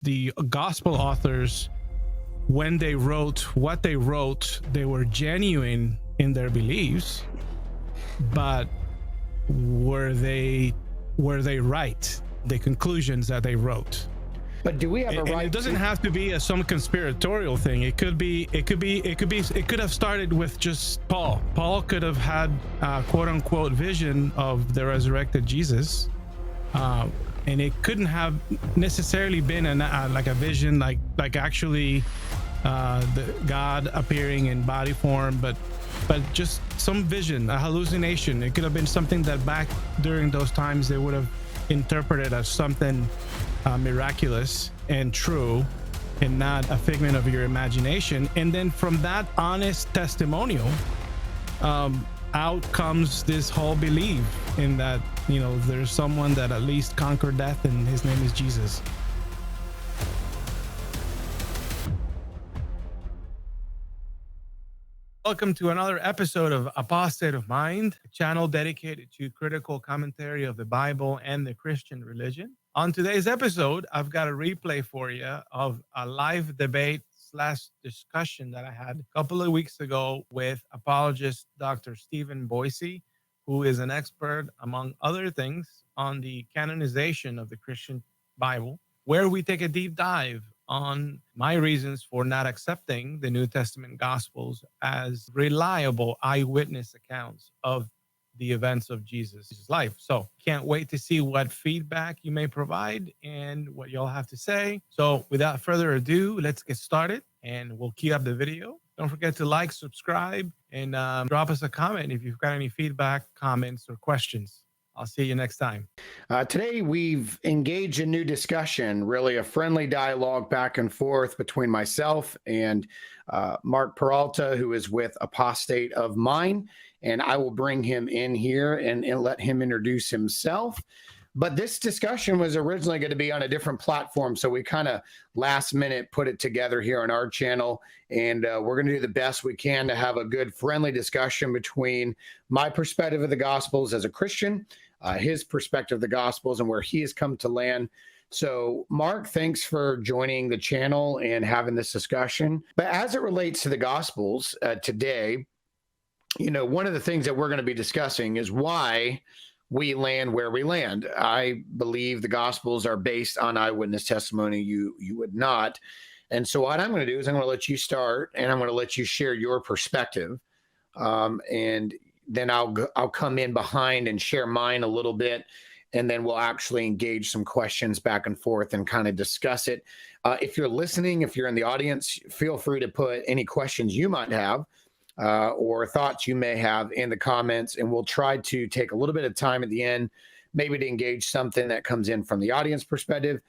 the gospel authors, when they wrote what they wrote, they were genuine in their beliefs, but were they right? The conclusions that they wrote. But do we have a right? And it doesn't have to be some conspiratorial thing. It could have started with just Paul. Paul could have had a quote unquote vision of the resurrected Jesus. And it couldn't have necessarily been like a vision, like actually the God appearing in body form, but just some vision, a hallucination. It could have been something that back during those times they would have interpreted as something miraculous and true, and not a figment of your imagination. And then from that honest testimonial, out comes this whole belief in that, there's someone that at least conquered death, and his name is Jesus. Welcome to another episode of Apostate of Mind, a channel dedicated to critical commentary of the Bible and the Christian religion. On today's episode, I've got a replay for you of a live debate / discussion that I had a couple of weeks ago with apologist Dr. Stephen Boisey, who is an expert, among other things, on the canonization of the Christian Bible, where we take a deep dive on my reasons for not accepting the New Testament Gospels as reliable eyewitness accounts of the events of Jesus' life. So can't wait to see what feedback you may provide and what y'all have to say. So without further ado, let's get started, and we'll key up the video. Don't forget to like, subscribe, and drop us a comment if you've got any feedback, comments, or questions. I'll see you next time. Today, we've engaged in new discussion, really a friendly dialogue back and forth between myself and Mark Peralta, who is with Apostate of Mind. And I will bring him in here and let him introduce himself. But this discussion was originally going to be on a different platform, so we kind of last minute put it together here on our channel. And we're going to do the best we can to have a good, friendly discussion between my perspective of the Gospels as a Christian, his perspective of the Gospels, and where he has come to land. So, Mark, thanks for joining the channel and having this discussion. But as it relates to the Gospels today, one of the things that we're going to be discussing is why we land where we land. I believe the Gospels are based on eyewitness testimony. You would not. And so what I'm going to do is I'm going to let you start, and I'm going to let you share your perspective. And then I'll come in behind and share mine a little bit, and then we'll actually engage some questions back and forth and kind of discuss it. If you're listening, if you're in the audience, feel free to put any questions you might have or thoughts you may have in the comments, and we'll try to take a little bit of time at the end, maybe to engage something that comes in from the audience perspective.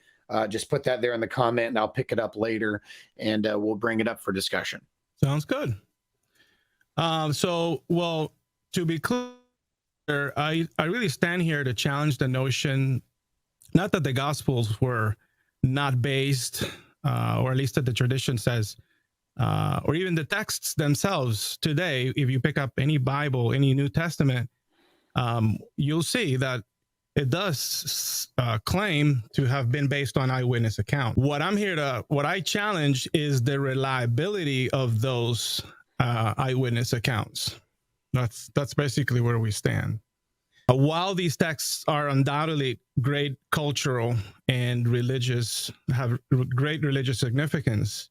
Just put that there in the comment, and I'll pick it up later, and we'll bring it up for discussion. Sounds good. To be clear, I really stand here to challenge the notion, not that the Gospels were not based, or at least that the tradition says, or even the texts themselves today. If you pick up any Bible, any New Testament, you'll see that it does claim to have been based on eyewitness account. What I challenge is the reliability of those eyewitness accounts. That's basically where we stand. While these texts are undoubtedly great cultural and have great religious significance,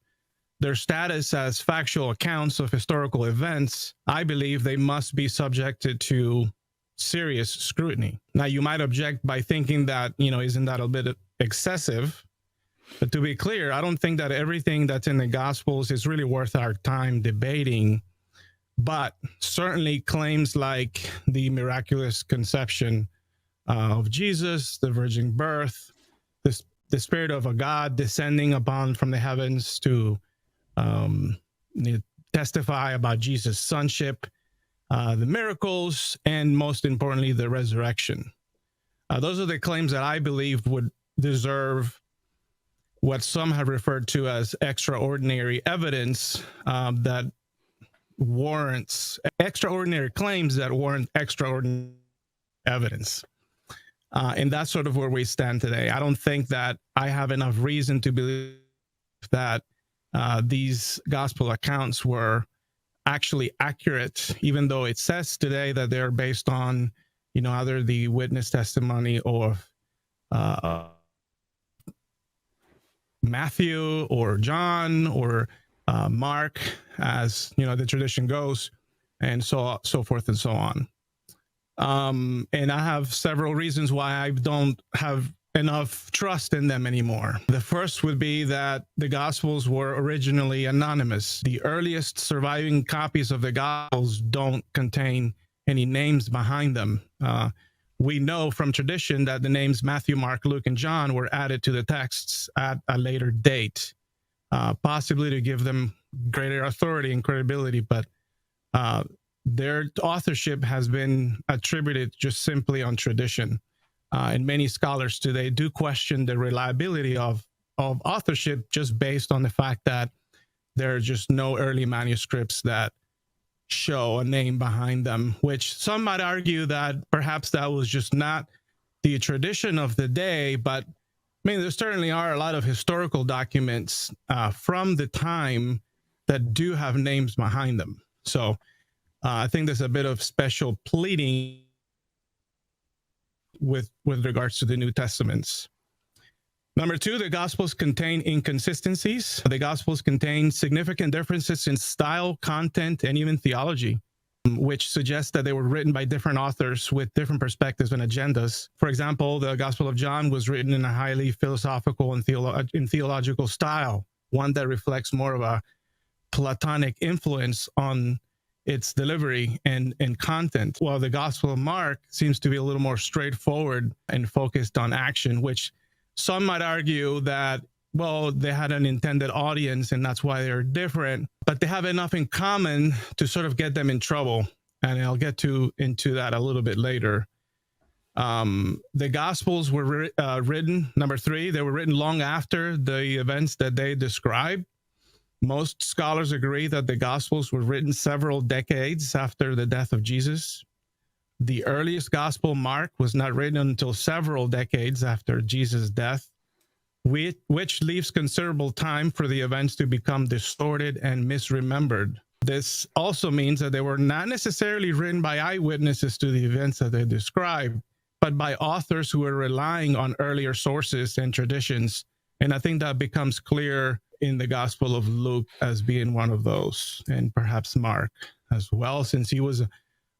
their status as factual accounts of historical events, I believe they must be subjected to serious scrutiny. Now, you might object by thinking that, isn't that a bit excessive? But to be clear, I don't think that everything that's in the Gospels is really worth our time debating. But certainly claims like the miraculous conception of Jesus, the virgin birth, the spirit of a God descending from the heavens to testify about Jesus' sonship, the miracles, and most importantly, the resurrection. Those are the claims that I believe would deserve what some have referred to as extraordinary evidence that warrants extraordinary claims that warrant extraordinary evidence. And that's sort of where we stand today. I don't think that I have enough reason to believe that these gospel accounts were actually accurate, even though it says today that they're based on, either the witness testimony or Matthew or John or Mark, as the tradition goes, and so forth and so on. And I have several reasons why I don't have enough trust in them anymore. The first would be that the Gospels were originally anonymous. The earliest surviving copies of the Gospels don't contain any names behind them. We know from tradition that the names Matthew, Mark, Luke, and John were added to the texts at a later date, possibly to give them greater authority and credibility, but their authorship has been attributed just simply on tradition. And many scholars today do question the reliability of authorship just based on the fact that there are just no early manuscripts that show a name behind them, which some might argue that perhaps that was just not the tradition of the day. But there certainly are a lot of historical documents from the time that do have names behind them. So I think there's a bit of special pleading with regards to the New Testaments. Number two, the Gospels contain inconsistencies. The Gospels contain significant differences in style, content, and even theology, which suggests that they were written by different authors with different perspectives and agendas. For example, the Gospel of John was written in a highly philosophical and theological style, one that reflects more of a Platonic influence on its delivery and content, while the Gospel of Mark seems to be a little more straightforward and focused on action, which some might argue that, well, they had an intended audience and that's why they're different, but they have enough in common to sort of get them in trouble. And I'll get into that a little bit later. The Gospels were written, number three, they were written long after the events that they describe. Most scholars agree that the Gospels were written several decades after the death of Jesus. The earliest Gospel, Mark, was not written until several decades after Jesus' death, which leaves considerable time for the events to become distorted and misremembered. This also means that they were not necessarily written by eyewitnesses to the events that they describe, but by authors who were relying on earlier sources and traditions. And I think that becomes clear in the Gospel of Luke as being one of those, and perhaps Mark as well, since he was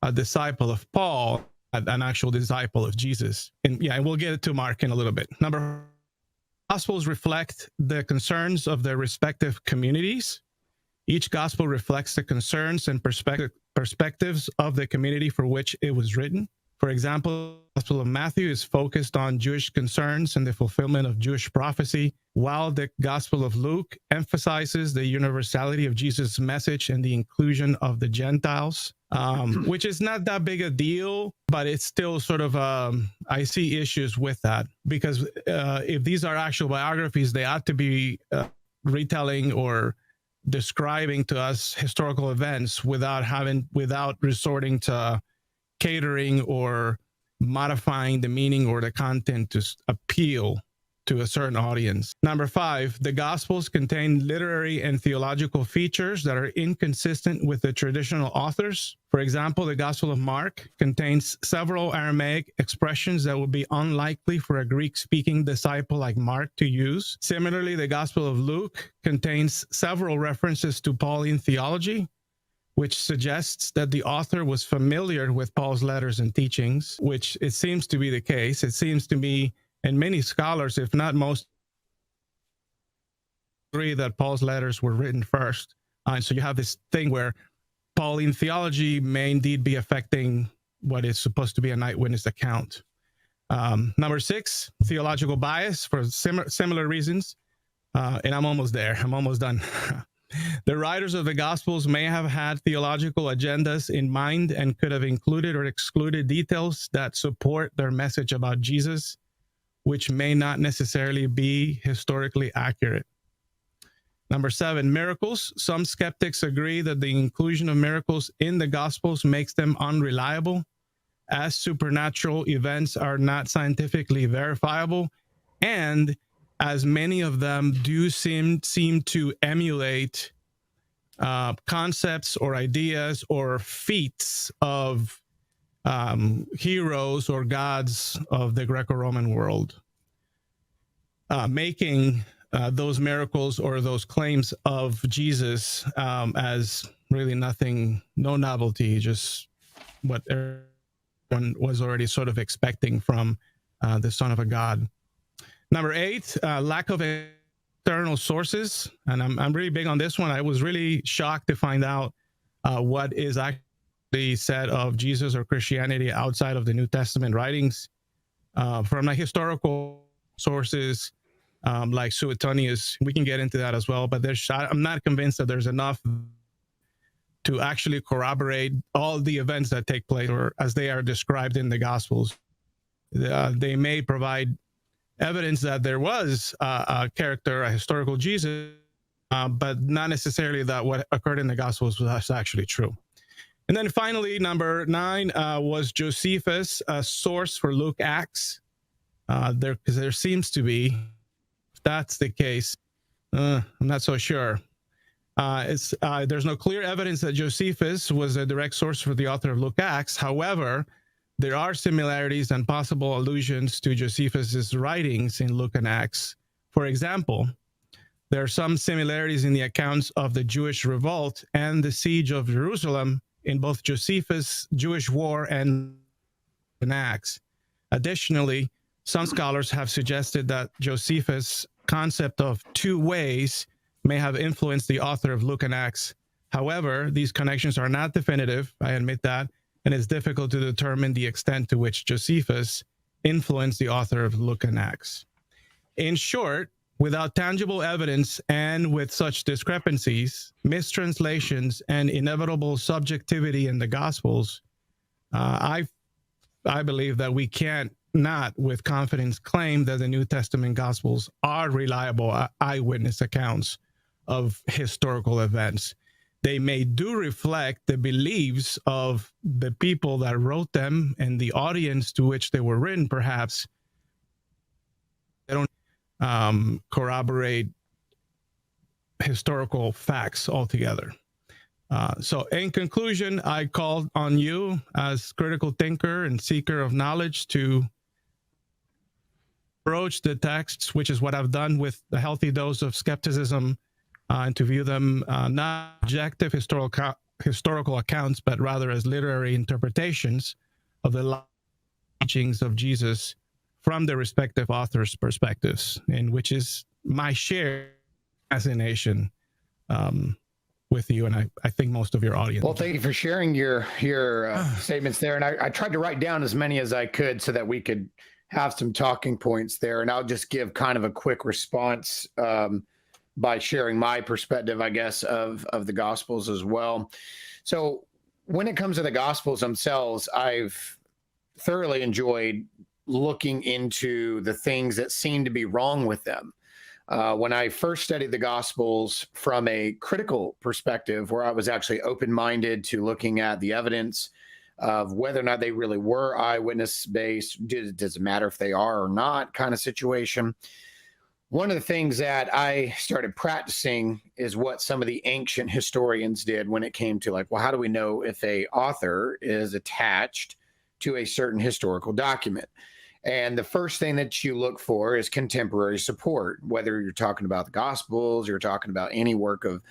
a disciple of Paul, an actual disciple of Jesus. And we'll get to Mark in a little bit. Gospels reflect the concerns of their respective communities. Each gospel reflects the concerns and perspectives of the community for which it was written. For example, the Gospel of Matthew is focused on Jewish concerns and the fulfillment of Jewish prophecy, while the Gospel of Luke emphasizes the universality of Jesus' message and the inclusion of the Gentiles, which is not that big a deal, but it's still sort of, I see issues with that, because if these are actual biographies, they ought to be retelling or describing to us historical events without resorting to catering or modifying the meaning or the content to appeal to a certain audience. Number five, the Gospels contain literary and theological features that are inconsistent with the traditional authors. For example, the Gospel of Mark contains several Aramaic expressions that would be unlikely for a Greek-speaking disciple like Mark to use. Similarly, the Gospel of Luke contains several references to Pauline theology, which suggests that the author was familiar with Paul's letters and teachings, which it seems to be the case. It seems to me, and many scholars, if not most, agree that Paul's letters were written first. And so you have this thing where Pauline theology may indeed be affecting what is supposed to be an eyewitness account. Number six, theological bias for similar reasons. And I'm almost there. I'm almost done. The writers of the Gospels may have had theological agendas in mind and could have included or excluded details that support their message about Jesus, which may not necessarily be historically accurate. Number seven, miracles. Some skeptics agree that the inclusion of miracles in the Gospels makes them unreliable, as supernatural events are not scientifically verifiable, and as many of them do seem to emulate concepts or ideas or feats of heroes or gods of the Greco-Roman world, making those miracles or those claims of Jesus as really nothing, no novelty, just what everyone was already sort of expecting from the Son of a God. Number 8, lack of external sources. And I'm really big on this one. I was really shocked to find out what is actually said of Jesus or Christianity outside of the New Testament writings from like historical sources like Suetonius. We can get into that as well, but I'm not convinced that there's enough to actually corroborate all the events that take place or as they are described in the Gospels. They may provide evidence that there was a character, a historical Jesus, but not necessarily that what occurred in the Gospels was actually true. And then finally, number 9 was Josephus, a source for Luke Acts. There seems to be, if that's the case, I'm not so sure. There's no clear evidence that Josephus was a direct source for the author of Luke Acts. However, there are similarities and possible allusions to Josephus's writings in Luke and Acts. For example, there are some similarities in the accounts of the Jewish revolt and the siege of Jerusalem in both Josephus' Jewish war and in Acts. Additionally, some scholars have suggested that Josephus' concept of 2 ways may have influenced the author of Luke and Acts. However, these connections are not definitive, I admit that, and it's difficult to determine the extent to which Josephus influenced the author of Luke and Acts. In short, without tangible evidence and with such discrepancies, mistranslations, and inevitable subjectivity in the Gospels, I believe that we can't not with confidence claim that the New Testament Gospels are reliable eyewitness accounts of historical events. They may do reflect the beliefs of the people that wrote them and the audience to which they were written, perhaps. They don't corroborate historical facts altogether. So in conclusion, I call on you as critical thinker and seeker of knowledge to approach the texts, which is what I've done with a healthy dose of skepticism, and to view them not objective historical accounts, but rather as literary interpretations of the teachings of Jesus from the respective authors' perspectives, and which is my share fascination with you, and I think most of your audience. Well, thank you for sharing your statements there. And I tried to write down as many as I could so that we could have some talking points there. And I'll just give kind of a quick response by sharing my perspective, I guess, of the Gospels as well. So when it comes to the Gospels themselves, I've thoroughly enjoyed looking into the things that seem to be wrong with them. When I first studied the Gospels from a critical perspective, where I was actually open-minded to looking at the evidence of whether or not they really were eyewitness-based, does it matter if they are or not kind of situation. One of the things that I started practicing is what some of the ancient historians did when it came to like, well, how do we know if a author is attached to a certain historical document? And the first thing that you look for is contemporary support, whether you're talking about the Gospels, you're talking about any work of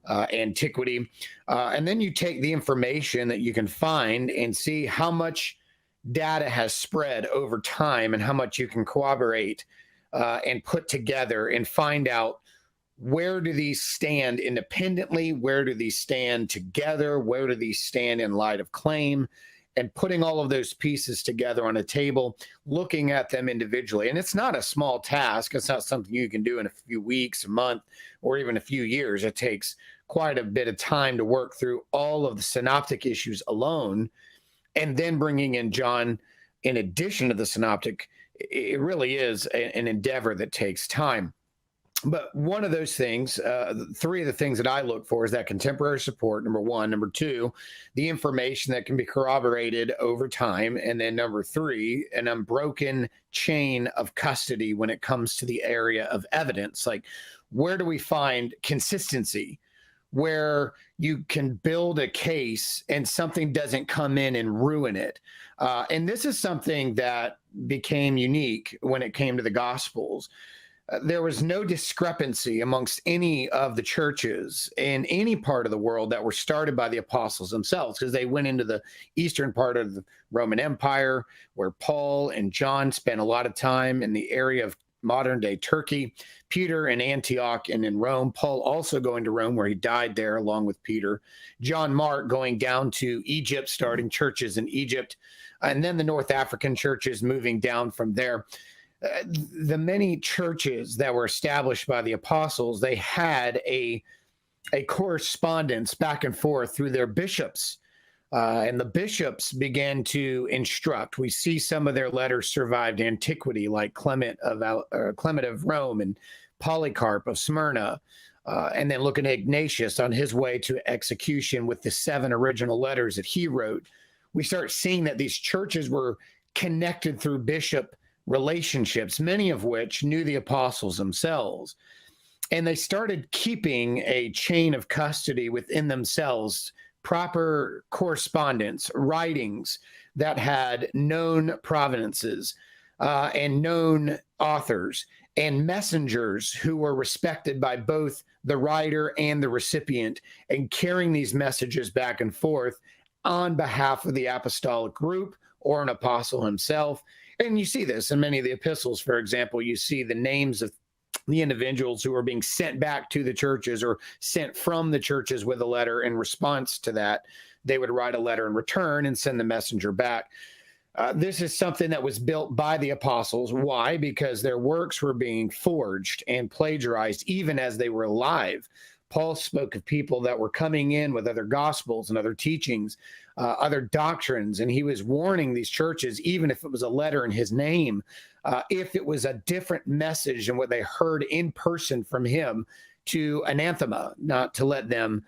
antiquity. And then you take the information that you can find and see how much data has spread over time and how much you can corroborate and put together and find out where do these stand independently, where do these stand together, where do these stand in light of claim, and putting all of those pieces together on a table, looking at them individually. And it's not a small task. It's not something you can do in a few weeks, a month, or even a few years. It takes quite a bit of time to work through all of the synoptic issues alone, and then bringing in John in addition to the synoptic. It really is an endeavor that takes time. But one of those things, three of the things that I look for is that contemporary support, number one. Number two, the information that can be corroborated over time. And then number three, an unbroken chain of custody when it comes to the area of evidence. Like, where do we find consistency? Where you can build a case and something doesn't come in and ruin it. And this is something that became unique when it came to the Gospels. There was no discrepancy amongst any of the churches in any part of the world that were started by the apostles themselves, because they went into the eastern part of the Roman Empire, where Paul and John spent a lot of time in the area of modern day Turkey, Peter in Antioch and in Rome, Paul also going to Rome, where he died there along with Peter, John Mark going down to Egypt, starting churches in Egypt, and then the North African churches moving down from there. The many churches that were established by the apostles, they had a correspondence back and forth through their bishops. And the bishops began to instruct. We see some of their letters survived antiquity, like Clement of Rome and Polycarp of Smyrna. And then looking at Ignatius on his way to execution with the 7 original letters that he wrote. We start seeing that these churches were connected through bishop relationships, many of which knew the apostles themselves. And they started keeping a chain of custody within themselves, proper correspondence, writings that had known provenances and known authors and messengers who were respected by both the writer and the recipient, and carrying these messages back and forth on behalf of the apostolic group or an apostle himself. And you see this in many of the epistles. For example, you see the names of the individuals who are being sent back to the churches or sent from the churches with a letter. In response to that, they would write a letter in return and send the messenger back. This is something that was built by the apostles. Why? Because their works were being forged and plagiarized even as they were alive. Paul spoke of people that were coming in with other gospels and other teachings, other doctrines, and he was warning these churches, even if it was a letter in his name, if it was a different message than what they heard in person from him, to anathema, not to let them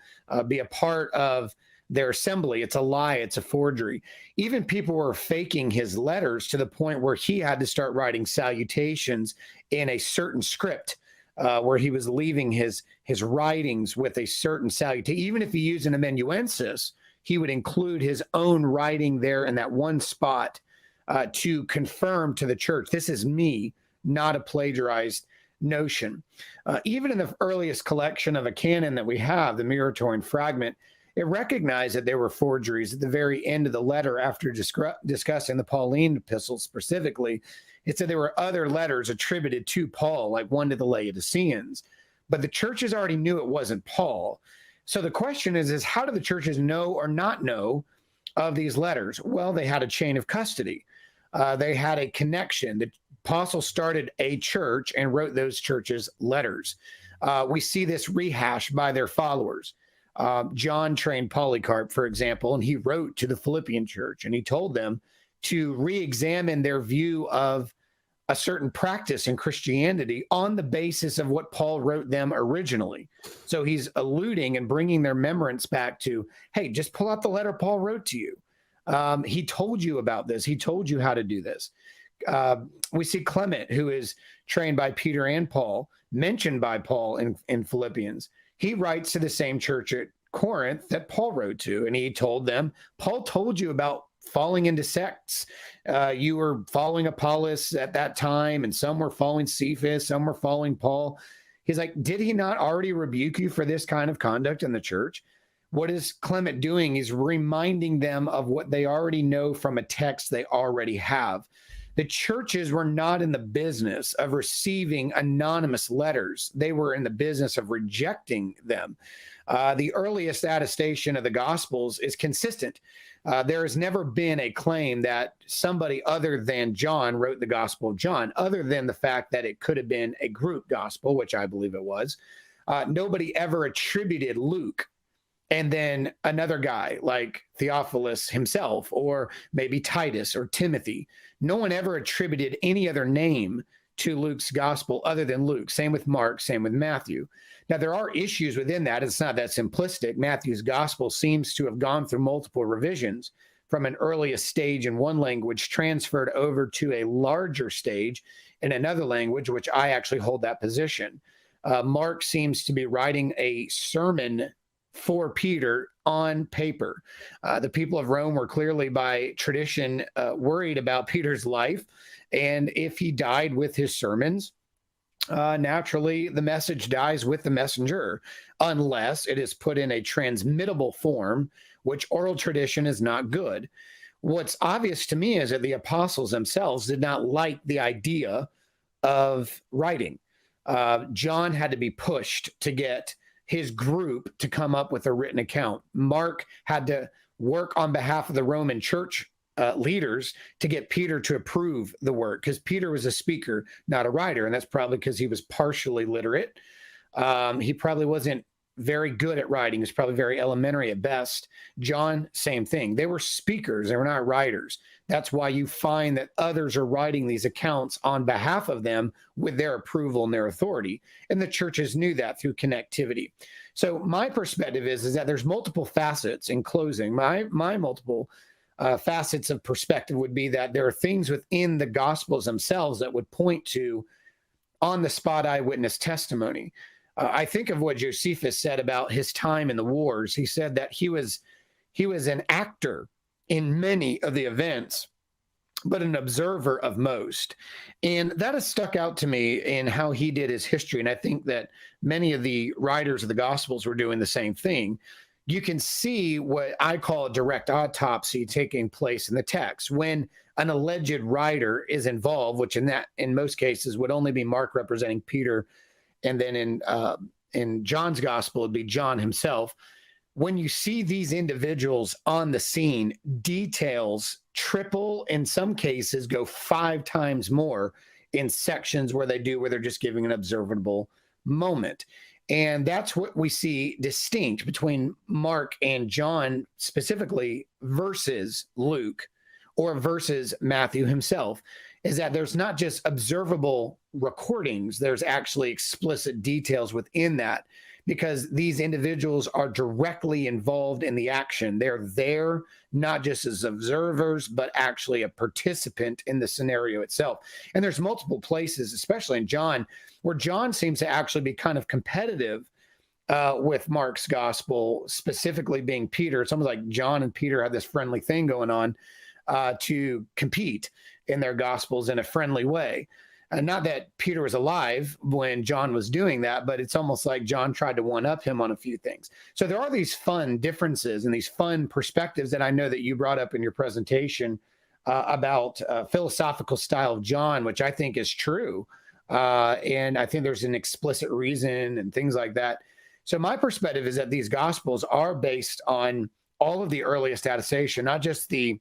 be a part of their assembly. It's a lie. It's a forgery. Even people were faking his letters to the point where he had to start writing salutations in a certain script, where he was leaving his writings with a certain salutation. Even if he used an amanuensis, he would include his own writing there in that one spot to confirm to the church, this is me, not a plagiarized notion. Even in the earliest collection of a canon that we have, the Muratorian fragment, it recognized that there were forgeries at the very end of the letter after discussing the Pauline epistles specifically. It said there were other letters attributed to Paul, like one to the Laodiceans, but the churches already knew it wasn't Paul. So the question is how do the churches know or not know of these letters? Well, they had a chain of custody. They had a connection. The apostles started a church and wrote those churches letters. We see this rehashed by their followers. John trained Polycarp, for example, and he wrote to the Philippian church, and he told them to re-examine their view of a certain practice in Christianity on the basis of what Paul wrote them originally. So he's alluding and bringing their remembrance back to, hey, just pull out the letter Paul wrote to you. He told you about this. He told you how to do this. We see Clement, who is trained by Peter and Paul, mentioned by Paul in Philippians. He writes to the same church at Corinth that Paul wrote to, and he told them, Paul told you about falling into sects. You were following Apollos at that time, and some were following Cephas, some were following Paul. He's like, did he not already rebuke you for this kind of conduct in the church? What is Clement doing? He's reminding them of what they already know from a text they already have. The churches were not in the business of receiving anonymous letters. They were in the business of rejecting them. The earliest attestation of the Gospels is consistent. There has never been a claim that somebody other than John wrote the Gospel of John, other than the fact that it could have been a group gospel, which I believe it was. Nobody ever attributed Luke and then another guy like Theophilus himself, or maybe Titus or Timothy. No one ever attributed any other name to Luke's gospel other than Luke. Same with Mark, same with Matthew. Now, there are issues within that. It's not that simplistic. Matthew's gospel seems to have gone through multiple revisions from an earliest stage in one language, transferred over to a larger stage in another language, which I actually hold that position. Mark seems to be writing a sermon for Peter on paper. The people of Rome were clearly, by tradition, worried about Peter's life. And if he died with his sermons, naturally the message dies with the messenger, unless it is put in a transmittable form, which oral tradition is not good. What's obvious to me is that the apostles themselves did not like the idea of writing. John had to be pushed to get his group to come up with a written account. Mark had to work on behalf of the Roman church leaders to get Peter to approve the work, because Peter was a speaker, not a writer. And that's probably because he was partially literate. He probably wasn't very good at writing. He was probably very elementary at best. John, same thing. They were speakers. They were not writers. That's why you find that others are writing these accounts on behalf of them with their approval and their authority. And the churches knew that through connectivity. So my perspective is that there's multiple facets. In closing, my multiple facets of perspective would be that there are things within the Gospels themselves that would point to on-the-spot eyewitness testimony. I think of what Josephus said about his time in the wars. He said that he was an actor in many of the events, but an observer of most. And that has stuck out to me in how he did his history. And I think that many of the writers of the Gospels were doing the same thing. You can see what I call a direct autopsy taking place in the text. When an alleged writer is involved, which in most cases would only be Mark representing Peter, and then in John's gospel, it'd be John himself. When you see these individuals on the scene, details triple, in some cases go 5 times more in sections where they're just giving an observable moment. And that's what we see distinct between Mark and John specifically versus Luke or versus Matthew himself, is that there's not just observable recordings, there's actually explicit details within that, because these individuals are directly involved in the action. They're there not just as observers, but actually a participant in the scenario itself. And there's multiple places, especially in John, where John seems to actually be kind of competitive with Mark's gospel, specifically being Peter. It's almost like John and Peter have this friendly thing going on to compete in their gospels in a friendly way. And not that Peter was alive when John was doing that, but it's almost like John tried to one-up him on a few things. So there are these fun differences and these fun perspectives that I know that you brought up in your presentation about philosophical style of John, which I think is true. And I think there's an explicit reason and things like that. So my perspective is that these gospels are based on all of the earliest attestation, not just the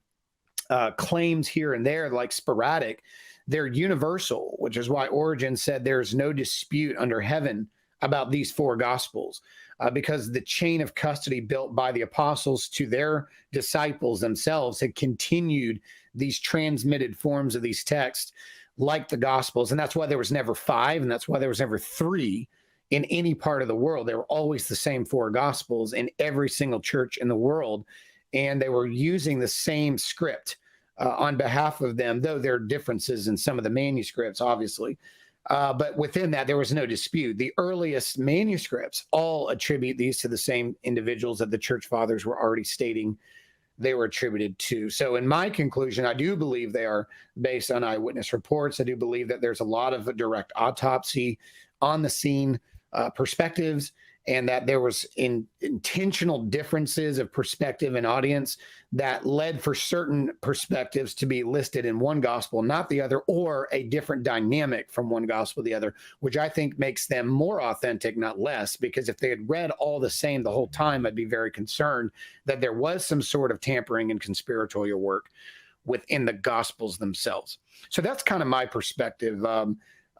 claims here and there, like sporadic. They're universal, which is why Origen said there's no dispute under heaven about these 4 gospels, because the chain of custody built by the apostles to their disciples themselves had continued these transmitted forms of these texts like the gospels. And that's why there was never 5, and that's why there was never 3 in any part of the world. They were always the same 4 gospels in every single church in the world, and they were using the same script on behalf of them, though there are differences in some of the manuscripts, obviously. But within that, there was no dispute. The earliest manuscripts all attribute these to the same individuals that the church fathers were already stating they were attributed to. So in my conclusion, I do believe they are based on eyewitness reports. I do believe that there's a lot of direct autopsy on the scene perspectives, and that there was intentional differences of perspective and audience that led for certain perspectives to be listed in one gospel, not the other, or a different dynamic from one gospel to the other, which I think makes them more authentic, not less, because if they had read all the same the whole time, I'd be very concerned that there was some sort of tampering and conspiratorial work within the gospels themselves. So that's kind of my perspective.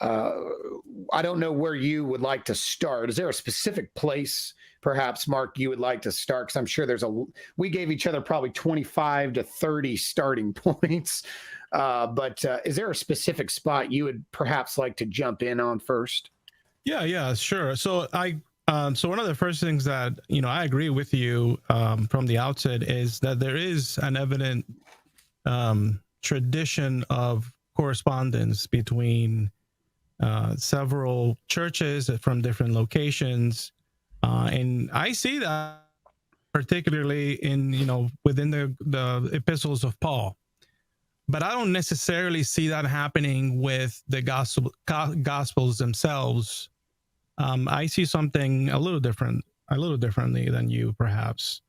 I don't know where you would like to start. Is there a specific place, perhaps, Mark, you would like to start? Because I'm sure we gave each other probably 25 to 30 starting points. But is there a specific spot you would perhaps like to jump in on first? Yeah, sure. So so one of the first things that, I agree with you from the outset is that there is an evident tradition of correspondence between several churches from different locations. And I see that particularly within the epistles of Paul. But I don't necessarily see that happening with the gospels themselves. I see something a little differently than you, perhaps,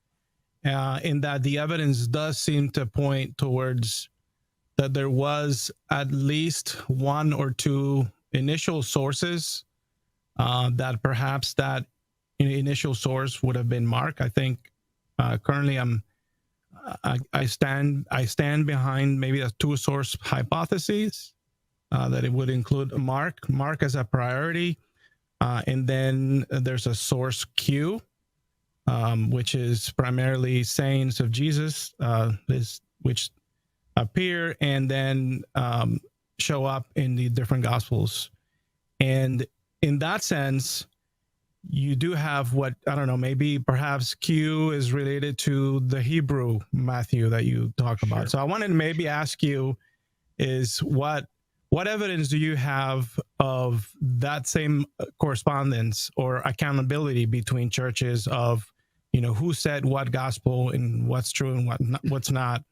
in that the evidence does seem to point towards that there was at least one or two initial sources, that perhaps that initial source would have been Mark. I think currently I stand behind maybe a two-source hypothesis, that it would include Mark as a priority, and then there's a source Q, which is primarily sayings of Jesus, which appear and then show up in the different gospels. And in that sense, you do have what, I don't know, maybe perhaps Q is related to the Hebrew Matthew that you talk about. Sure. So I wanted to maybe ask you is what evidence do you have of that same correspondence or accountability between churches of, who said what gospel and what's true and what's not,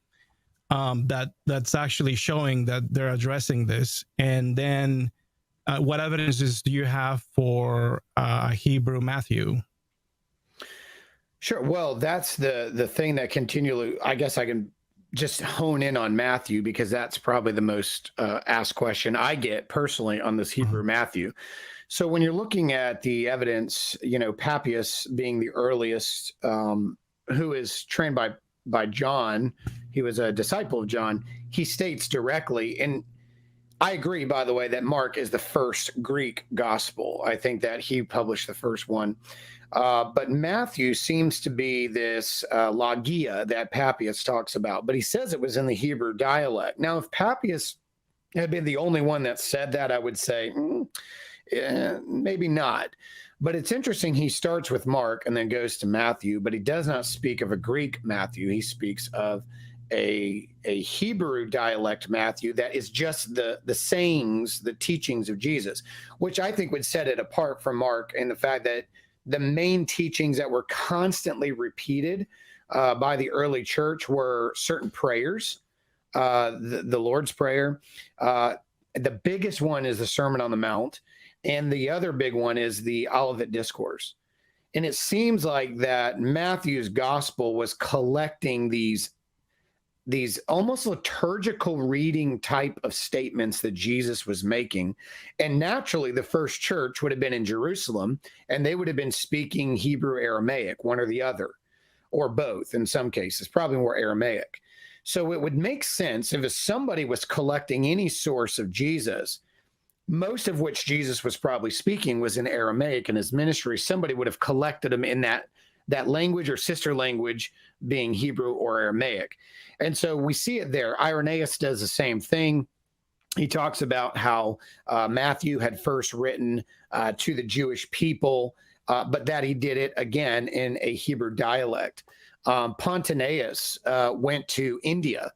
that's actually showing that they're addressing this? And then what evidences do you have for Hebrew Matthew? Sure. Well, that's the thing that continually, I guess I can just hone in on Matthew, because that's probably the most asked question I get personally on this Hebrew Matthew. So when you're looking at the evidence, Papias being the earliest, who is trained by John, he was a disciple of John, he states directly, and I agree, by the way, that Mark is the first Greek gospel. I think that he published the first one. But Matthew seems to be this logia that Papias talks about, but he says it was in the Hebrew dialect. Now, if Papias had been the only one that said that, I would say maybe not. But it's interesting, he starts with Mark and then goes to Matthew, but he does not speak of a Greek Matthew. He speaks of a Hebrew dialect Matthew that is just the sayings, the teachings of Jesus, which I think would set it apart from Mark, and the fact that the main teachings that were constantly repeated by the early church were certain prayers, the Lord's Prayer. The biggest one is the Sermon on the Mount, and the other big one is the Olivet Discourse. And it seems like that Matthew's gospel was collecting these almost liturgical reading type of statements that Jesus was making. And naturally, the first church would have been in Jerusalem, and they would have been speaking Hebrew Aramaic, one or the other, or both in some cases, probably more Aramaic. So it would make sense if somebody was collecting any source of Jesus, most of which Jesus was probably speaking was in Aramaic in his ministry, somebody would have collected them in that language or sister language being Hebrew or Aramaic. And so we see it there. Irenaeus does the same thing. He talks about how Matthew had first written to the Jewish people, but that he did it again in a Hebrew dialect. Pontianus went to India,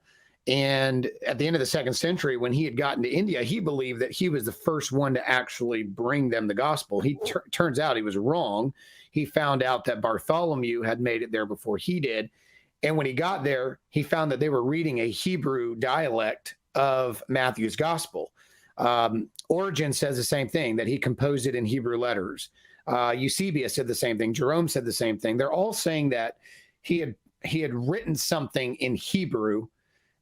and at the end of the 2nd century, when he had gotten to India, he believed that he was the first one to actually bring them the gospel. He turns out he was wrong. He found out that Bartholomew had made it there before he did. And when he got there, he found that they were reading a Hebrew dialect of Matthew's gospel. Origen says the same thing, that he composed it in Hebrew letters. Eusebius said the same thing. Jerome said the same thing. They're all saying that he had written something in Hebrew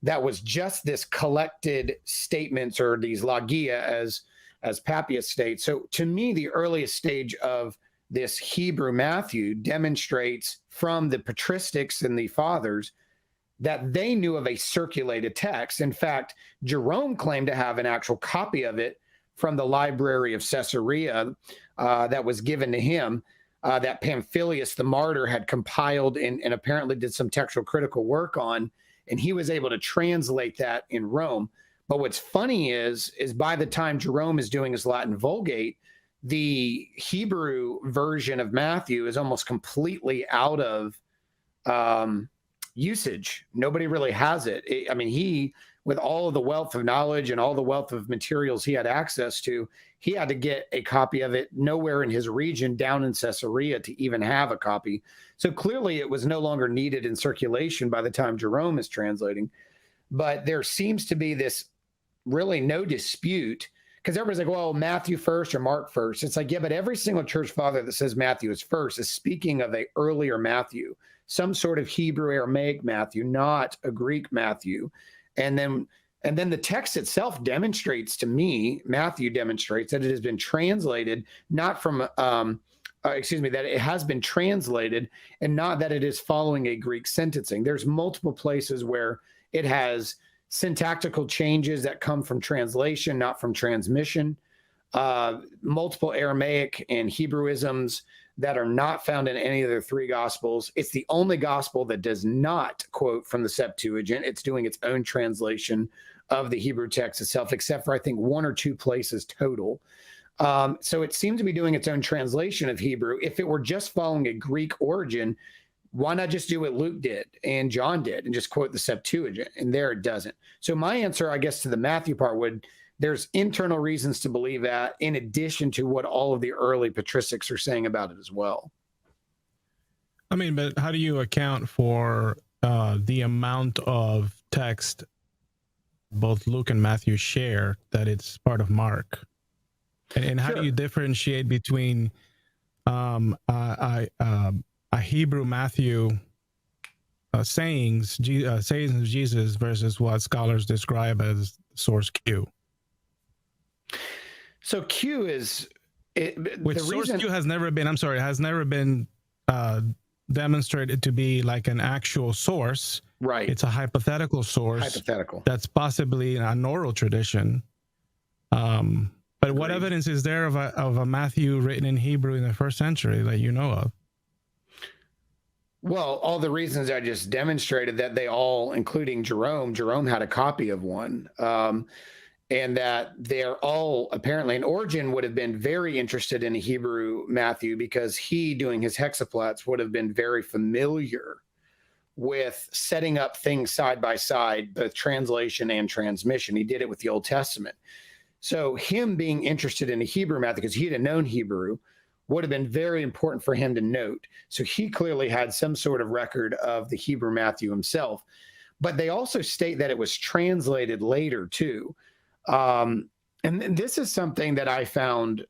that was just this collected statements, or these logia, as Papias states. So to me, the earliest stage of this Hebrew Matthew demonstrates from the patristics and the fathers that they knew of a circulated text. In fact, Jerome claimed to have an actual copy of it from the library of Caesarea that was given to him, that Pamphilus the martyr had compiled and apparently did some textual critical work on, and he was able to translate that in Rome. But what's funny is by the time Jerome is doing his Latin Vulgate, the Hebrew version of Matthew is almost completely out of usage. Nobody really has it. I mean, he, with all of the wealth of knowledge and all the wealth of materials he had access to, he had to get a copy of it nowhere in his region down in Caesarea to even have a copy. So clearly it was no longer needed in circulation by the time Jerome is translating. But there seems to be this really no dispute, because everybody's like, well, Matthew first or Mark first. It's like, yeah, but every single church father that says Matthew is first is speaking of an earlier Matthew, some sort of Hebrew Aramaic Matthew, not a Greek Matthew. And then the text itself demonstrates to me, Matthew demonstrates that it has been translated, not from, that it has been translated and not that it is following a Greek sentencing. There's multiple places where it has syntactical changes that come from translation, not from transmission, multiple Aramaic and Hebrewisms that are not found in any of the three gospels. It's the only gospel that does not quote from the Septuagint. It's doing its own translation of the Hebrew text itself, except for I think one or two places total. So it seemed to be doing its own translation of Hebrew. If it were just following a Greek origin, why not just do what Luke did and John did and just quote the Septuagint? And there it doesn't. So my answer, I guess, to the Matthew part there's internal reasons to believe that, in addition to what all of the early patristics are saying about it as well. I mean, but how do you account for the amount of text both Luke and Matthew share that it's part of Mark? And how do you differentiate between a Hebrew Matthew sayings of Jesus versus what scholars describe as source Q? So Q is which source Q has never been demonstrated to be like an actual source. Right. It's a hypothetical source. That's possibly an oral tradition. But what evidence is there of a Matthew written in Hebrew in the first century that you know of? Well, all the reasons I just demonstrated, that they all, including Jerome had a copy of one, and that they're all apparently, and Origen would have been very interested in a Hebrew Matthew because he, doing his hexaplats, would have been very familiar with setting up things side by side, both translation and transmission. He did it with the Old Testament. So him being interested in a Hebrew Matthew, because he had known Hebrew, would have been very important for him to note. So he clearly had some sort of record of the Hebrew Matthew himself. But they also state that it was translated later too. And this is something that I found,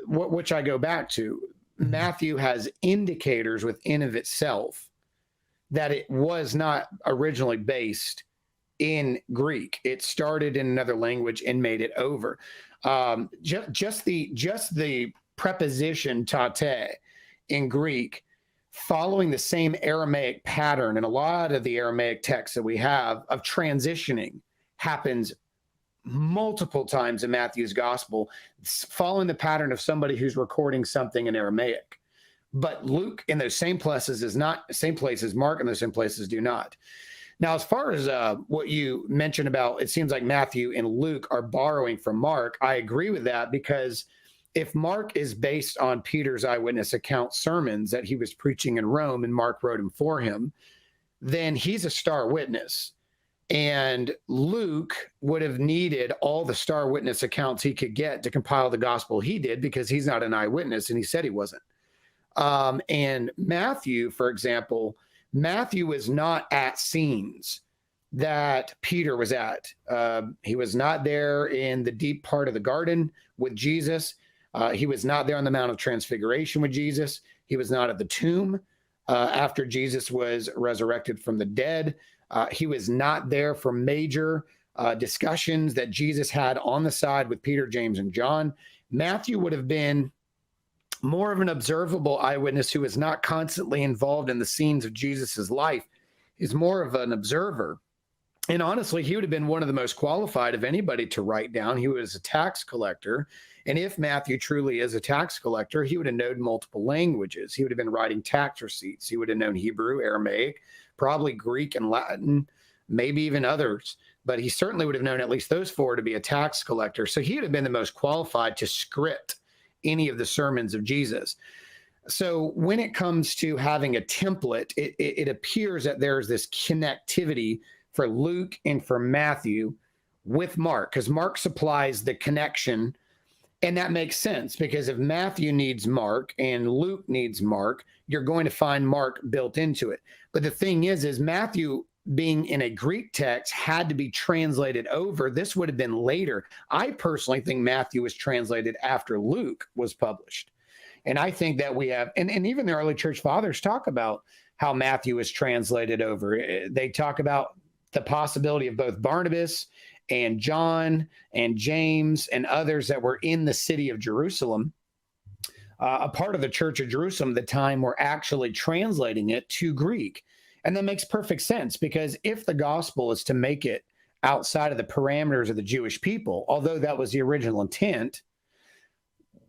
which I go back to. Matthew has indicators within of itself that it was not originally based in Greek. It started in another language and made it over. Just the preposition tate in Greek, following the same Aramaic pattern, and a lot of the Aramaic texts that we have of transitioning happens multiple times in Matthew's gospel, following the pattern of somebody who's recording something in Aramaic. But Luke in those same places is not same places. Mark in those same places do not. Now, as far as what you mentioned about, it seems like Matthew and Luke are borrowing from Mark. I agree with that, because if Mark is based on Peter's eyewitness account sermons that he was preaching in Rome and Mark wrote them for him, then he's a star witness. And Luke would have needed all the star witness accounts he could get to compile the gospel he did, because he's not an eyewitness, and he said he wasn't. And Matthew, for example, Matthew was not at scenes that Peter was at. He was not there in the deep part of the garden with Jesus. He was not there on the Mount of Transfiguration with Jesus. He was not at the tomb after Jesus was resurrected from the dead. He was not there for major discussions that Jesus had on the side with Peter, James, and John. Matthew would have been more of an observable eyewitness who is not constantly involved in the scenes of Jesus's life. He's more of an observer. And honestly, he would have been one of the most qualified of anybody to write down. He was a tax collector. And if Matthew truly is a tax collector, he would have known multiple languages. He would have been writing tax receipts. He would have known Hebrew, Aramaic, probably Greek and Latin, maybe even others. But he certainly would have known at least those four to be a tax collector. So he would have been the most qualified to script any of the sermons of Jesus. So when it comes to having a template, it appears that there's this connectivity for Luke and for Matthew with Mark, because Mark supplies the connection. And that makes sense, because if Matthew needs Mark and Luke needs Mark, you're going to find Mark built into it. But the thing is Matthew, being in a Greek text, had to be translated over. This would have been later. I personally think Matthew was translated after Luke was published. And I think that we have, and even the early church fathers talk about how Matthew is translated over. They talk about the possibility of both Barnabas and John and James and others that were in the city of Jerusalem, a part of the church of Jerusalem at the time, were actually translating it to Greek. And that makes perfect sense, because if the gospel is to make it outside of the parameters of the Jewish people, although that was the original intent,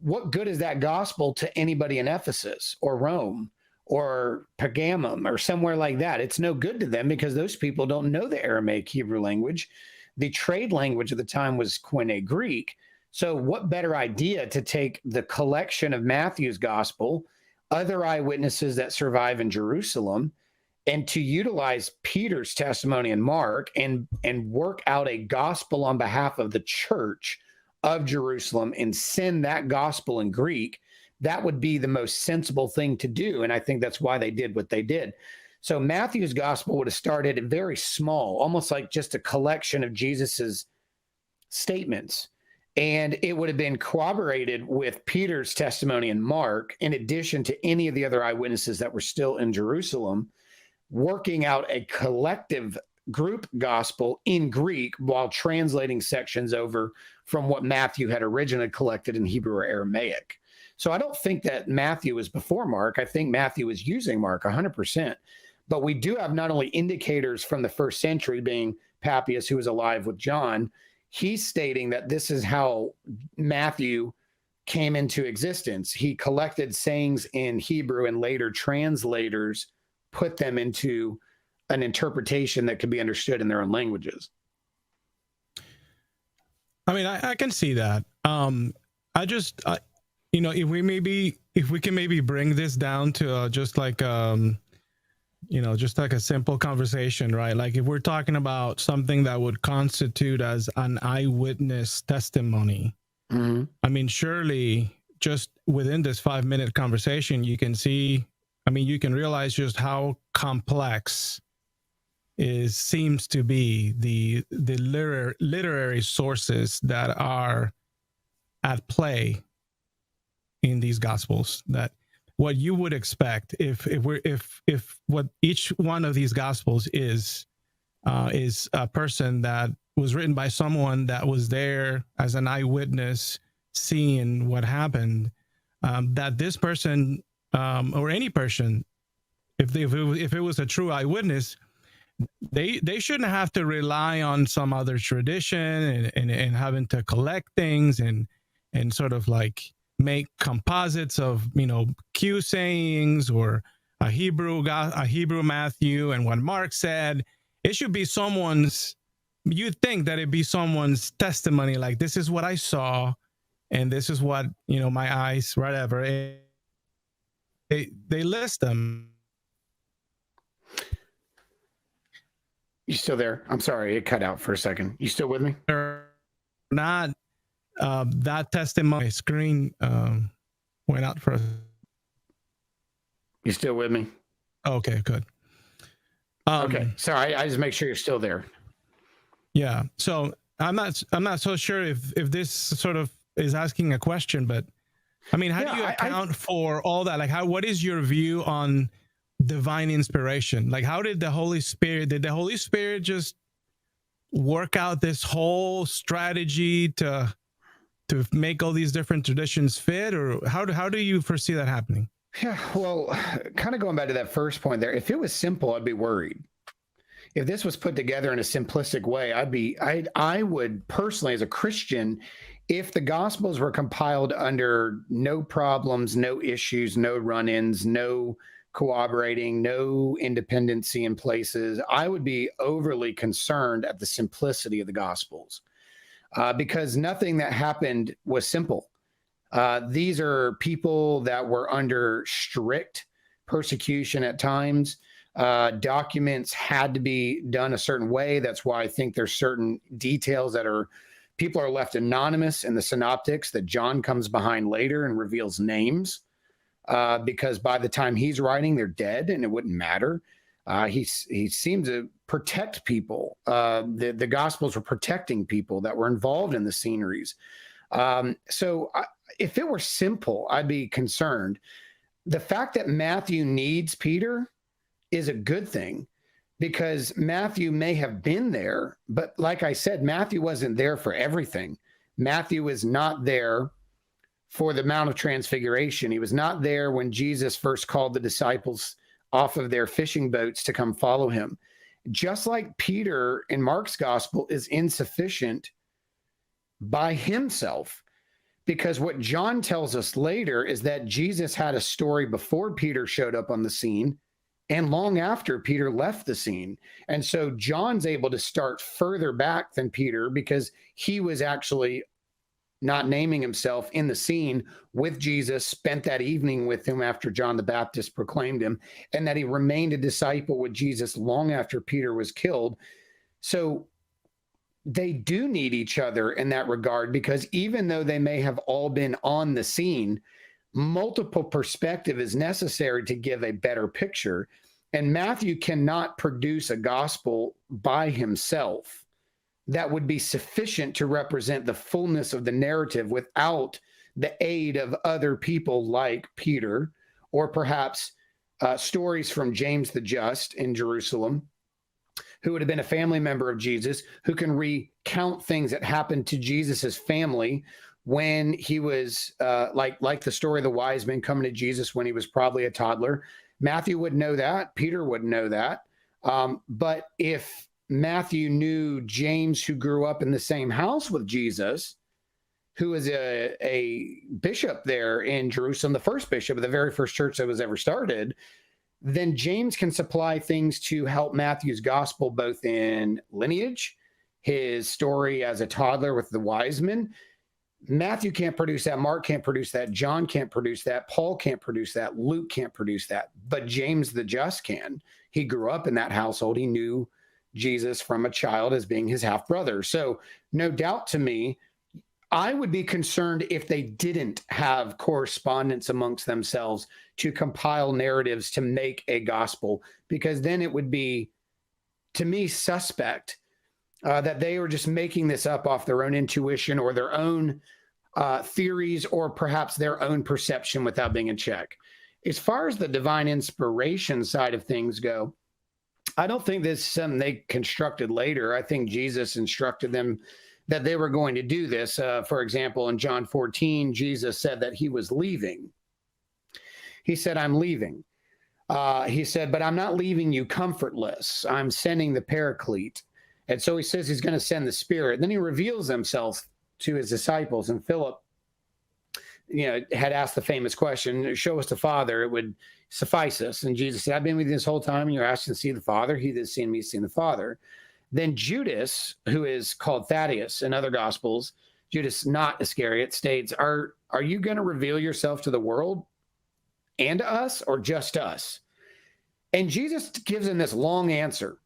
what good is that gospel to anybody in Ephesus or Rome or Pergamum or somewhere like that? It's no good to them, because those people don't know the Aramaic Hebrew language. The trade language of the time was Koine Greek. So what better idea to take the collection of Matthew's gospel, other eyewitnesses that survive in Jerusalem, and to utilize Peter's testimony in Mark and work out a gospel on behalf of the church of Jerusalem and send that gospel in Greek? That would be the most sensible thing to do. And I think that's why they did what they did. So Matthew's gospel would have started very small, almost like just a collection of Jesus's statements. And it would have been corroborated with Peter's testimony in Mark, in addition to any of the other eyewitnesses that were still in Jerusalem, working out a collective group gospel in Greek while translating sections over from what Matthew had originally collected in Hebrew or Aramaic. So I don't think that Matthew was before Mark. I think Matthew was using Mark 100%. But we do have not only indicators from the first century, being Papias, who was alive with John. He's stating that this is how Matthew came into existence. He collected sayings in Hebrew, and later translators put them into an interpretation that could be understood in their own languages. I mean, I can see that. If we can maybe bring this down to just like a simple conversation, right? Like if we're talking about something that would constitute as an eyewitness testimony, Mm-hmm. I mean, surely just within this 5-minute conversation, you can realize just how complex seems to be the literary sources that are at play in these gospels. That what you would expect if what each one of these gospels is a person that was written by someone that was there as an eyewitness, seeing what happened, that this person or any person, if it was a true eyewitness, they shouldn't have to rely on some other tradition and having to collect things and sort of like make composites of Q sayings or a Hebrew Matthew and what Mark said. It should be you'd think that it'd be someone's testimony, like this is what I saw and this is what my eyes, whatever. They list them. You still there? I'm sorry, it cut out for a second. You still with me? They're not that testimony. Screen went out for us. You still with me? Okay, good. Okay, sorry. I just make sure you're still there. Yeah. So I'm not so sure if this sort of is asking a question, but I mean, how do you account for all that? Like, what is your view on divine inspiration? Like, how did the Holy Spirit just work out this whole strategy to make all these different traditions fit, or how do you foresee that happening? Yeah, well, kind of going back to that first point there, if it was simple, I'd be worried. if this was put together in a simplistic way, I would personally, as a Christian, if the Gospels were compiled under no problems, no issues, no run-ins, no cooperating, no independency in places, I would be overly concerned at the simplicity of the Gospels, because nothing that happened was simple. These are people that were under strict persecution at times. Documents had to be done a certain way. That's why I think there's certain details that people are left anonymous in the synoptics, that John comes behind later and reveals names, because by the time he's writing, they're dead and it wouldn't matter. He seemed to protect people. The Gospels were protecting people that were involved in the sceneries. If it were simple, I'd be concerned. The fact that Matthew needs Peter is a good thing, because Matthew may have been there, but like I said, Matthew wasn't there for everything. Matthew was not there for the Mount of Transfiguration. He was not there when Jesus first called the disciples off of their fishing boats to come follow him. Just like Peter in Mark's gospel is insufficient by himself, because what John tells us later is that Jesus had a story before Peter showed up on the scene and long after Peter left the scene. And so John's able to start further back than Peter, because he was actually not naming himself in the scene with Jesus, spent that evening with him after John the Baptist proclaimed him, and that he remained a disciple with Jesus long after Peter was killed. So they do need each other in that regard, because even though they may have all been on the scene, multiple perspective is necessary to give a better picture. And Matthew cannot produce a gospel by himself that would be sufficient to represent the fullness of the narrative without the aid of other people like Peter, or perhaps stories from James the Just in Jerusalem, who would have been a family member of Jesus, who can recount things that happened to Jesus's family when he was like the story of the wise men coming to Jesus when he was probably a toddler. Matthew would know that. Peter would know that. But if Matthew knew James, who grew up in the same house with Jesus, who was a bishop there in Jerusalem, the first bishop of the very first church that was ever started, then James can supply things to help Matthew's gospel, both in lineage, his story as a toddler with the wise men. Matthew can't produce that. Mark can't produce that. John can't produce that. Paul can't produce that. Luke can't produce that. But James the Just can. He grew up in that household. He knew Jesus from a child as being his half brother. So no doubt to me, I would be concerned if they didn't have correspondence amongst themselves to compile narratives to make a gospel, because then it would be, to me, suspect that they were just making this up off their own intuition or their own theories, or perhaps their own perception without being in check. As far as the divine inspiration side of things go, I don't think this is something they constructed later. I think Jesus instructed them that they were going to do this. For example, in John 14, Jesus said that he was leaving. He said, I'm leaving. He said, but I'm not leaving you comfortless. I'm sending the Paraclete. And so he says he's going to send the Spirit. Then he reveals himself to his disciples. And Philip, had asked the famous question, show us the Father, it would suffice us. And Jesus said, I've been with you this whole time, and you're asking to see the Father. He that has seen me has seen the Father. Then Judas, who is called Thaddeus in other Gospels, Judas not Iscariot, states, are you going to reveal yourself to the world and to us, or just us? And Jesus gives them this long answer.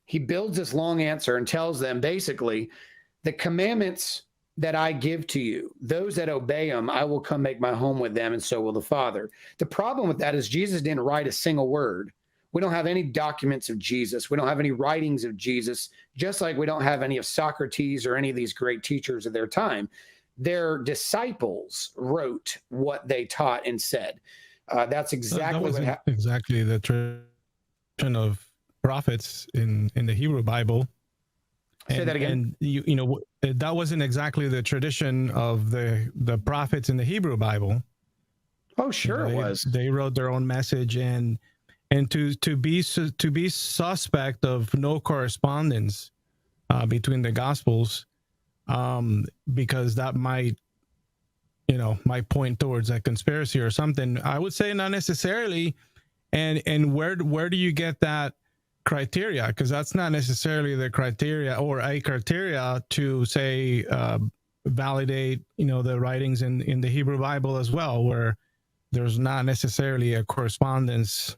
He builds this long answer and tells them basically, the commandments that I give to you, those that obey them, I will come make my home with them, and so will the Father. The problem with that is Jesus didn't write a single word. We don't have any documents of Jesus. We don't have any writings of Jesus, just like we don't have any of Socrates or any of these great teachers of their time. Their disciples wrote what they taught and said. That's exactly what happened. Exactly the tradition of prophets in the Hebrew Bible. Say that again. And that wasn't exactly the tradition of the prophets in the Hebrew Bible. Oh, sure it was. They wrote their own message, and and to be suspect of no correspondence between the Gospels, because that might point towards a conspiracy or something. I would say not necessarily. And where do you get that criteria? Because that's not necessarily the criteria or a criteria to say validate the writings in the Hebrew Bible as well, where there's not necessarily a correspondence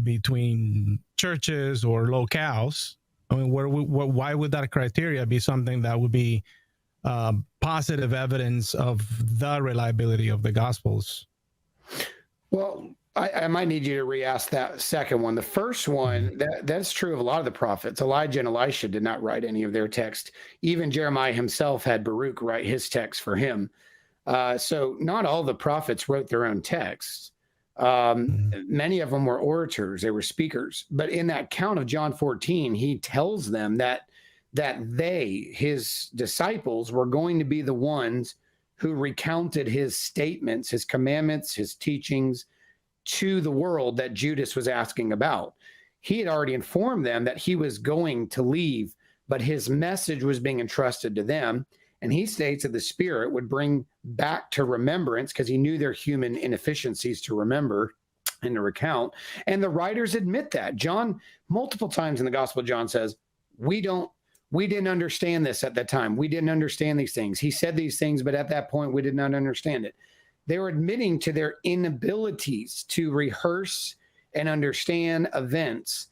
between churches or locales. I mean, why would that criteria be something that would be positive evidence of the reliability of the Gospels? Well, I might need you to re-ask that second one. The first one, that's true of a lot of the prophets. Elijah and Elisha did not write any of their text. Even Jeremiah himself had Baruch write his text for him. So not all the prophets wrote their own texts. Many of them were orators, they were speakers. But in that count of John 14, he tells them that they, his disciples, were going to be the ones who recounted his statements, his commandments, his teachings to the world that Judas was asking about. He had already informed them that he was going to leave, but his message was being entrusted to them. And he states that the Spirit would bring back to remembrance, because he knew their human inefficiencies to remember and to recount. And the writers admit that. John, multiple times in the Gospel of John, says, we didn't understand this at that time. We didn't understand these things. He said these things, but at that point, we did not understand it. They were admitting to their inabilities to rehearse and understand events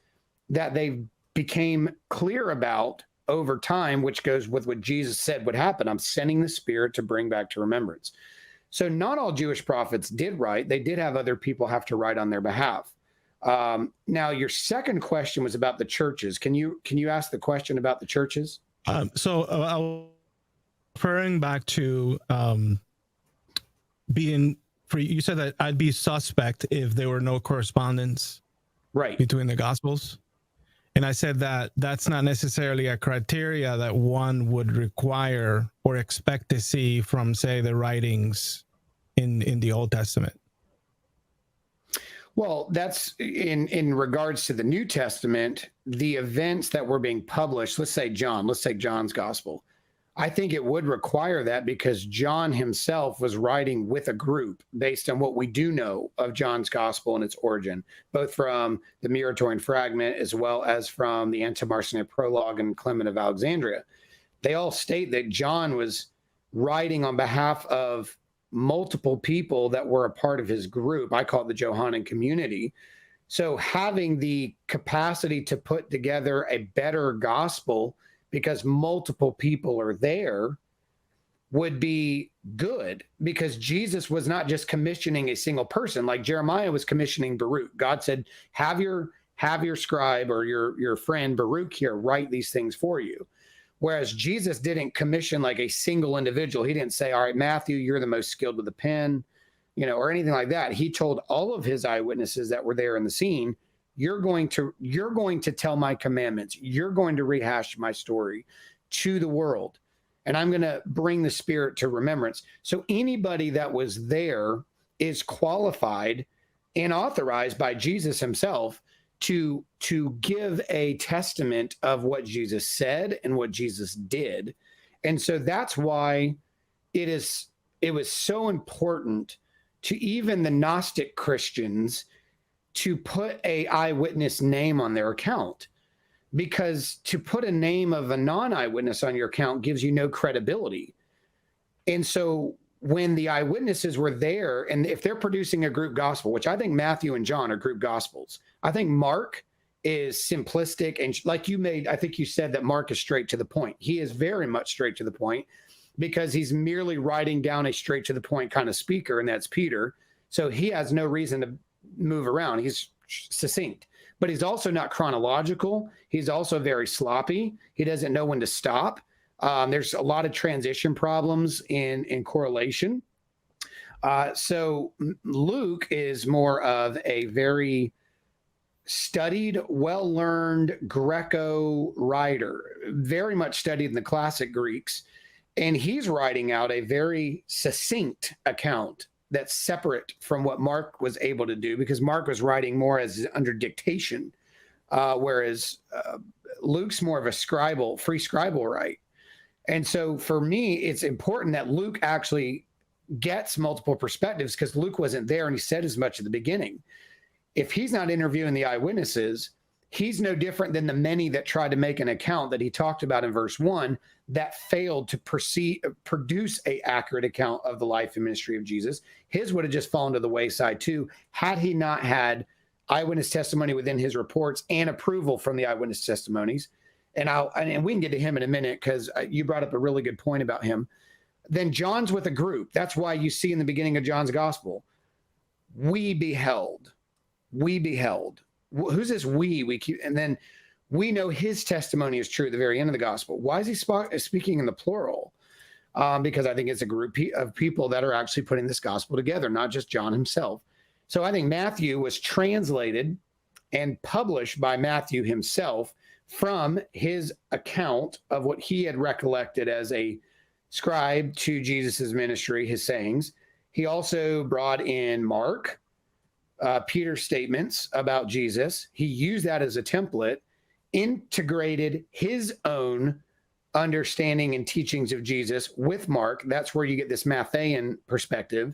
that they became clear about over time, which goes with what Jesus said would happen. I'm sending the Spirit to bring back to remembrance. So not all Jewish prophets did write. They did have other people have to write on their behalf. Now, your second question was about the churches. Can you ask the question about the churches? So referring back to you said that I'd be suspect if there were no correspondence between the Gospels. And I said that that's not necessarily a criteria that one would require or expect to see from, say, the writings in the Old Testament. Well, that's in regards to the New Testament, the events that were being published. Let's take John's gospel. I think it would require that, because John himself was writing with a group based on what we do know of John's gospel and its origin, both from the Muratorian fragment as well as from the Antimarcionic prologue and Clement of Alexandria. They all state that John was writing on behalf of multiple people that were a part of his group. I call it the Johannine community. So having the capacity to put together a better gospel because multiple people are there would be good, because Jesus was not just commissioning a single person. Like Jeremiah was commissioning Baruch. God said, have your scribe or your friend Baruch here write these things for you. Whereas Jesus didn't commission like a single individual. He didn't say, all right, Matthew, you're the most skilled with a pen, or anything like that. He told all of his eyewitnesses that were there in the scene, you're going to tell my commandments. You're going to rehash my story to the world. And I'm going to bring the Spirit to remembrance. So anybody that was there is qualified and authorized by Jesus himself to give a testament of what Jesus said and what Jesus did. And so that's why it was so important to even the Gnostic Christians to put a eyewitness name on their account, because to put a name of a non-eyewitness on your account gives you no credibility. And so when the eyewitnesses were there, and if they're producing a group gospel, which I think Matthew and John are group gospels, I think Mark is simplistic. And I think you said that Mark is straight to the point. He is very much straight to the point, because he's merely writing down a straight to the point kind of speaker, and that's Peter. So he has no reason to move around. He's succinct, but he's also not chronological. He's also very sloppy. He doesn't know when to stop. There's a lot of transition problems in correlation. So Luke is more of a very studied, well-learned Greco writer, very much studied in the classic Greeks. And he's writing out a very succinct account that's separate from what Mark was able to do, because Mark was writing more as under dictation, whereas Luke's more of a free scribal right. And so for me, it's important that Luke actually gets multiple perspectives, because Luke wasn't there, and he said as much at the beginning. If he's not interviewing the eyewitnesses, he's no different than the many that tried to make an account that he talked about in verse 1 that failed to produce an accurate account of the life and ministry of Jesus. His would have just fallen to the wayside too, had he not had eyewitness testimony within his reports and approval from the eyewitness testimonies. And we can get to him in a minute, because you brought up a really good point about him. Then John's with a group. That's why you see in the beginning of John's gospel, we beheld. Who's this we keep, and then we know his testimony is true at the very end of the gospel. Why is he speaking in the plural? Because I think it's a group of people that are actually putting this gospel together, not just John himself. So I think Matthew was translated and published by Matthew himself from his account of what he had recollected as a scribe to Jesus's ministry, his sayings. He also brought in Mark, Peter's statements about Jesus. He used that as a template, integrated his own understanding and teachings of Jesus with Mark. That's where you get this Matthean perspective.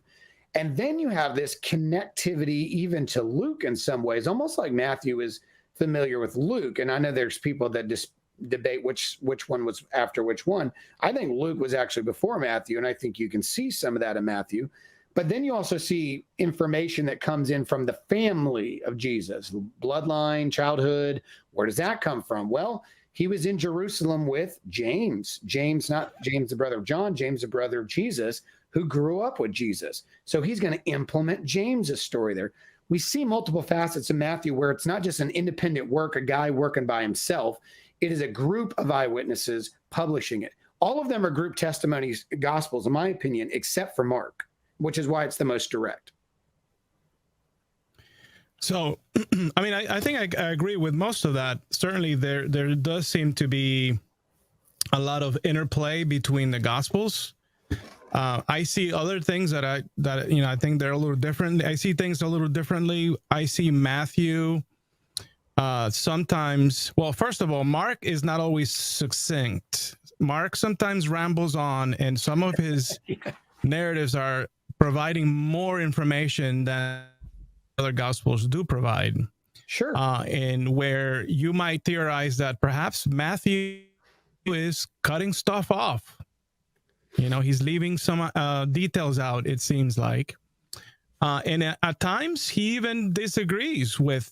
And then you have this connectivity even to Luke in some ways, almost like Matthew is familiar with Luke. And I know there's people that just debate which one was after which one. I think Luke was actually before Matthew, and I think you can see some of that in Matthew. But then you also see information that comes in from the family of Jesus, bloodline, childhood. Where does that come from? Well, he was in Jerusalem with James. James, not James, the brother of John, James, the brother of Jesus, who grew up with Jesus. So he's going to implement James's story there. We see multiple facets of Matthew where it's not just an independent work, a guy working by himself. It is a group of eyewitnesses publishing it. All of them are group testimonies, gospels, in my opinion, except for Mark, which is why it's the most direct. So, I mean, I think I agree with most of that. Certainly, there does seem to be a lot of interplay between the Gospels. I see other things that I think they're a little different. I see things a little differently. I see Matthew sometimes. Well, first of all, Mark is not always succinct. Mark sometimes rambles on, and some of his narratives are providing more information than other gospels do provide. Sure. And where you might theorize that perhaps Matthew is cutting stuff off. You know, he's leaving some details out, it seems like. And at times he even disagrees with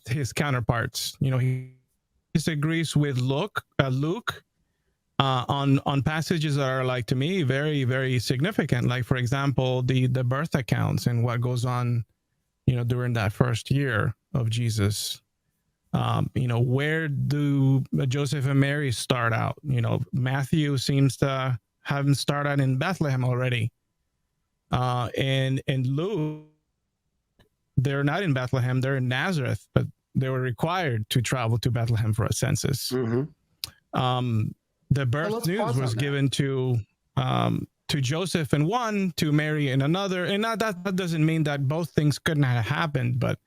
his counterparts. You know, he disagrees with Luke on passages that are, like, to me, very, very significant. Like, for example, the birth accounts and what goes on, you know, during that first year of Jesus. You know, where do Joseph and Mary start out? You know, Matthew seems to have them start out in Bethlehem already. And Luke, they're not in Bethlehem, they're in Nazareth, but they were required to travel to Bethlehem for a census. Mm-hmm. The birth news was given to Joseph in one, to Mary in another, and that doesn't mean that both things couldn't have happened, but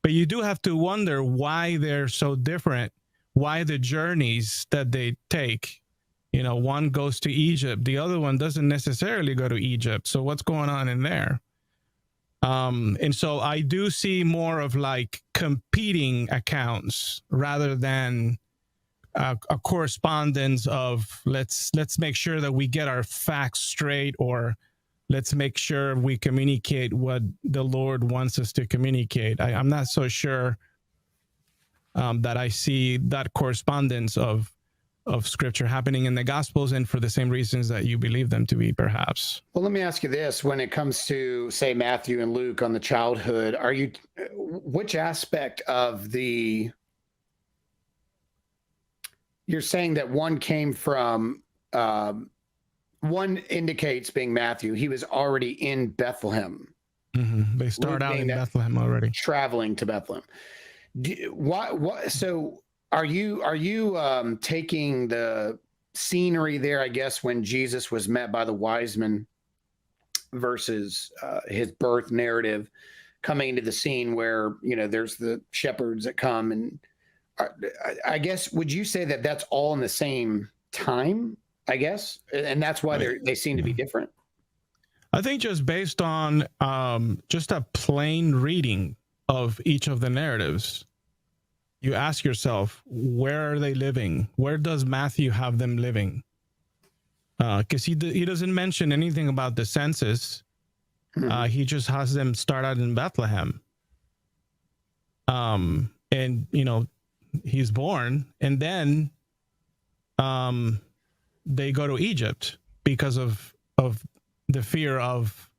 you do have to wonder why they're so different, why the journeys that they take. You know, one goes to Egypt, the other one doesn't necessarily go to Egypt. So what's going on in there? And so I do see more of like competing accounts rather than a correspondence of let's make sure that we get our facts straight, or let's make sure we communicate what the Lord wants us to communicate. I'm not so sure that I see that correspondence of Scripture happening in the Gospels, and for the same reasons that you believe them to be, perhaps. Well, let me ask you this. When it comes to, say, Matthew and Luke on the childhood, which aspect of you're saying that one came from, one indicates, being Matthew, he was already in Bethlehem. Mm-hmm. They start out in Bethlehem already. Traveling to Bethlehem. So are you taking the scenery there, I guess, when Jesus was met by the wise men versus his birth narrative coming into the scene where, there's the shepherds that come. And I guess, would you say that that's all in the same time, I guess? And that's why they seem to be different? I think just based on just a plain reading of each of the narratives, you ask yourself, where are they living? Where does Matthew have them living? Because he doesn't mention anything about the census. He just has them start out in Bethlehem. And, he's born, and then they go to Egypt because of the fear of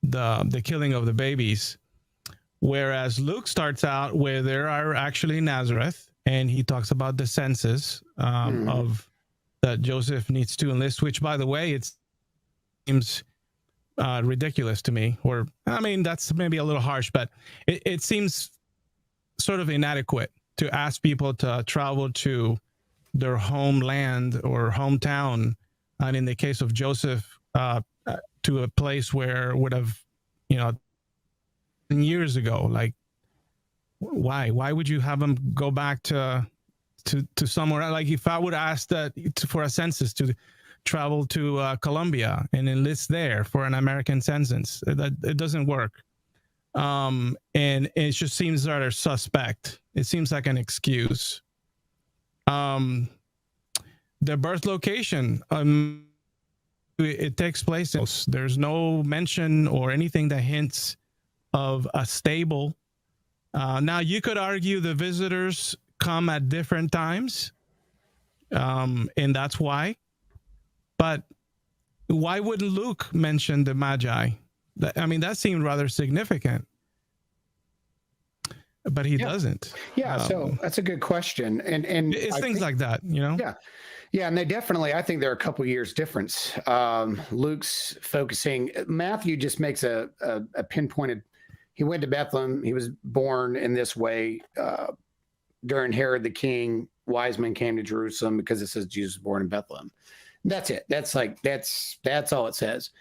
the killing of the babies. Whereas Luke starts out where they are actually in Nazareth, and he talks about the census of that Joseph needs to enlist, which, by the way, it seems ridiculous to me. Or, I mean, that's maybe a little harsh, but it seems sort of inadequate to ask people to travel to their homeland or hometown, and in the case of Joseph, to a place where would have, years ago. Like, why would you have them go back to somewhere? Like, if I would ask that for a census to travel to Colombia and enlist there for an American census, that it doesn't work. And it just seems rather suspect. It seems like an excuse. The birth location, it takes place. There's no mention or anything that hints of a stable. Now, you could argue the visitors come at different times, and that's why. But why wouldn't Luke mention the Magi? That seemed rather significant. But he doesn't. Yeah, so that's a good question. And it's things like that, Yeah. Yeah, and they definitely, I think there are a couple years difference. Luke's focusing, Matthew just makes a pinpointed, he went to Bethlehem, he was born in this way during Herod the king. Wise men came to Jerusalem because it says Jesus was born in Bethlehem. That's it. That's all it says.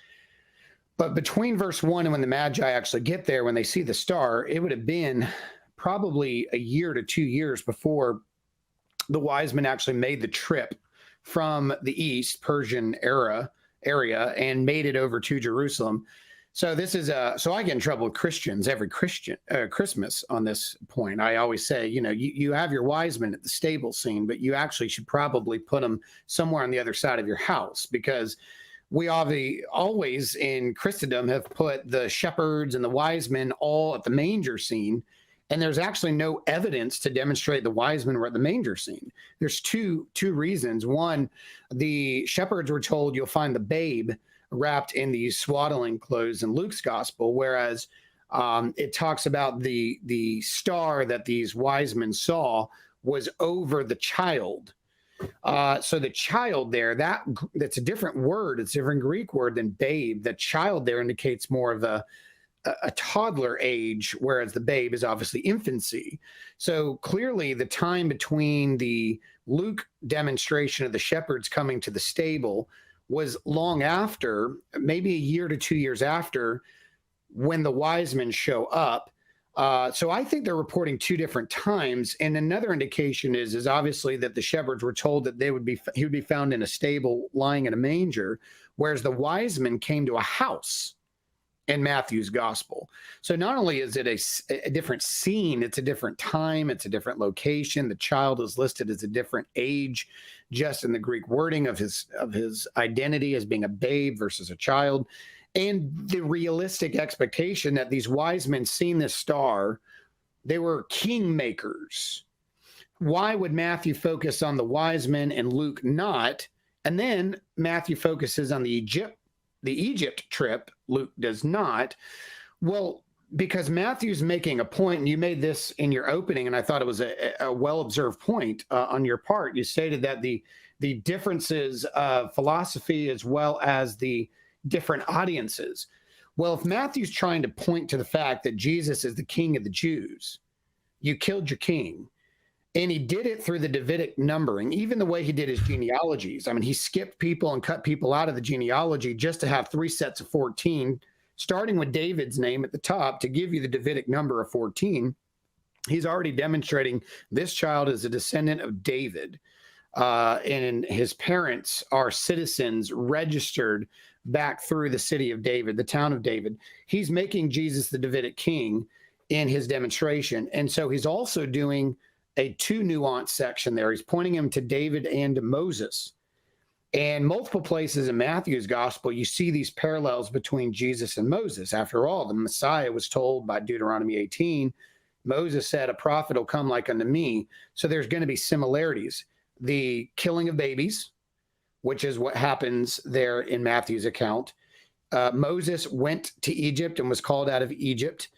But between verse 1 and when the Magi actually get there, when they see the star, it would have been probably a year to 2 years before the wise men actually made the trip from the East Persian area and made it over to Jerusalem. So this is so I get in trouble with Christians every Christmas on this point. I always say, you have your wise men at the stable scene, but you actually should probably put them somewhere on the other side of your house, because we always in Christendom have put the shepherds and the wise men all at the manger scene. And there's actually no evidence to demonstrate the wise men were at the manger scene. There's two reasons. One, the shepherds were told you'll find the babe wrapped in these swaddling clothes in Luke's gospel, whereas it talks about the star that these wise men saw was over the child. So the child there, that's a different word. It's a different Greek word than babe. The child there indicates more of a toddler age, whereas the babe is obviously infancy. So clearly the time between the Luke demonstration of the shepherds coming to the stable was long after, maybe a year to 2 years after, when the wise men show up. So I think they're reporting two different times. And another indication is obviously that the shepherds were told that he would be found in a stable lying in a manger, whereas the wise men came to a house in Matthew's gospel. So not only is it a different scene, it's a different time, it's a different location. The child is listed as a different age, just in the Greek wording of his identity as being a babe versus a child. And the realistic expectation that these wise men seen this star, they were kingmakers. Why would Matthew focus on the wise men and Luke not? And then Matthew focuses on the Egypt trip, Luke does not. Well, because Matthew's making a point, and you made this in your opening, and I thought it was a well-observed point on your part. You stated that the differences of philosophy as well as the different audiences. Well, if Matthew's trying to point to the fact that Jesus is the king of the Jews, you killed your king. And he did it through the Davidic numbering, even the way he did his genealogies. I mean, he skipped people and cut people out of the genealogy just to have 3 sets of 14, starting with David's name at the top to give you the Davidic number of 14. He's already demonstrating this child is a descendant of David. And his parents are citizens registered back through the city of David, the town of David. He's making Jesus the Davidic king in his demonstration. And so he's also doing a 2 nuance section there. He's pointing him to David and to Moses. And multiple places in Matthew's gospel, you see these parallels between Jesus and Moses. After all, the Messiah was told by Deuteronomy 18, Moses said, a prophet will come like unto me. So there's going to be similarities. The killing of babies, which is what happens there in Matthew's account. Moses went to Egypt and was called out of Egypt.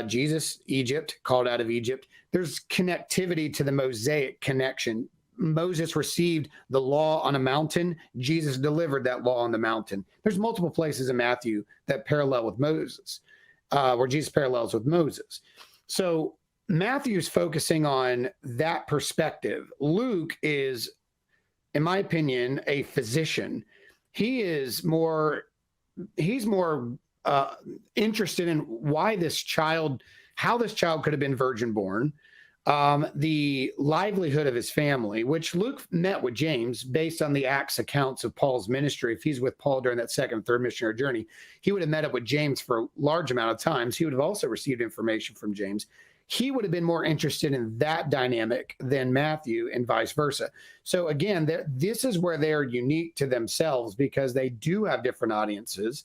Jesus, Egypt, called out of Egypt. There's connectivity to the Mosaic connection. Moses received the law on a mountain. Jesus delivered that law on the mountain. There's multiple places in Matthew that parallel with Moses, where Jesus parallels with Moses. So Matthew's focusing on that perspective. Luke is, in my opinion, a physician. He's more interested in why this child, how this child could have been virgin born, the livelihood of his family, which Luke met with James based on the Acts accounts of Paul's ministry. If he's with Paul during that second, third missionary journey, he would have met up with James for a large amount of times. He would have also received information from James. He would have been more interested in that dynamic than Matthew and vice versa. So again, this is where they're unique to themselves because they do have different audiences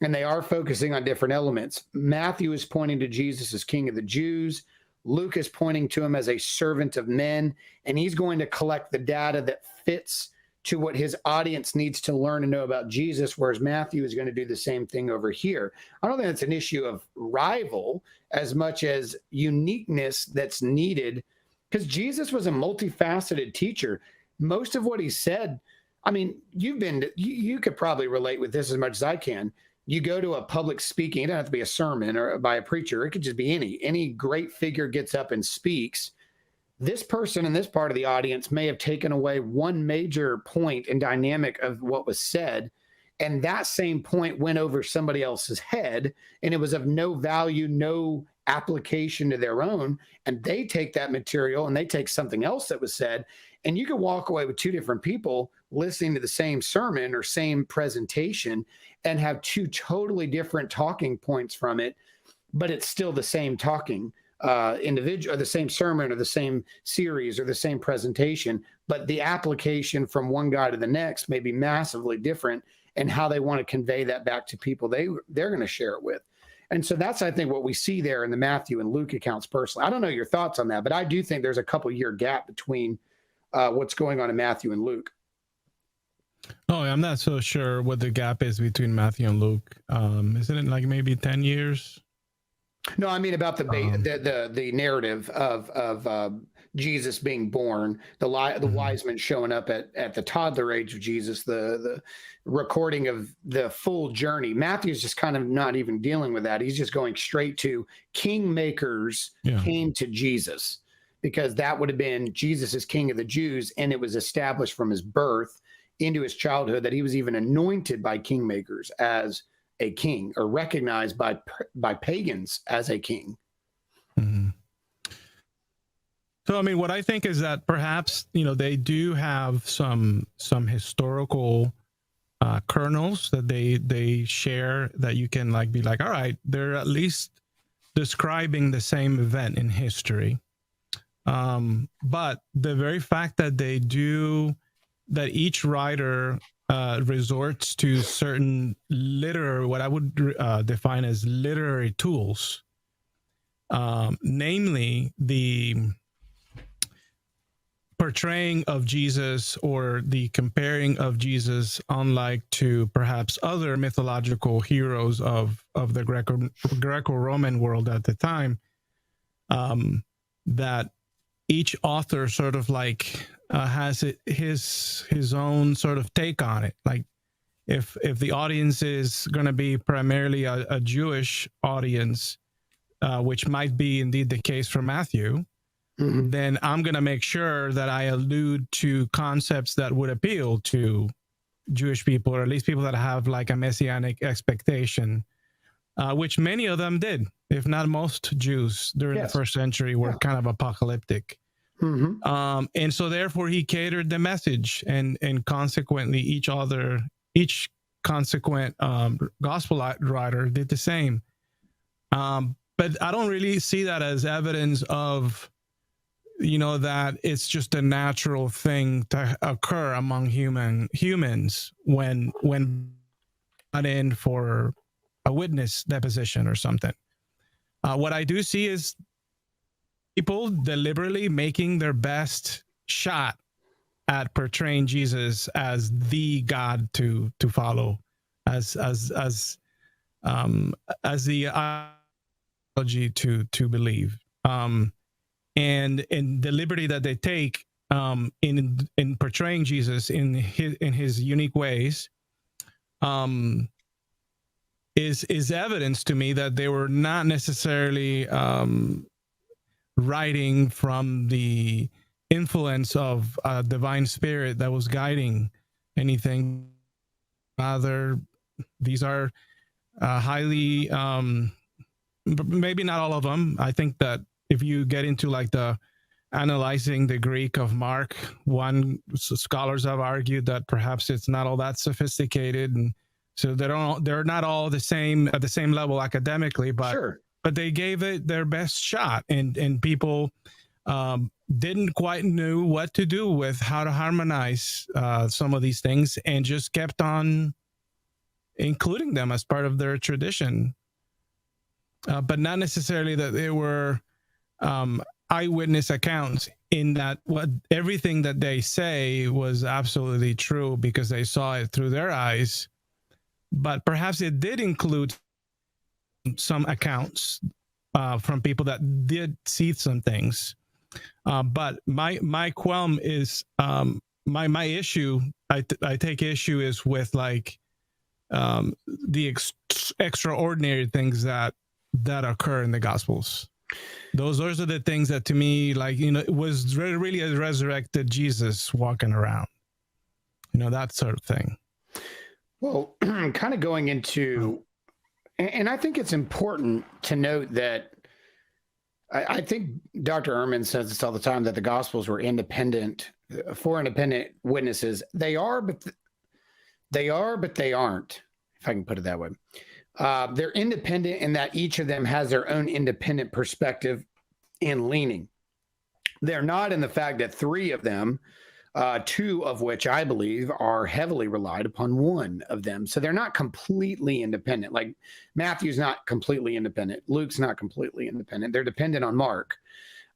and they are focusing on different elements. Matthew is pointing to Jesus as King of the Jews. Luke is pointing to him as a servant of men, and he's going to collect the data that fits to what his audience needs to learn and know about Jesus, whereas Matthew is going to do the same thing over here. I don't think it's an issue of rival as much as uniqueness that's needed, because Jesus was a multifaceted teacher. Most of what he said, I mean, you could probably relate with this as much as I can. You go to a public speaking, it doesn't have to be a sermon or by a preacher. It could just be any great figure gets up and speaks. This person in this part of the audience may have taken away one major point and dynamic of what was said, and that same point went over somebody else's head, and it was of no value, no application to their own, and they take that material and they take something else that was said, and you can walk away with 2 different people listening to the same sermon or same presentation and have 2 totally different talking points from it, but it's still the same talking individual, or the same sermon or the same series or the same presentation, but the application from one guy to the next may be massively different, and how they want to convey that back to people they're going to share it with. And so that's, I think, what we see there in the Matthew and Luke accounts personally. I don't know your thoughts on that, but I do think there's a couple-year gap between what's going on in Matthew and Luke. Oh, I'm not so sure what the gap is between Matthew and Luke. Isn't it like maybe 10 years? No, I mean about the narrative of Jesus being born, the wise men showing up at the toddler age of Jesus, the recording of the full journey. Matthew's just kind of not even dealing with that. He's just going straight to kingmakers came to Jesus, because that would have been Jesus is King of the Jews, and it was established from his birth into his childhood that he was even anointed by kingmakers as a king, or recognized by pagans as a king. Mm-hmm. So, I mean, what I think is that perhaps, they do have some historical kernels that they share that you can be like, all right, they're at least describing the same event in history. But the very fact that that each writer resorts to certain what I would define as literary tools, namely the portraying of Jesus or the comparing of Jesus, unlike to perhaps other mythological heroes of the Greco-Roman world at the time, that each author sort of has his own sort of take on it. Like if the audience is going to be primarily a Jewish audience, which might be indeed the case for Matthew, Mhm. then I'm going to make sure that I allude to concepts that would appeal to Jewish people, or at least people that have like a messianic expectation, which many of them did, if not most Jews during the Yes. first century were Yeah. kind of apocalyptic. Mhm. And so therefore he catered the message, and consequently each consequent gospel writer did the same. But I don't really see that as evidence of, that it's just a natural thing to occur among humans when brought in for a witness deposition or something. What I do see is people deliberately making their best shot at portraying Jesus as the God to follow, as the ideology to believe, and the liberty that they take in portraying Jesus in his unique ways, is evidence to me that they were not necessarily writing from the influence of a divine spirit that was guiding anything. Rather, these are highly, maybe not all of them. I think that if you get into like the analyzing the Greek of Mark, scholars have argued that perhaps it's not all that sophisticated, and so they're not all the same at the same level academically, but Sure. but they gave it their best shot, and people didn't quite knew what to do with how to harmonize some of these things, and just kept on including them as part of their tradition, but not necessarily that they were eyewitness accounts, in that what everything that they say was absolutely true because they saw it through their eyes, but perhaps it did include some accounts from people that did see some things. But my qualm is, my issue, I take issue is with like the extraordinary things that occur in the Gospels. Those are the things that to me, like, it was really a resurrected Jesus walking around, that sort of thing. Well, kind of going into, and I think it's important to note that I think Dr. Ehrman says this all the time, that the Gospels were independent, for independent witnesses. They are, but they aren't, if I can put it that way. They're independent in that each of them has their own independent perspective and leaning. They're not in the fact that three of them, two of which I believe are heavily relied upon one of them. So they're not completely independent. Like Matthew's not completely independent. Luke's not completely independent. They're dependent on Mark,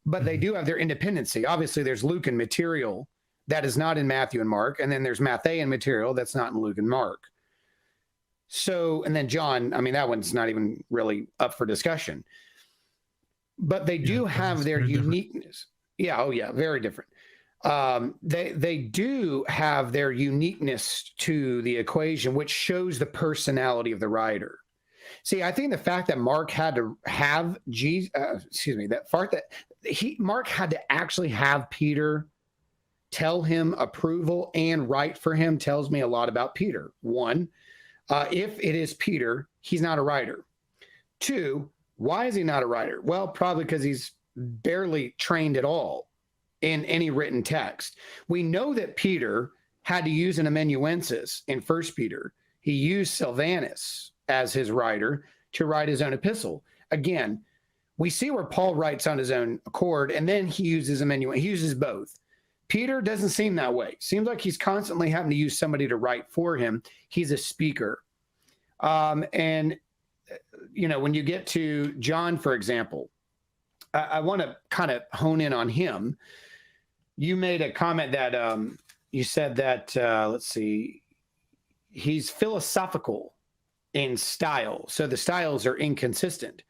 but they do have their independency. Obviously, there's Luke and material that is not in Matthew and Mark. And then there's Matthean material that's not in Luke and Mark. So, and then John, I mean, that one's not even really up for discussion. But they do have their uniqueness. Yeah, oh yeah, very different. They do have their uniqueness to the equation, which shows the personality of the writer. See, I think the fact that Mark had to have Mark had to actually have Peter tell him approval and write for him tells me a lot about Peter. One, if it is Peter, he's not a writer. Two, why is he not a writer? Well, probably because he's barely trained at all in any written text. We know that Peter had to use an amanuensis in 1 Peter. He used Silvanus as his writer to write his own epistle. Again, we see where Paul writes on his own accord, and then he uses amanuensis. He uses both. Peter doesn't seem that way. Seems like he's constantly having to use somebody to write for him. He's a speaker. And, when you get to John, for example, I want to kind of hone in on him. You made a comment that you said that, let's see, he's philosophical in style. So the styles are inconsistent.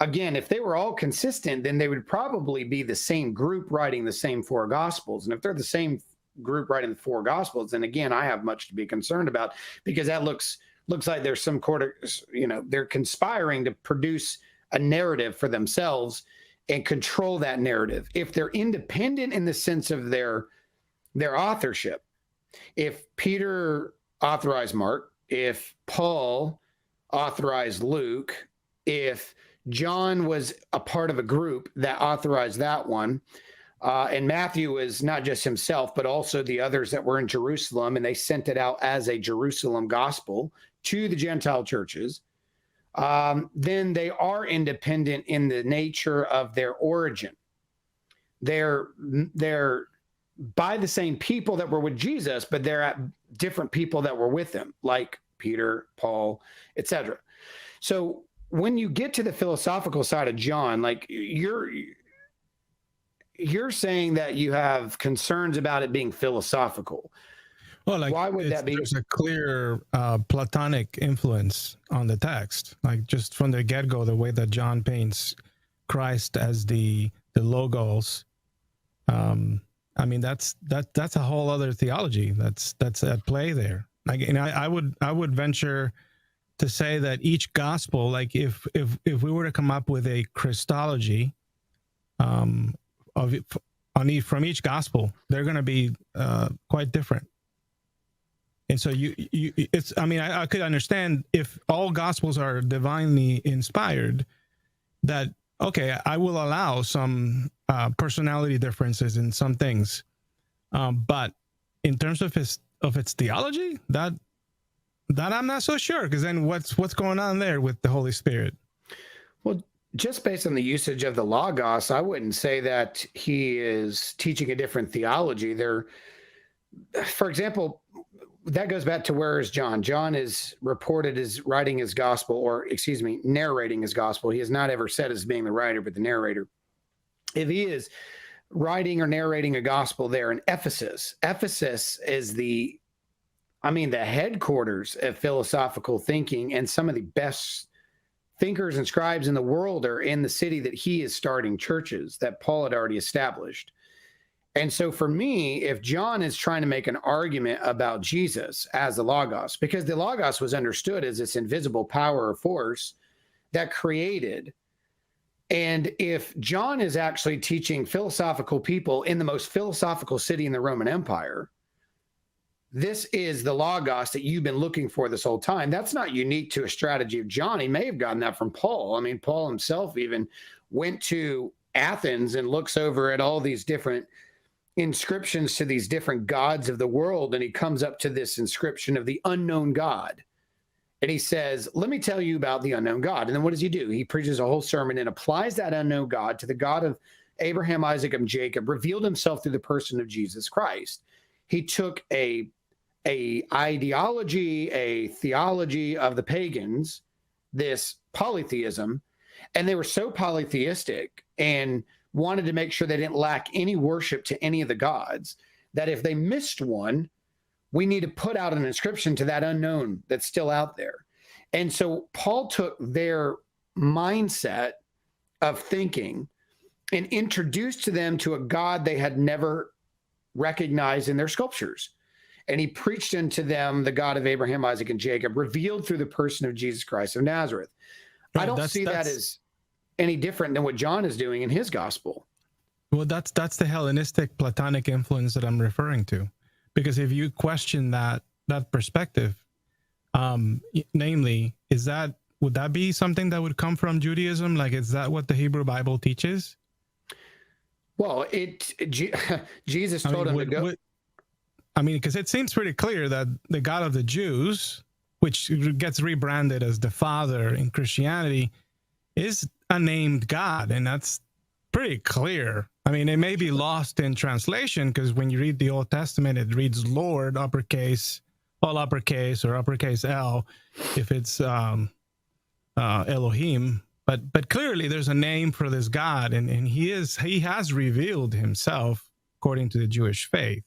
Again, if they were all consistent, then they would probably be the same group writing the same four Gospels. And if they're the same group writing the four Gospels, then again, I have much to be concerned about, because that looks like there's some they're conspiring to produce a narrative for themselves. and control that narrative. If they're independent in the sense of their authorship, if Peter authorized Mark, if Paul authorized Luke, if John was a part of a group that authorized that one, and Matthew was not just himself, but also the others that were in Jerusalem, and they sent it out as a Jerusalem gospel to the Gentile churches, then they are independent in the nature of their origin. They're by the same people that were with Jesus, but they're at different people that were with him, like Peter, Paul, etc. So when you get to the philosophical side of John, like you're saying that you have concerns about it being philosophical. Well, like, why would that be? There's a clear Platonic influence on the text, like just from the get-go, the way that John paints Christ as the logos. I mean, that's a whole other theology that's at play there. Like, and I would venture to say that each gospel, like if we were to come up with a Christology from each gospel, they're going to be quite different. And so it's, I mean, I could understand if all gospels are divinely inspired, that, okay, I will allow some personality differences in some things. But in terms of its theology, that I'm not so sure, because then what's going on there with the Holy Spirit? Well, just based on the usage of the Logos, I wouldn't say that he is teaching a different theology. For example, that goes back to where is John? John is reported as writing his gospel, or narrating his gospel. He is not ever said as being the writer, but the narrator. If he is writing or narrating a gospel there in Ephesus is the headquarters of philosophical thinking, and some of the best thinkers and scribes in the world are in the city that he is starting churches that Paul had already established. And so for me, if John is trying to make an argument about Jesus as the Logos, because the Logos was understood as this invisible power or force that created, and if John is actually teaching philosophical people in the most philosophical city in the Roman Empire, this is the Logos that you've been looking for this whole time. That's not unique to a strategy of John. He may have gotten that from Paul. I mean, Paul himself even went to Athens and looks over at all these different inscriptions to these different gods of the world, and he comes up to this inscription of the unknown God. And he says, let me tell you about the unknown God. And then what does he do? He preaches a whole sermon and applies that unknown God to the God of Abraham, Isaac, and Jacob, revealed himself through the person of Jesus Christ. He took a ideology, a theology of the pagans, this polytheism, and they were so polytheistic and wanted to make sure they didn't lack any worship to any of the gods, that if they missed one, we need to put out an inscription to that unknown that's still out there. And so Paul took their mindset of thinking and introduced to them to a God they had never recognized in their sculptures. And he preached unto them the God of Abraham, Isaac, and Jacob, revealed through the person of Jesus Christ of Nazareth. Right, I don't see that as any different than what John is doing in his gospel. Well, that's the Hellenistic Platonic influence that I'm referring to. Because if you question that perspective, namely, would that be something that would come from Judaism? Like, is that what the Hebrew Bible teaches? Well, Jesus told him to go. Because it seems pretty clear that the God of the Jews, which gets rebranded as the Father in Christianity, is a named God, and that's pretty clear. I mean, it may be lost in translation, because when you read the Old Testament, it reads Lord, uppercase, all uppercase, or uppercase L, if it's Elohim. But clearly there's a name for this God, and he has revealed himself according to the Jewish faith.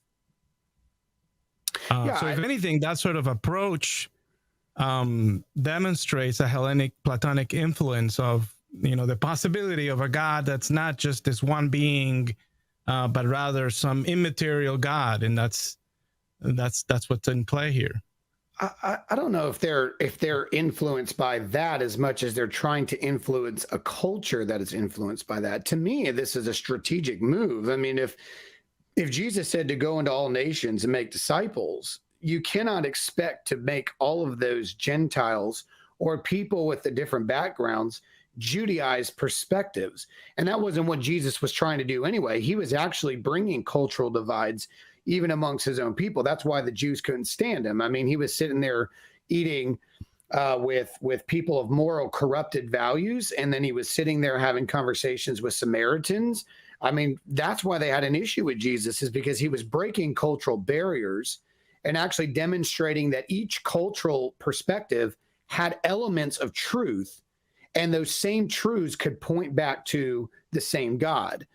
So if anything, that sort of approach demonstrates a Hellenic Platonic influence of, the possibility of a God that's not just this one being, but rather some immaterial God, and that's what's in play here. I don't know if they're influenced by that as much as they're trying to influence a culture that is influenced by that. To me, this is a strategic move. I mean, if Jesus said to go into all nations and make disciples, you cannot expect to make all of those Gentiles or people with the different backgrounds Judaize perspectives. And that wasn't what Jesus was trying to do anyway. He was actually bringing cultural divides even amongst his own people. That's why the Jews couldn't stand him. I mean, he was sitting there eating with people of moral corrupted values, and then he was sitting there having conversations with Samaritans. I mean, that's why they had an issue with Jesus, is because he was breaking cultural barriers and actually demonstrating that each cultural perspective had elements of truth, and those same truths could point back to the same God.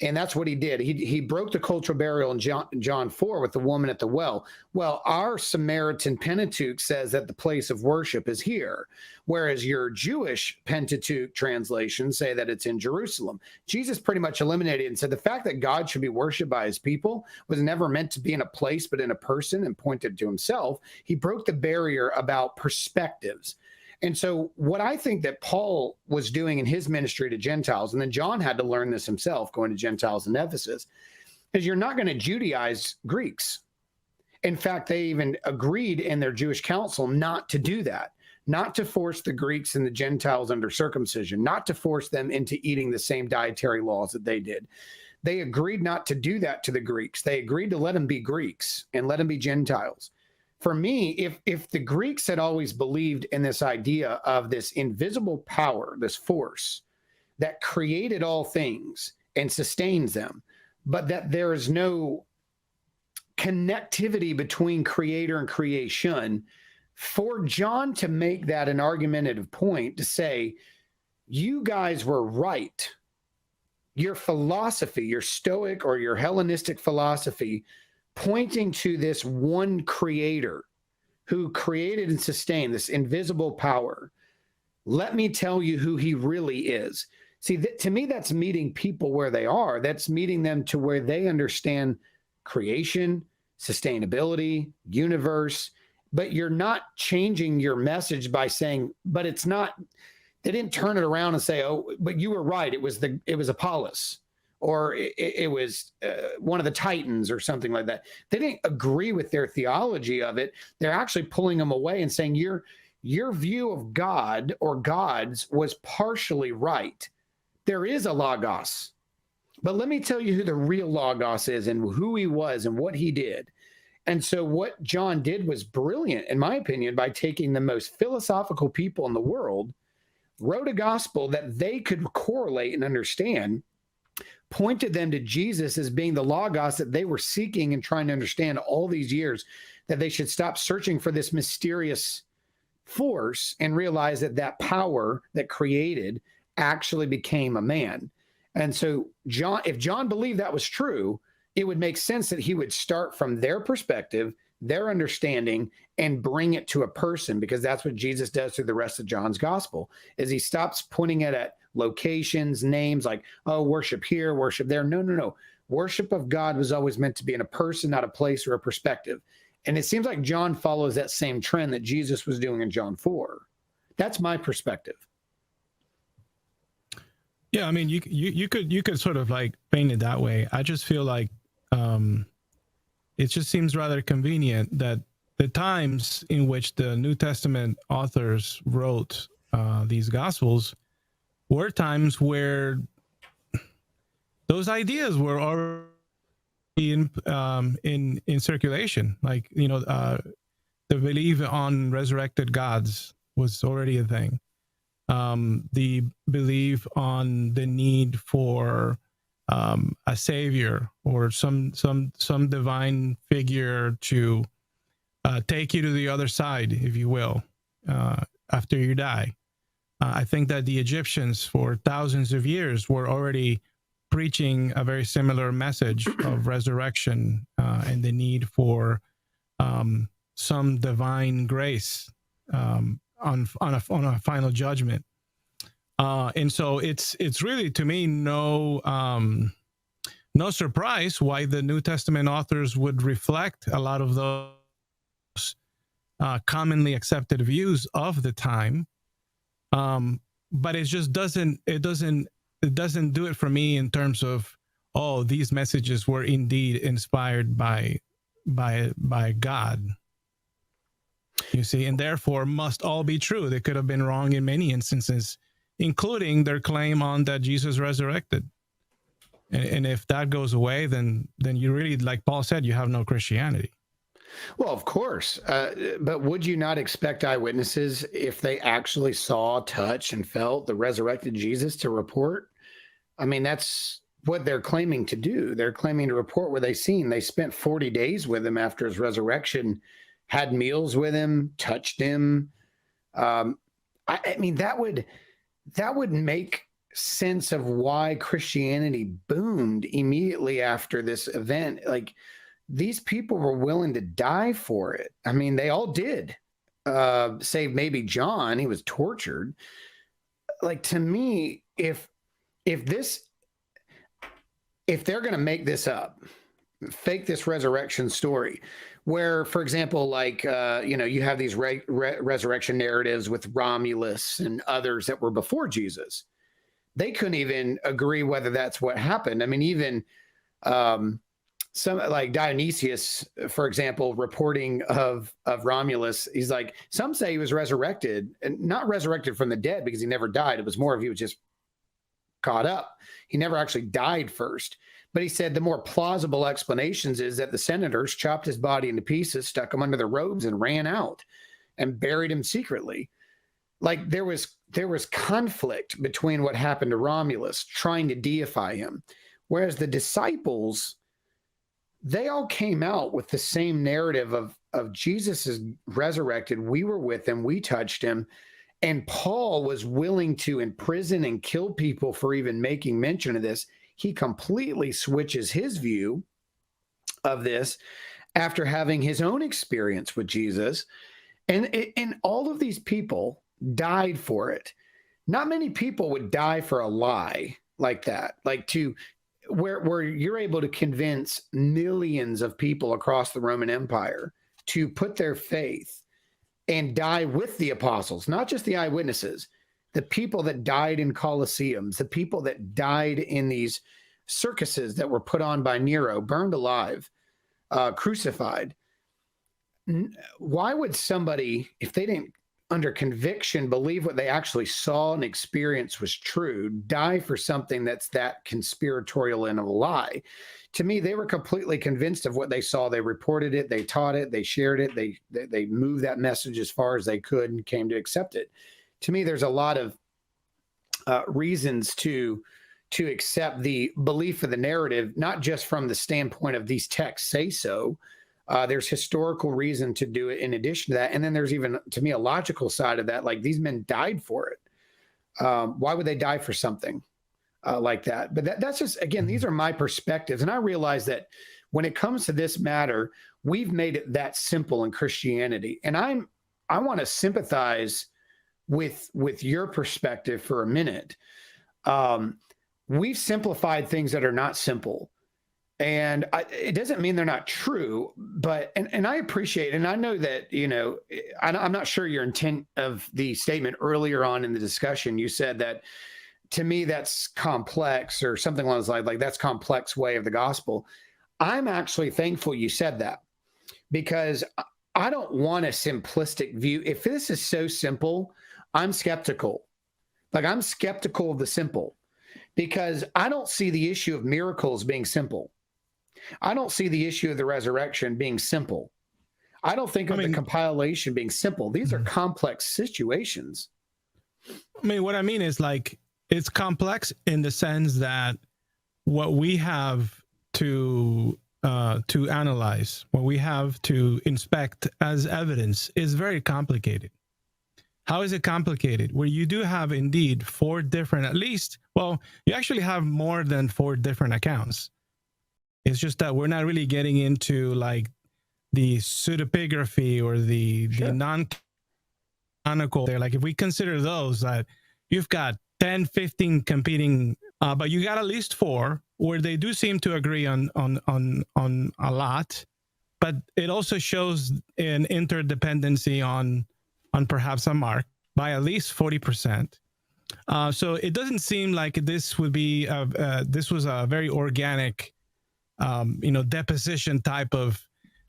And that's what he did. He broke the cultural barrier in John 4 with the woman at the well. Well, our Samaritan Pentateuch says that the place of worship is here, whereas your Jewish Pentateuch translations say that it's in Jerusalem. Jesus pretty much eliminated and said the fact that God should be worshiped by his people was never meant to be in a place but in a person, and pointed to himself. He broke the barrier about perspectives. And so what I think that Paul was doing in his ministry to Gentiles, and then John had to learn this himself going to Gentiles in Ephesus, is you're not going to Judaize Greeks. In fact, they even agreed in their Jewish council not to do that, not to force the Greeks and the Gentiles under circumcision, not to force them into eating the same dietary laws that they did. They agreed not to do that to the Greeks. They agreed to let them be Greeks and let them be Gentiles. For me, if the Greeks had always believed in this idea of this invisible power, this force that created all things and sustains them, but that there is no connectivity between creator and creation, for John to make that an argumentative point to say, you guys were right. Your philosophy, your Stoic or your Hellenistic philosophy, pointing to this one creator who created and sustained this invisible power. Let me tell you who he really is. See, to me, that's meeting people where they are. That's meeting them to where they understand creation, sustainability, universe. But you're not changing your message by saying, but it's not, they didn't turn it around and say, oh, but you were right. It was Apollos. Or it was one of the Titans or something like that. They didn't agree with their theology of it. They're actually pulling them away and saying, your view of God or gods was partially right. There is a Logos. But let me tell you who the real Logos is and who he was and what he did. And so what John did was brilliant, in my opinion, by taking the most philosophical people in the world, wrote a gospel that they could correlate and understand, pointed them to Jesus as being the Logos that they were seeking and trying to understand all these years, that they should stop searching for this mysterious force and realize that that power that created actually became a man. And so if John believed that was true, it would make sense that he would start from their perspective, their understanding, and bring it to a person, because that's what Jesus does through the rest of John's gospel, is he stops pointing it at locations, names, like, oh, worship here, worship there. No. Worship of God was always meant to be in a person, not a place or a perspective. And it seems like John follows that same trend that Jesus was doing in John 4. That's my perspective. Yeah, I mean, you could sort of like paint it that way. I just feel like it just seems rather convenient that the times in which the New Testament authors wrote these Gospels were times where those ideas were already in circulation. Like, the belief on resurrected gods was already a thing. The belief on the need for a savior or some divine figure to take you to the other side, if you will, after you die. I think that the Egyptians for thousands of years were already preaching a very similar message of resurrection and the need for some divine grace on a final judgment. And so it's really, to me, no surprise why the New Testament authors would reflect a lot of those commonly accepted views of the time. But it just doesn't do it for me in terms of, oh, these messages were indeed inspired by God. You see, and therefore must all be true. They could have been wrong in many instances, including their claim on that Jesus resurrected. And if that goes away, then you really, like Paul said, you have no Christianity. Well, of course. But would you not expect eyewitnesses, if they actually saw, touched, and felt the resurrected Jesus, to report? I mean, that's what they're claiming to do. They're claiming to report what they've seen. They spent 40 days with him after his resurrection, had meals with him, touched him. I mean, that would make sense of why Christianity boomed immediately after this event. Like, these people were willing to die for it. I mean, they all did, save maybe John. He was tortured. Like, to me, if they're going to make this up, fake this resurrection story, where, for example, like, you have these resurrection narratives with Romulus and others that were before Jesus. They couldn't even agree whether that's what happened. I mean, even some, like Dionysius, for example, reporting of Romulus, he's like, some say he was resurrected, and not resurrected from the dead because he never died. It was more of he was just caught up. He never actually died first. But he said the more plausible explanations is that the senators chopped his body into pieces, stuck him under their robes, and ran out and buried him secretly. Like, there was conflict between what happened to Romulus, trying to deify him, whereas the disciples, they all came out with the same narrative of Jesus is resurrected. We were with him. We touched him. And Paul was willing to imprison and kill people for even making mention of this. He completely switches his view of this after having his own experience with Jesus. And all of these people died for it. Not many people would die for a lie like that, like where you're able to convince millions of people across the Roman Empire to put their faith and die with the apostles, not just the eyewitnesses, the people that died in Colosseums, the people that died in these circuses that were put on by Nero, burned alive, crucified. Why would somebody, if they didn't under conviction believe what they actually saw and experienced was true, die for something that's that conspiratorial and a lie? To me, they were completely convinced of what they saw. They reported it, they taught it, they shared it, they moved that message as far as they could and came to accept it. To me, there's a lot of reasons to accept the belief of the narrative, not just from the standpoint of these texts say so. There's historical reason to do it in addition to that. And then there's even, to me, a logical side of that. Like, these men died for it. Why would they die for something like that? But that's just, again, these are my perspectives. And I realize that when it comes to this matter, we've made it that simple in Christianity. And I want to sympathize with your perspective for a minute. We've simplified things that are not simple. And it doesn't mean they're not true, but, and I appreciate, and I know that, I'm not sure your intent of the statement earlier on in the discussion. You said that, to me, that's complex or something along those lines, like that's complex way of the gospel. I'm actually thankful you said that, because I don't want a simplistic view. If this is so simple, I'm skeptical. Like, I'm skeptical of the simple, because I don't see the issue of miracles being simple. I don't see the issue of the resurrection being simple. I don't think of the compilation being simple. These are complex situations. I mean, what I mean is, like, it's complex in the sense that what we have to analyze, what we have to inspect as evidence is very complicated. How is it complicated? Well, you do have indeed 4 different, at least, well, you actually have more than 4 different accounts. It's just that we're not really getting into, like, the pseudepigraphy or the non-canonical. They're like, if we consider those, that you've got 10, 15 competing, but you got at least 4 where they do seem to agree on a lot. but it also shows an interdependency on perhaps on Mark by at least 40%. So it doesn't seem like this would be this was a very organic, deposition type of.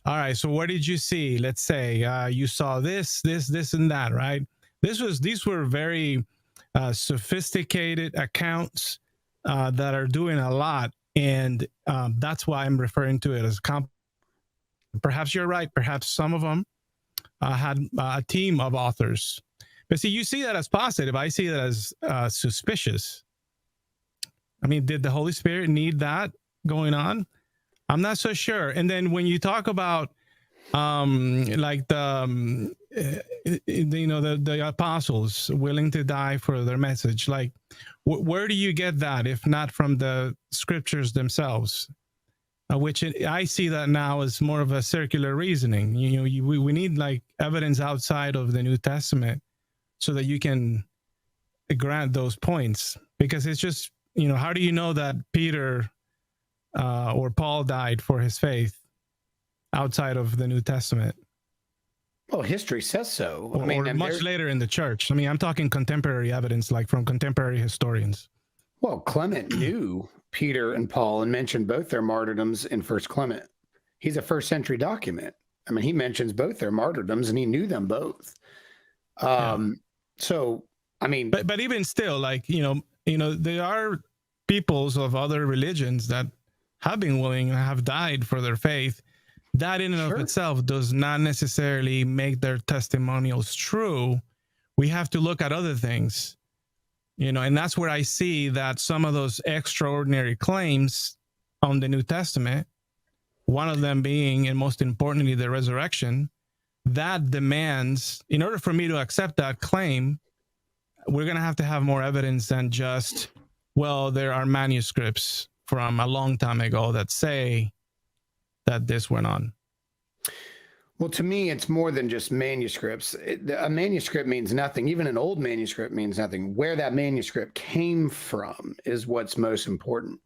All right, so what did you see? Let's say you saw this, and that, right? These were very sophisticated accounts that are doing a lot, and that's why I'm referring to it as perhaps you're right. Perhaps some of them had a team of authors. But see, you see that as positive. I see that as suspicious. I mean, did the Holy Spirit need that going on? I'm not so sure. And then when you talk about like the apostles willing to die for their message, like where do you get that if not from the scriptures themselves? Which I see that now as more of a circular reasoning. We need like evidence outside of the New Testament so that you can grant those points, because it's just, how do you know that Peter or Paul died for his faith outside of the New Testament? Well, history says so. Or much later in the church. I mean, I'm talking contemporary evidence, like from contemporary historians. Well, Clement knew Peter and Paul and mentioned both their martyrdoms in First Clement. He's a first century document. I mean, he mentions both their martyrdoms and he knew them both. So, I mean, but even still, like, there are peoples of other religions that have been willing and have died for their faith. That in and of itself does not necessarily make their testimonials true. We have to look at other things, and that's where I see that some of those extraordinary claims on the New Testament, one of them being, and most importantly, the resurrection, that demands, in order for me to accept that claim, we're going to have more evidence than just, well, there are manuscripts from a long time ago that say that this went on. Well, to me, it's more than just manuscripts. A manuscript means nothing. Even an old manuscript means nothing. Where that manuscript came from is what's most important.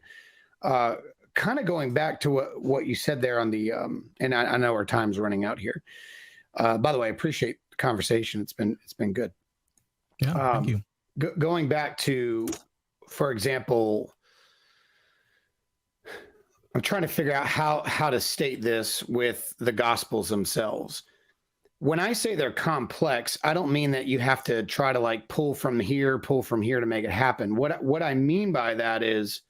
Kind of going back to what you said there on the, and I know our time's running out here. By the way, I appreciate the conversation. It's been good. Yeah, thank you. Going back to, for example, I'm trying to figure out how to state this with the Gospels themselves. When I say they're complex, I don't mean that you have to try to like pull from here to make it happen. What I mean by that is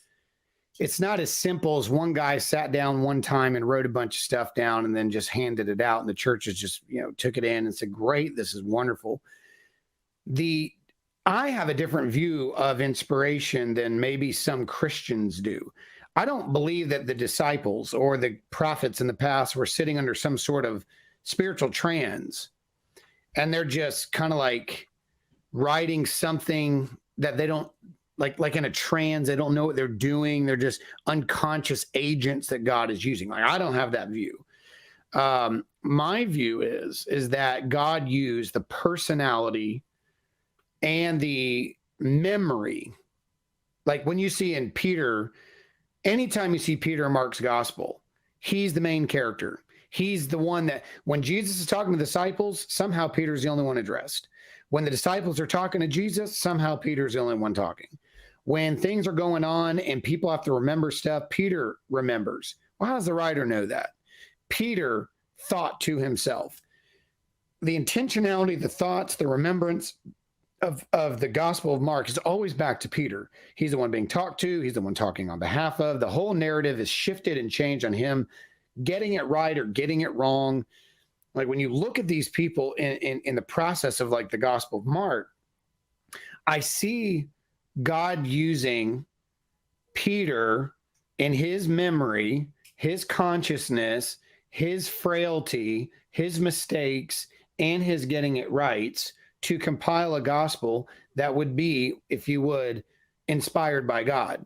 it's not as simple as one guy sat down one time and wrote a bunch of stuff down and then just handed it out, and the churches just, took it in and said, great, this is wonderful. I have a different view of inspiration than maybe some Christians do. I don't believe that the disciples or the prophets in the past were sitting under some sort of spiritual trance and they're just kind of like writing something that they don't like in a trance. They don't know what they're doing. They're just unconscious agents that God is using. Like, I don't have that view. My view is that God used the personality and the memory. Like when you see in Peter, anytime you see Peter in Mark's gospel, he's the main character. He's the one that when Jesus is talking to the disciples, somehow Peter's the only one addressed. When the disciples are talking to Jesus, somehow Peter's the only one talking. When things are going on and people have to remember stuff, Peter remembers. Well, how does the writer know that? Peter thought to himself. The intentionality, the thoughts, the remembrance of the Gospel of Mark is always back to Peter. He's the one being talked to. He's the one talking on behalf of. The whole narrative is shifted and changed on him, getting it right or getting it wrong. Like when you look at these people in the process of like the Gospel of Mark, I see God using Peter in his memory, his consciousness, his frailty, his mistakes, and his getting it right to compile a gospel that would be, if you would, inspired by God.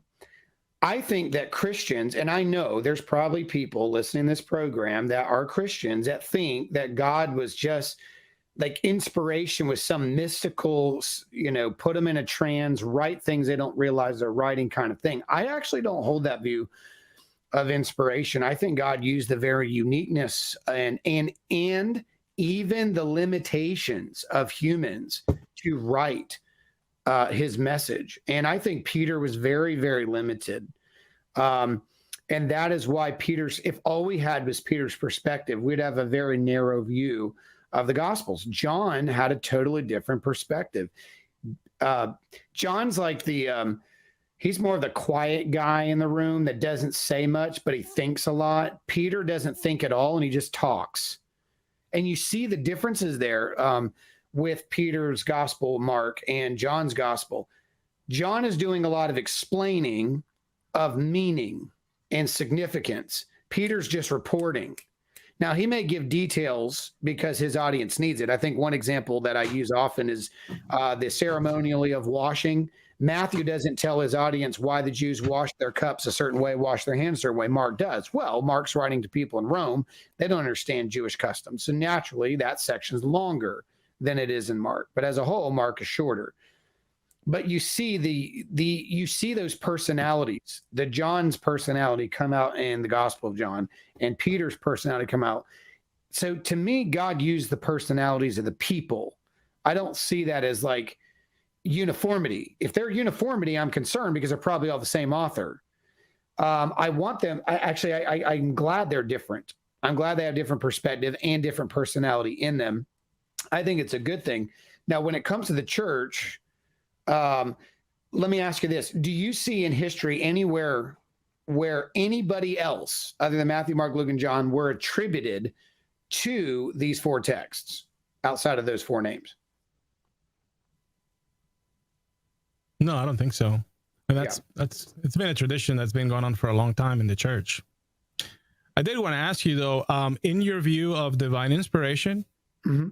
I think that Christians, and I know there's probably people listening to this program that are Christians that think that God was just like inspiration was some mystical, put them in a trance, write things they don't realize they're writing kind of thing. I actually don't hold that view. of inspiration, I think God used the very uniqueness and even the limitations of humans to write his message. And I think Peter was very, very limited. And that is why if all we had was Peter's perspective, we'd have a very narrow view of the Gospels. John had a totally different perspective. John's like he's more of the quiet guy in the room that doesn't say much, but he thinks a lot. Peter doesn't think at all, and he just talks. And you see the differences there with Peter's gospel, Mark, and John's gospel. John is doing a lot of explaining of meaning and significance. Peter's just reporting. Now, he may give details because his audience needs it. I think one example that I use often is the ceremonially of washing. Matthew doesn't tell his audience why the Jews washed their cups a certain way, washed their hands a certain way. Mark does. Well, Mark's writing to people in Rome. They don't understand Jewish customs. So naturally, that section's longer than it is in Mark. But as a whole, Mark is shorter. But you see you see those personalities, the John's personality come out in the Gospel of John, and Peter's personality come out. So to me, God used the personalities of the people. I don't see that as like uniformity. If they're uniformity, I'm concerned because they're probably all the same author. I want them. I'm glad they're different. I'm glad they have different perspective and different personality in them. I think it's a good thing. Now, when it comes to the church, let me ask you this. Do you see in history anywhere where anybody else other than Matthew, Mark, Luke, and John were attributed to these four texts outside of those four names? No, I don't think so. And it's been a tradition that's been going on for a long time in the church. I did want to ask you though, in your view of divine inspiration,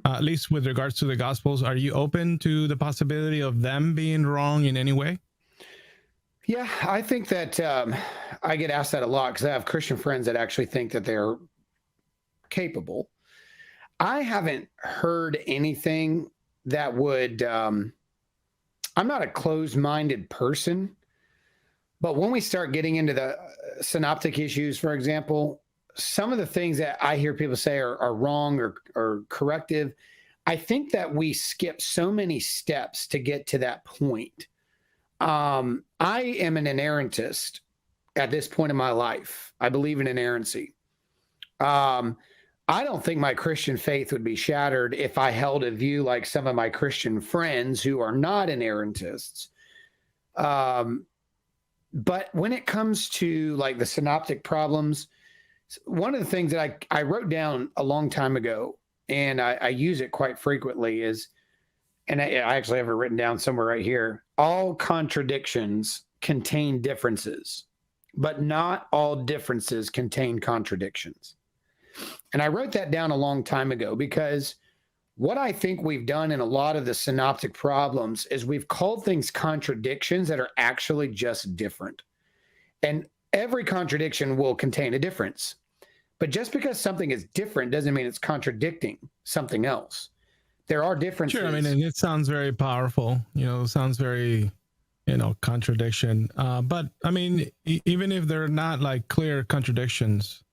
at least with regards to the Gospels, are you open to the possibility of them being wrong in any way? Yeah, I think that I get asked that a lot because I have Christian friends that actually think that they're capable. I haven't heard anything that would, I'm not a closed-minded person, but when we start getting into the synoptic issues, for example, some of the things that I hear people say are wrong or corrective. I think that we skip so many steps to get to that point. I am an inerrantist at this point in my life. I believe in inerrancy. I don't think my Christian faith would be shattered if I held a view like some of my Christian friends who are not inerrantists. But when it comes to like the synoptic problems, one of the things that I wrote down a long time ago, and I use it quite frequently is, and I actually have it written down somewhere right here, all contradictions contain differences, but not all differences contain contradictions. And I wrote that down a long time ago because what I think we've done in a lot of the synoptic problems is we've called things contradictions that are actually just different. And every contradiction will contain a difference. But just because something is different doesn't mean it's contradicting something else. There are differences. Sure, I mean, and it sounds very powerful. It sounds very, contradiction. But I mean, even if they're not like clear contradictions,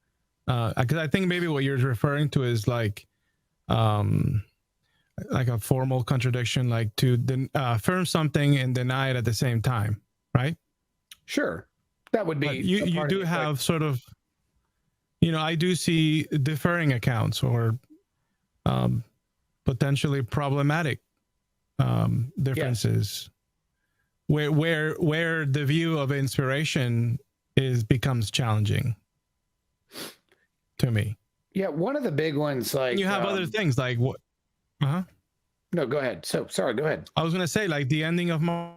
because I think maybe what you're referring to is like a formal contradiction, like to affirm something and deny it at the same time, right? Sure, that would be. But you do have sort of, I do see differing accounts or potentially problematic differences, where the view of inspiration becomes challenging to me. Yeah, one of the big ones, like you have other things like what? No, go ahead. So sorry, go ahead. I was gonna say like the ending of Mark.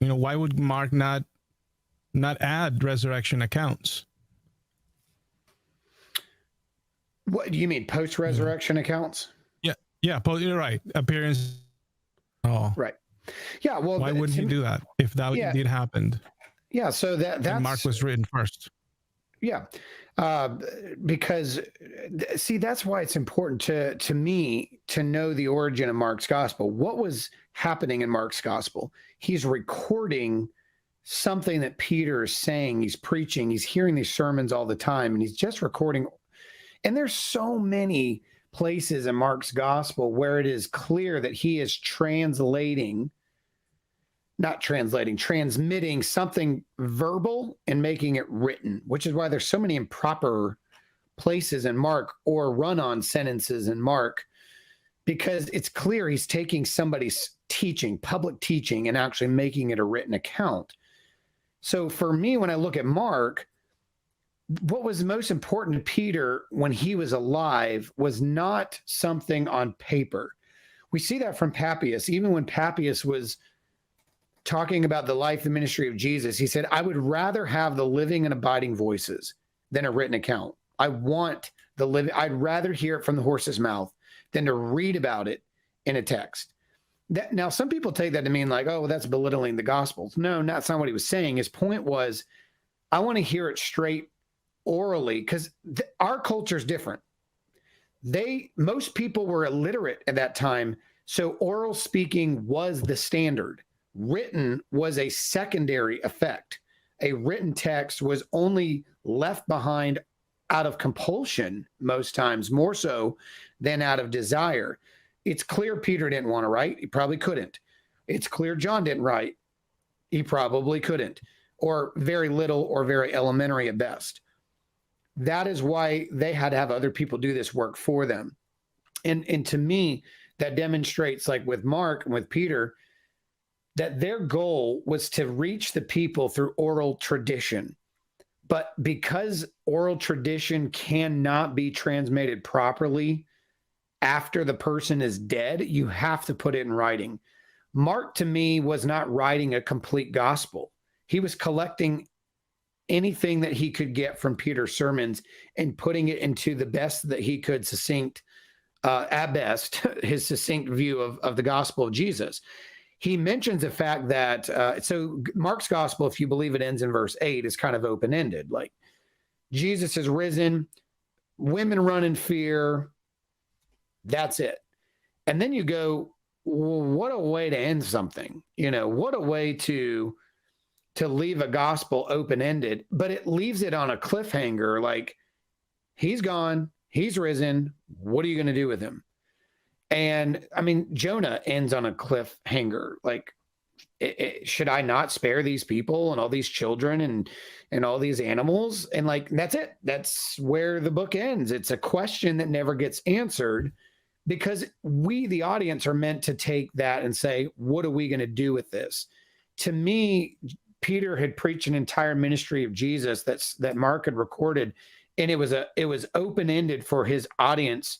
Why would Mark not add resurrection accounts? What do you mean, post-resurrection accounts? Yeah, you're right. Appearance. Oh, right. Yeah. Well, why wouldn't he do that if that indeed happened? Yeah. So that's Mark was written first. Yeah. Because see, that's why it's important to me to know the origin of Mark's gospel. What was happening in Mark's gospel? He's recording something that Peter is saying. He's preaching, he's hearing these sermons all the time, and he's just recording. And there's so many places in Mark's gospel where it is clear that he is transmitting something verbal and making it written, which is why there's so many improper places in Mark or run-on sentences in Mark, because it's clear he's taking somebody's teaching, public teaching, and actually making it a written account. So for me, when I look at Mark, what was most important to Peter when he was alive was not something on paper. We see that from Papias. Even when Papias was talking about the life and ministry of Jesus, he said, I would rather have the living and abiding voices than a written account. I want the living. I'd rather hear it from the horse's mouth than to read about it in a text. Now, some people take that to mean like, oh, well, that's belittling the Gospels. No, that's not what he was saying. His point was, I want to hear it straight orally, because our culture is different. Most people were illiterate at that time, so oral speaking was the standard. Written was a secondary effect. A written text was only left behind out of compulsion, most times, more so than out of desire. It's clear Peter didn't want to write. He probably couldn't. It's clear John didn't write. He probably couldn't, or very little, or very elementary at best. That is why they had to have other people do this work for them. And to me, that demonstrates, like with Mark and with Peter, that their goal was to reach the people through oral tradition. But because oral tradition cannot be transmitted properly after the person is dead, you have to put it in writing. Mark, to me, was not writing a complete gospel. He was collecting anything that he could get from Peter's sermons and putting it into the best that he could at best, his succinct view of the gospel of Jesus. He mentions the fact that, so Mark's gospel, if you believe it ends in verse 8, is kind of open-ended. Like, Jesus is risen, women run in fear, that's it. And then you go, well, what a way to end something. What a way to leave a gospel open-ended, but it leaves it on a cliffhanger, like, he's gone, he's risen, what are you going to do with him? And I mean, Jonah ends on a cliffhanger. Like, should I not spare these people and all these children and all these animals? And like, that's it. That's where the book ends. It's a question that never gets answered, because we, the audience, are meant to take that and say, what are we going to do with this? To me, Peter had preached an entire ministry of Jesus that Mark had recorded, and it was open-ended for his audience.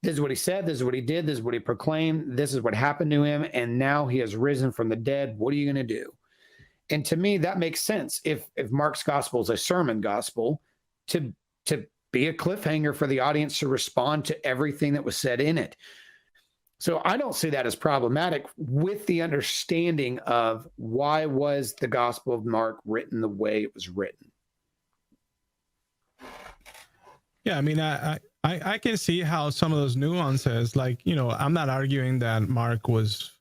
This is what he said, this is what he did, this is what he proclaimed, this is what happened to him, and now he has risen from the dead. What are you going to do? And to me, that makes sense. If Mark's gospel is a sermon gospel, to be a cliffhanger for the audience to respond to everything that was said in it. So I don't see that as problematic, with the understanding of why was the Gospel of Mark written the way it was written. Yeah, I mean, I can see how some of those nuances, like, I'm not arguing that Mark was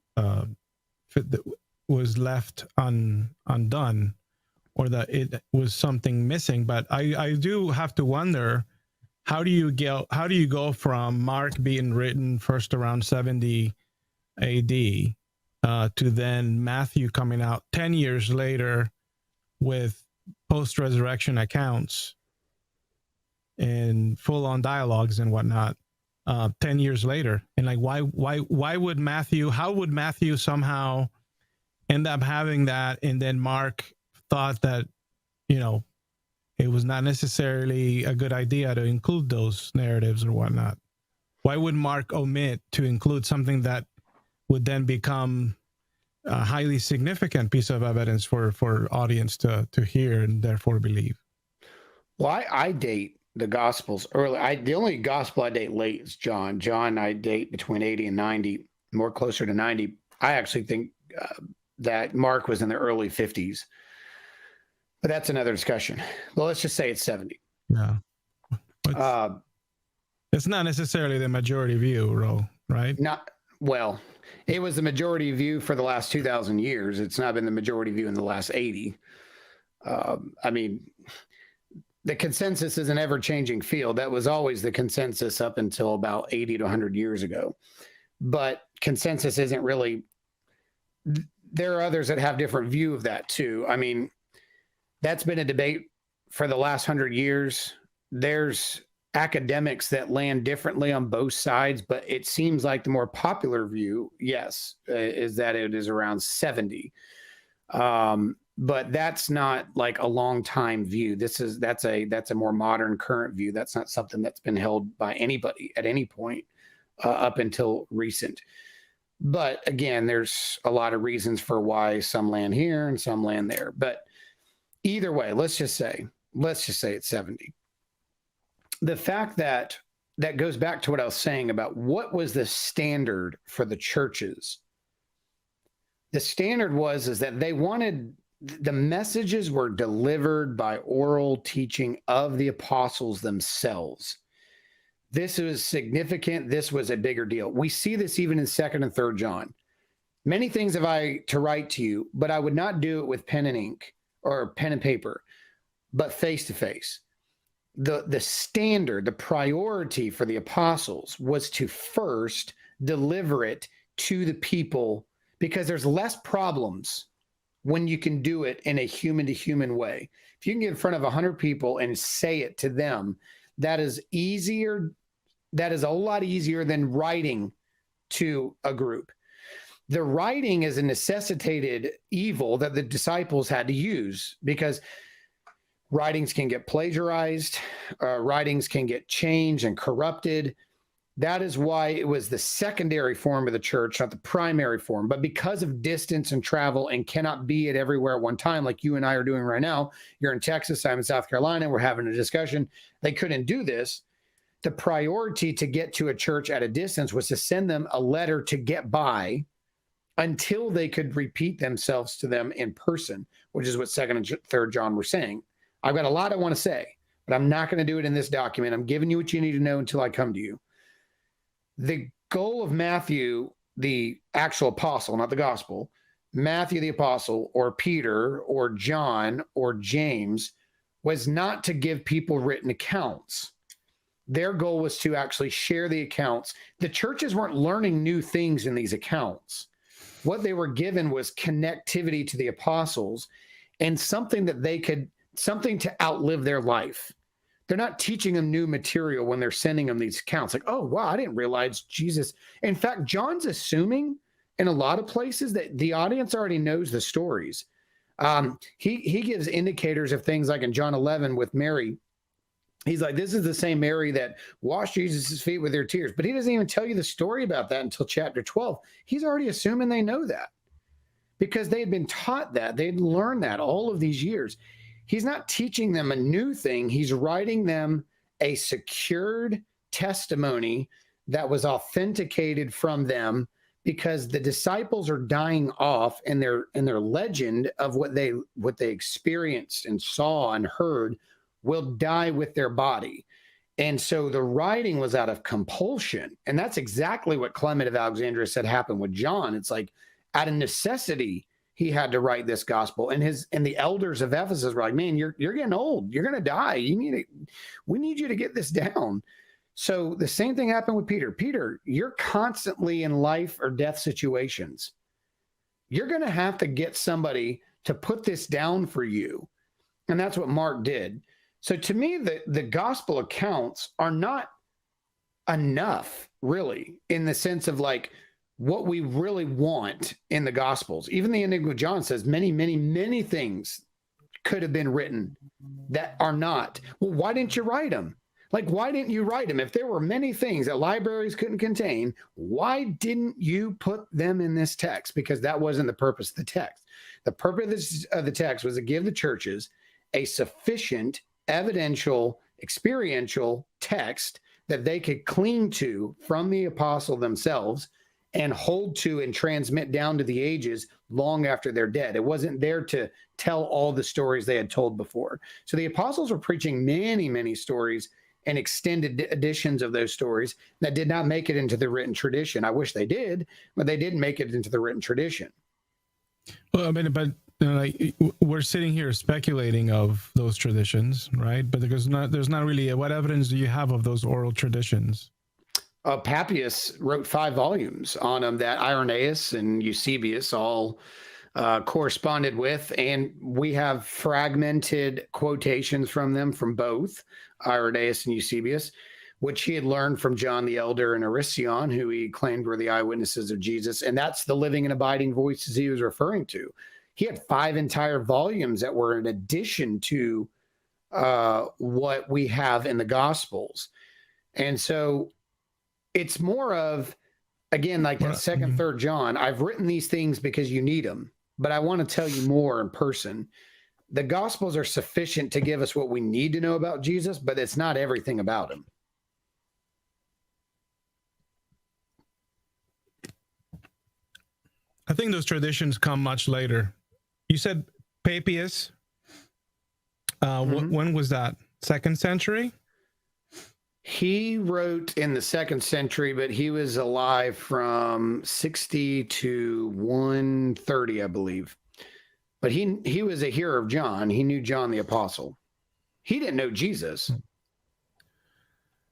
left undone, or that it was something missing, but I do have to wonder, how do you go from Mark being written first around 70 AD to then Matthew coming out 10 years later with post-resurrection accounts and full-on dialogues and whatnot 10 years later? And like, why would how would Matthew somehow end up having that, and then Mark thought that it was not necessarily a good idea to include those narratives or whatnot? Why would Mark omit to include something that would then become a highly significant piece of evidence for audience to hear and therefore believe? Well, I date the Gospels early. The only Gospel I date late is John. John, I date between 80 and 90, more closer to 90. I actually think that Mark was in the early 50s. But that's another discussion. Well, let's just say it's 70. Yeah. It's not necessarily the majority view, right? Not Well, it was the majority view for the last 2,000 years. It's not been the majority view in the last 80. I mean, the consensus is an ever-changing field. That was always the consensus up until about 80 to 100 years ago. But consensus isn't really, there are others that have different view of that too. I mean, that's been a debate for the last 100 years. There's academics that land differently on both sides, but it seems like the more popular view, yes, is that it is around 70. But that's not like a long time view. That's a more modern current view. That's not something that's been held by anybody at any point up until recent. But again, there's a lot of reasons for why some land here and some land there. But either way, let's just say it's 70. The fact that goes back to what I was saying about what was the standard for the churches. The standard is that they wanted, the messages were delivered by oral teaching of the apostles themselves. This was significant. This was a bigger deal. We see this even in 2nd and 3rd John. Many things have I to write to you, but I would not do it with pen and ink or pen and paper, but face to face. The standard, the priority for the apostles was to first deliver it to the people, because there's less problems when you can do it in a human-to-human way. If you can get in front of 100 people and say it to them, that is easier. That is a lot easier than writing to a group. The writing is a necessitated evil that the disciples had to use, because writings can get plagiarized, writings can get changed and corrupted. That is why it was the secondary form of the church, not the primary form. But because of distance and travel and cannot be at everywhere at one time, like you and I are doing right now, you're in Texas, I'm in South Carolina, we're having a discussion. They couldn't do this. The priority to get to a church at a distance was to send them a letter to get by until they could repeat themselves to them in person, which is what 2nd and 3rd John were saying. I've got a lot I want to say, but I'm not going to do it in this document. I'm giving you what you need to know until I come to you. The goal of Matthew, the actual apostle, not the gospel, Matthew the apostle, or Peter, or John, or James, was not to give people written accounts. Their goal was to actually share the accounts. The churches weren't learning new things in these accounts. What they were given was connectivity to the apostles and something to outlive their life. They're not teaching them new material when they're sending them these accounts. Like, oh, wow, I didn't realize Jesus. In fact, John's assuming in a lot of places that the audience already knows the stories. He gives indicators of things like in John 11 with Mary. He's like, this is the same Mary that washed Jesus' feet with her tears. But he doesn't even tell you the story about that until chapter 12. He's already assuming they know that because they had been taught that. They'd learned that all of these years. He's not teaching them a new thing. He's writing them a secured testimony that was authenticated from them, because the disciples are dying off, and their legend of what they experienced and saw and heard will die with their body. And so the writing was out of compulsion. And that's exactly what Clement of Alexandria said happened with John. It's like out of necessity, he had to write this gospel. And the elders of Ephesus were like, man, you're getting old. You're going to die. We need you to get this down. So the same thing happened with Peter. Peter, you're constantly in life or death situations. You're going to have to get somebody to put this down for you. And that's what Mark did. So to me, the gospel accounts are not enough, really, in the sense of like what we really want in the gospels. Even the ending of John says many, many, many things could have been written that are not. Well, why didn't you write them? Like, why didn't you write them? If there were many things that libraries couldn't contain, why didn't you put them in this text? Because that wasn't the purpose of the text. The purpose of the text was to give the churches a sufficient evidential, experiential text that they could cling to from the apostle themselves and hold to and transmit down to the ages long after they're dead. It wasn't there to tell all the stories they had told before. So the apostles were preaching many, many stories and extended editions of those stories that did not make it into the written tradition. I wish they did, but they didn't make it into the written tradition. Well, I mean, but like, we're sitting here speculating of those traditions, right? But there's not really what evidence do you have of those oral traditions? Papias wrote 5 volumes on them that Irenaeus and Eusebius all corresponded with, and we have fragmented quotations from them from both Irenaeus and Eusebius, which he had learned from John the Elder and Aristian, who he claimed were the eyewitnesses of Jesus. And that's the living and abiding voices he was referring to. He had 5 entire volumes that were in addition to what we have in the Gospels. And so it's more of, again, like that second, third John, I've written these things because you need them, but I want to tell you more in person. The Gospels are sufficient to give us what we need to know about Jesus, but it's not everything about him. I think those traditions come much later. You said Papias. When was that? 2nd century? He wrote in the 2nd century, but he was alive from 60 to 130, I believe. But he was a hearer of John. He knew John the Apostle. He didn't know Jesus.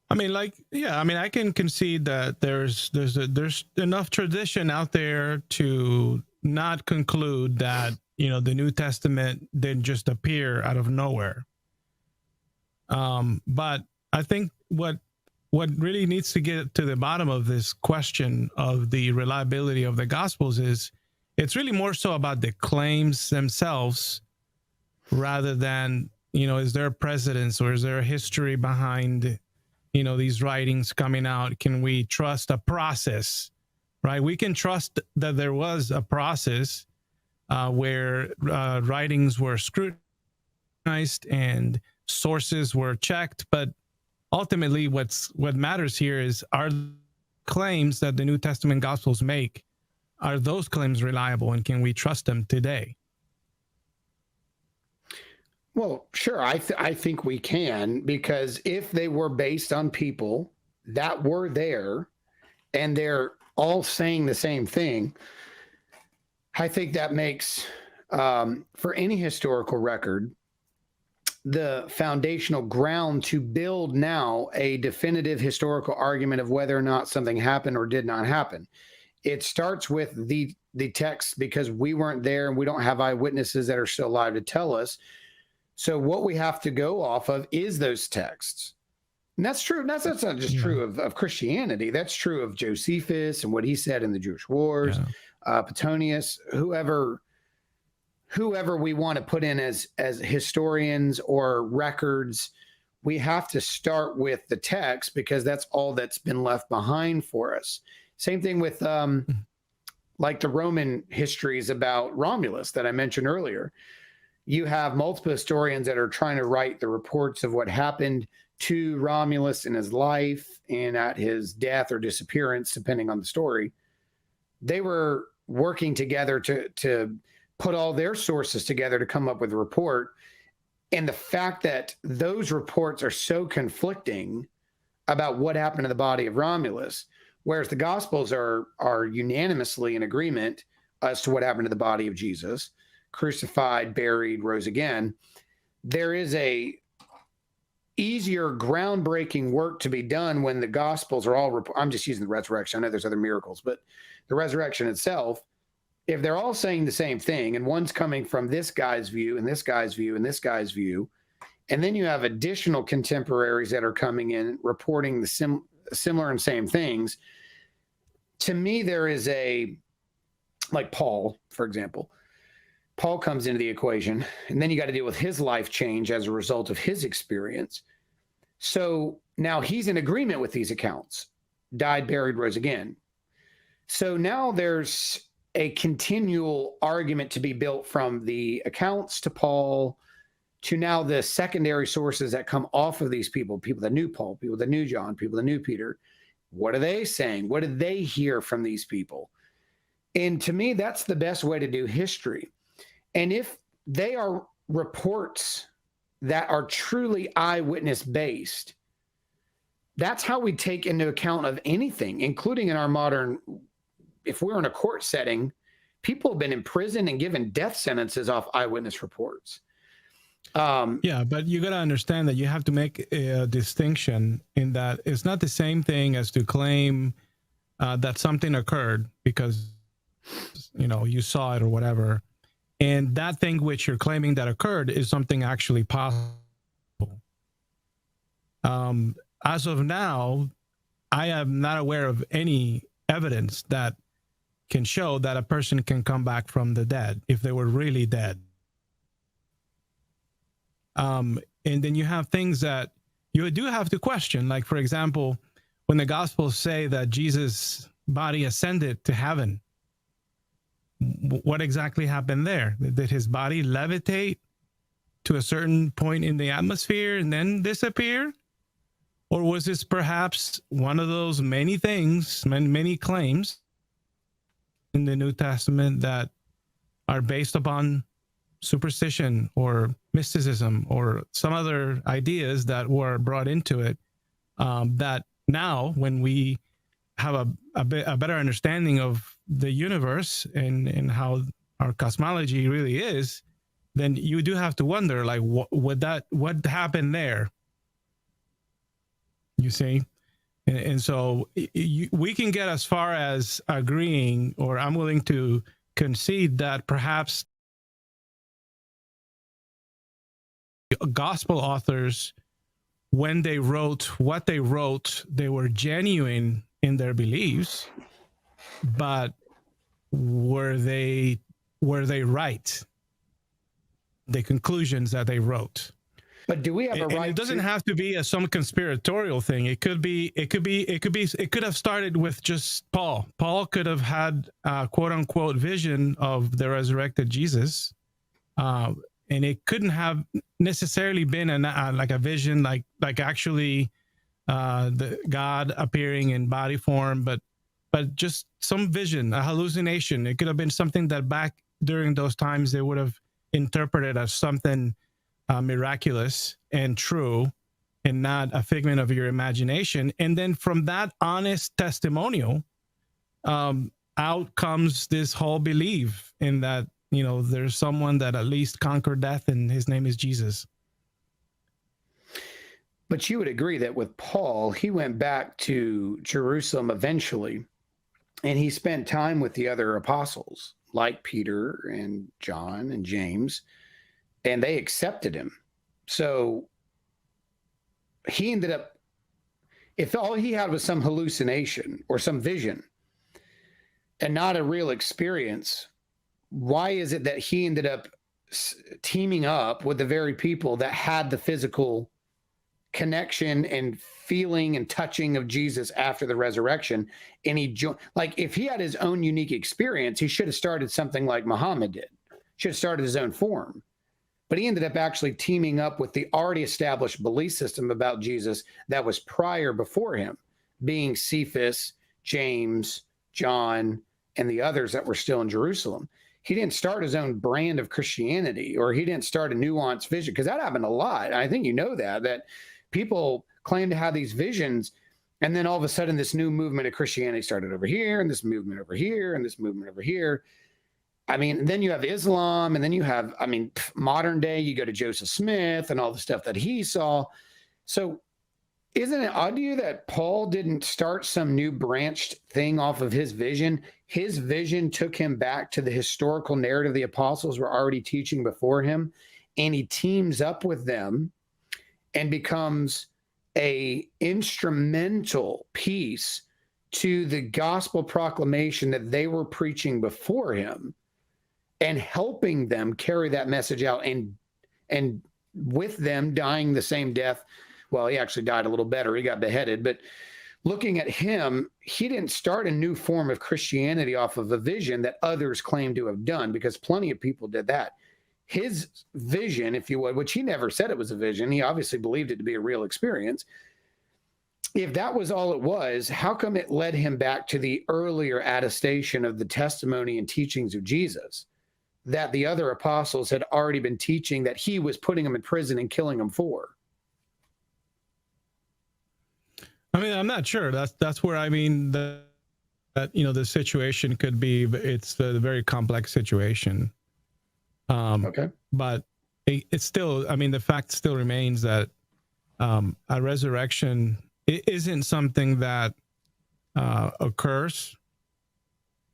I mean, I can concede that there's enough tradition out there to not conclude that, the New Testament didn't just appear out of nowhere. But I think what really needs to get to the bottom of this question of the reliability of the Gospels is it's really more so about the claims themselves rather than, is there a precedence or is there a history behind, these writings coming out? Can we trust a process, right? We can trust that there was a process where writings were scrutinized and sources were checked, but ultimately what matters here is, are claims that the New Testament Gospels make, are those claims reliable, and can we trust them today? Well, sure. I think we can, because if they were based on people that were there and they're all saying the same thing, I think that makes, for any historical record, the foundational ground to build now a definitive historical argument of whether or not something happened or did not happen. It starts with the text, because we weren't there and we don't have eyewitnesses that are still alive to tell us. So what we have to go off of is those texts. And that's true. That's not just true of Christianity. That's true of Josephus and what he said in the Jewish Wars, Petonius, whoever we want to put in as historians or records. We have to start with the text, because that's all that's been left behind for us. Same thing with like the Roman histories about Romulus that I mentioned earlier. You have multiple historians that are trying to write the reports of what happened to Romulus in his life and at his death or disappearance, depending on the story. They were working together to put all their sources together to come up with a report. And the fact that those reports are so conflicting about what happened to the body of Romulus, whereas the Gospels are unanimously in agreement as to what happened to the body of Jesus, crucified, buried, rose again. There is a easier, groundbreaking work to be done when the Gospels are all, I'm just using the resurrection. I know there's other miracles, but the resurrection itself, if they're all saying the same thing, and one's coming from this guy's view and this guy's view and this guy's view, and then you have additional contemporaries that are coming in reporting the similar and same things, to me, there is like Paul, for example. Paul comes into the equation, and then you got to deal with his life change as a result of his experience. So now he's in agreement with these accounts. Died, buried, rose again. So now there's a continual argument to be built from the accounts to Paul to now the secondary sources that come off of these people that knew Paul, people that knew John, people that knew Peter. What are they saying? What did they hear from these people? And to me, that's the best way to do history. And if they are reports that are truly eyewitness based, That's how we take into account of anything, including in our modern, if we're in a court setting, people have been imprisoned and given death sentences off eyewitness reports. Yeah, but you got to understand that you have to make a distinction in that it's not the same thing as to claim that something occurred because, you know, you saw it or whatever. And that thing which you're claiming that occurred is something actually possible. As of now, I am not aware of any evidence that can show that a person can come back from the dead if they were really dead. And then you have things that you do have to question. Like, for example, when the Gospels say that Jesus' body ascended to heaven, what exactly happened there? Did his body levitate to a certain point in the atmosphere and then disappear? Or was this perhaps one of those many things, many claims in the New Testament that are based upon superstition or mysticism or some other ideas that were brought into it, that now when we have a better understanding of the universe and how our cosmology really is, then you do have to wonder, like, what happened there? You see? And so we can get as far as agreeing, or I'm willing to concede that perhaps gospel authors, when they wrote what they wrote, they were genuine in their beliefs, but were they right? The conclusions that they wrote. But do we have a right? It doesn't have to be some conspiratorial thing. It could have started with just Paul. Paul could have had a quote unquote vision of the resurrected Jesus. And it couldn't have necessarily been like a vision, like actually the God appearing in body form, but just some vision, a hallucination. It could have been something that back during those times they would have interpreted as something miraculous and true, and not a figment of your imagination. And then from that honest testimonial, out comes this whole belief in that, you know, there's someone that at least conquered death, and his name is Jesus. But you would agree that with Paul, he went back to Jerusalem eventually, and he spent time with the other apostles, like Peter and John and James, and they accepted him. So he ended up, if all he had was some hallucination or some vision and not a real experience, why is it that he ended up teaming up with the very people that had the physical connection and feeling and touching of Jesus after the resurrection? And he like, if he had his own unique experience, he should have started something like Muhammad did. Should have started his own form. But he ended up actually teaming up with the already established belief system about Jesus that was prior before him, being Cephas, James, John, and the others that were still in Jerusalem. He didn't start his own brand of Christianity, or he didn't start a nuanced vision, because that happened a lot. I think you know that people claim to have these visions, and then all of a sudden this new movement of Christianity started over here, and this movement over here, and this movement over here. I mean, then you have Islam, and then you have, I mean, modern day, you go to Joseph Smith and all the stuff that he saw. So isn't it odd to you that Paul didn't start some new branched thing off of his vision? His vision took him back to the historical narrative the apostles were already teaching before him, and he teams up with them and becomes a instrumental piece to the gospel proclamation that they were preaching before him, and helping them carry that message out, and with them dying the same death. Well, he actually died a little better. He got beheaded. But looking at him, he didn't start a new form of Christianity off of a vision that others claim to have done, because plenty of people did that. His vision, if you would, which he never said it was a vision, he obviously believed it to be a real experience. If that was all it was, how come it led him back to the earlier attestation of the testimony and teachings of Jesus that the other apostles had already been teaching, that he was putting them in prison and killing them for? I mean, I'm not sure. That's where I mean that the situation could be. It's a very complex situation. Okay. But it's still. I mean, the fact still remains that a resurrection isn't something that occurs,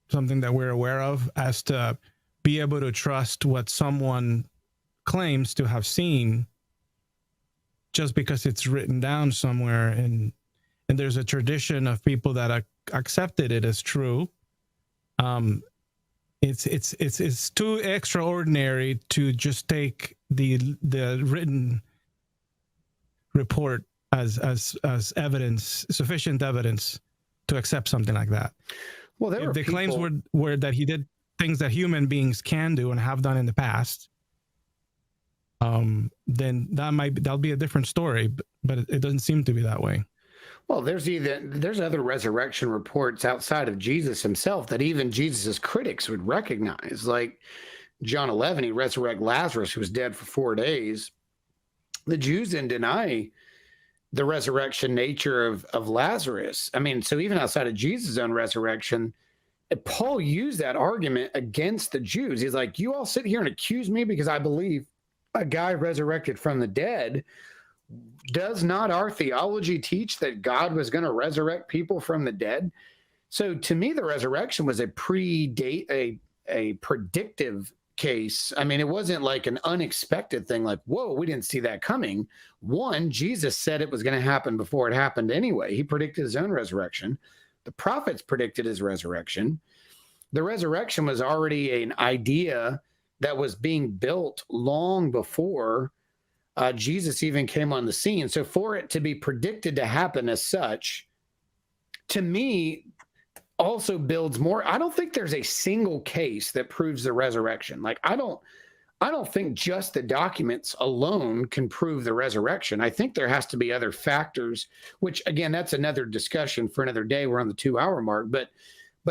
something that we're aware of, as to be able to trust what someone claims to have seen just because it's written down somewhere, and there's a tradition of people that accepted it as true. It's too extraordinary to just take the written report as evidence, sufficient evidence to accept something like that. Well, if the claims were that he did things that human beings can do and have done in the past, then that'll be a different story. But it doesn't seem to be that way. Well, there's other resurrection reports outside of Jesus himself that even Jesus's critics would recognize. Like John 11, he resurrects Lazarus, who was dead for 4 days. The Jews didn't deny the resurrection nature of Lazarus. I mean, so even outside of Jesus' own resurrection, Paul used that argument against the Jews. He's like, you all sit here and accuse me because I believe a guy resurrected from the dead. Does not our theology teach that God was going to resurrect people from the dead? So to me, the resurrection was a predictive case. I mean, it wasn't like an unexpected thing, like, whoa, we didn't see that coming. One, Jesus said it was going to happen before it happened anyway. He predicted his own resurrection. The prophets predicted his resurrection. The resurrection was already an idea that was being built long before Jesus even came on the scene. So for it to be predicted to happen as such, to me, also builds more. I don't think there's a single case that proves the resurrection. Like, I don't think just the documents alone can prove the resurrection. I think there has to be other factors, which again, that's another discussion for another day. We're on the 2-hour mark, but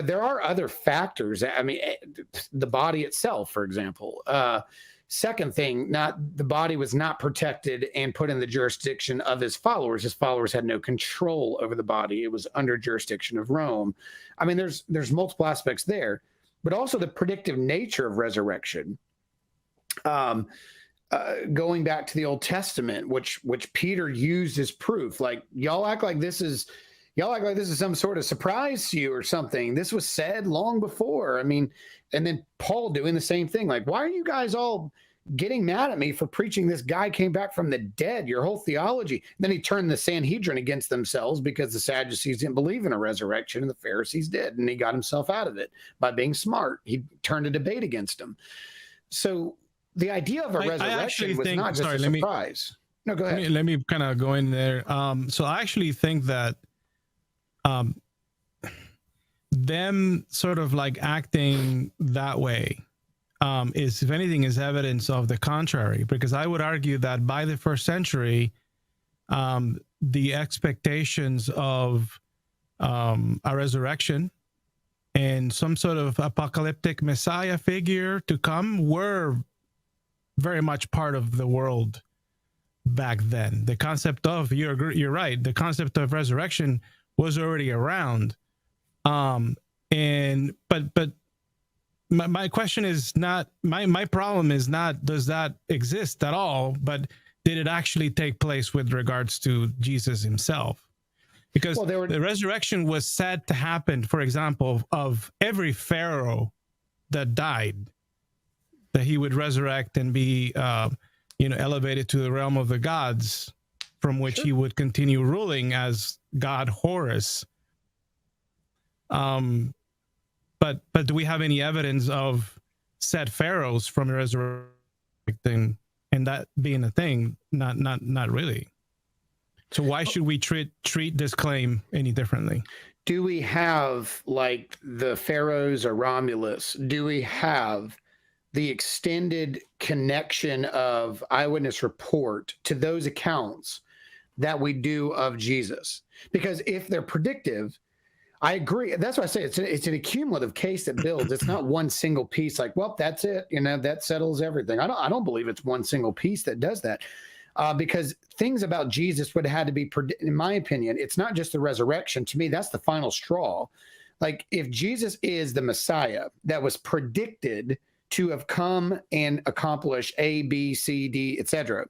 there are other factors. I mean, the body itself, for example. Second thing, the body was not protected and put in the jurisdiction of his followers. His followers had no control over the body. It was under jurisdiction of Rome. I mean, there's multiple aspects there, but also the predictive nature of resurrection. Going back to the Old Testament, which Peter used as proof. Like, y'all act like this is some sort of surprise to you or something. This was said long before. I mean, and then Paul doing the same thing. Like, why are you guys all getting mad at me for preaching this guy came back from the dead, your whole theology? And then he turned the Sanhedrin against themselves because the Sadducees didn't believe in a resurrection and the Pharisees did. And he got himself out of it by being smart. He turned a debate against them. So the idea of a resurrection was not just a surprise. No, go ahead. Let me kind of go in there. So I actually think that them sort of like acting that way is, if anything, is evidence of the contrary, because I would argue that by the first century, the expectations of a resurrection and some sort of apocalyptic Messiah figure to come were very much part of the world back then. The concept of, you're right, the concept of resurrection was already around. But my question is not, my problem is not, does that exist at all, but did it actually take place with regards to Jesus himself? Because the resurrection was said to happen, for example, of every pharaoh that died, that he would resurrect and be, elevated to the realm of the gods, from which he would continue ruling as God Horus. But do we have any evidence of said pharaohs from resurrecting and that being a thing? Not really. So why should we treat this claim any differently? Do we have, like, the pharaohs or Romulus? Do we have the extended connection of eyewitness report to those accounts that we do of Jesus? Because if they're predictive, I agree. That's why I say it's an accumulative case that builds. It's not one single piece like, well, that's it. That settles everything. I don't believe it's one single piece that does that. because things about Jesus would have had to be, in my opinion, it's not just the resurrection. To me, that's the final straw. Like, if Jesus is the Messiah that was predicted to have come and accomplish A, B, C, D, etc.,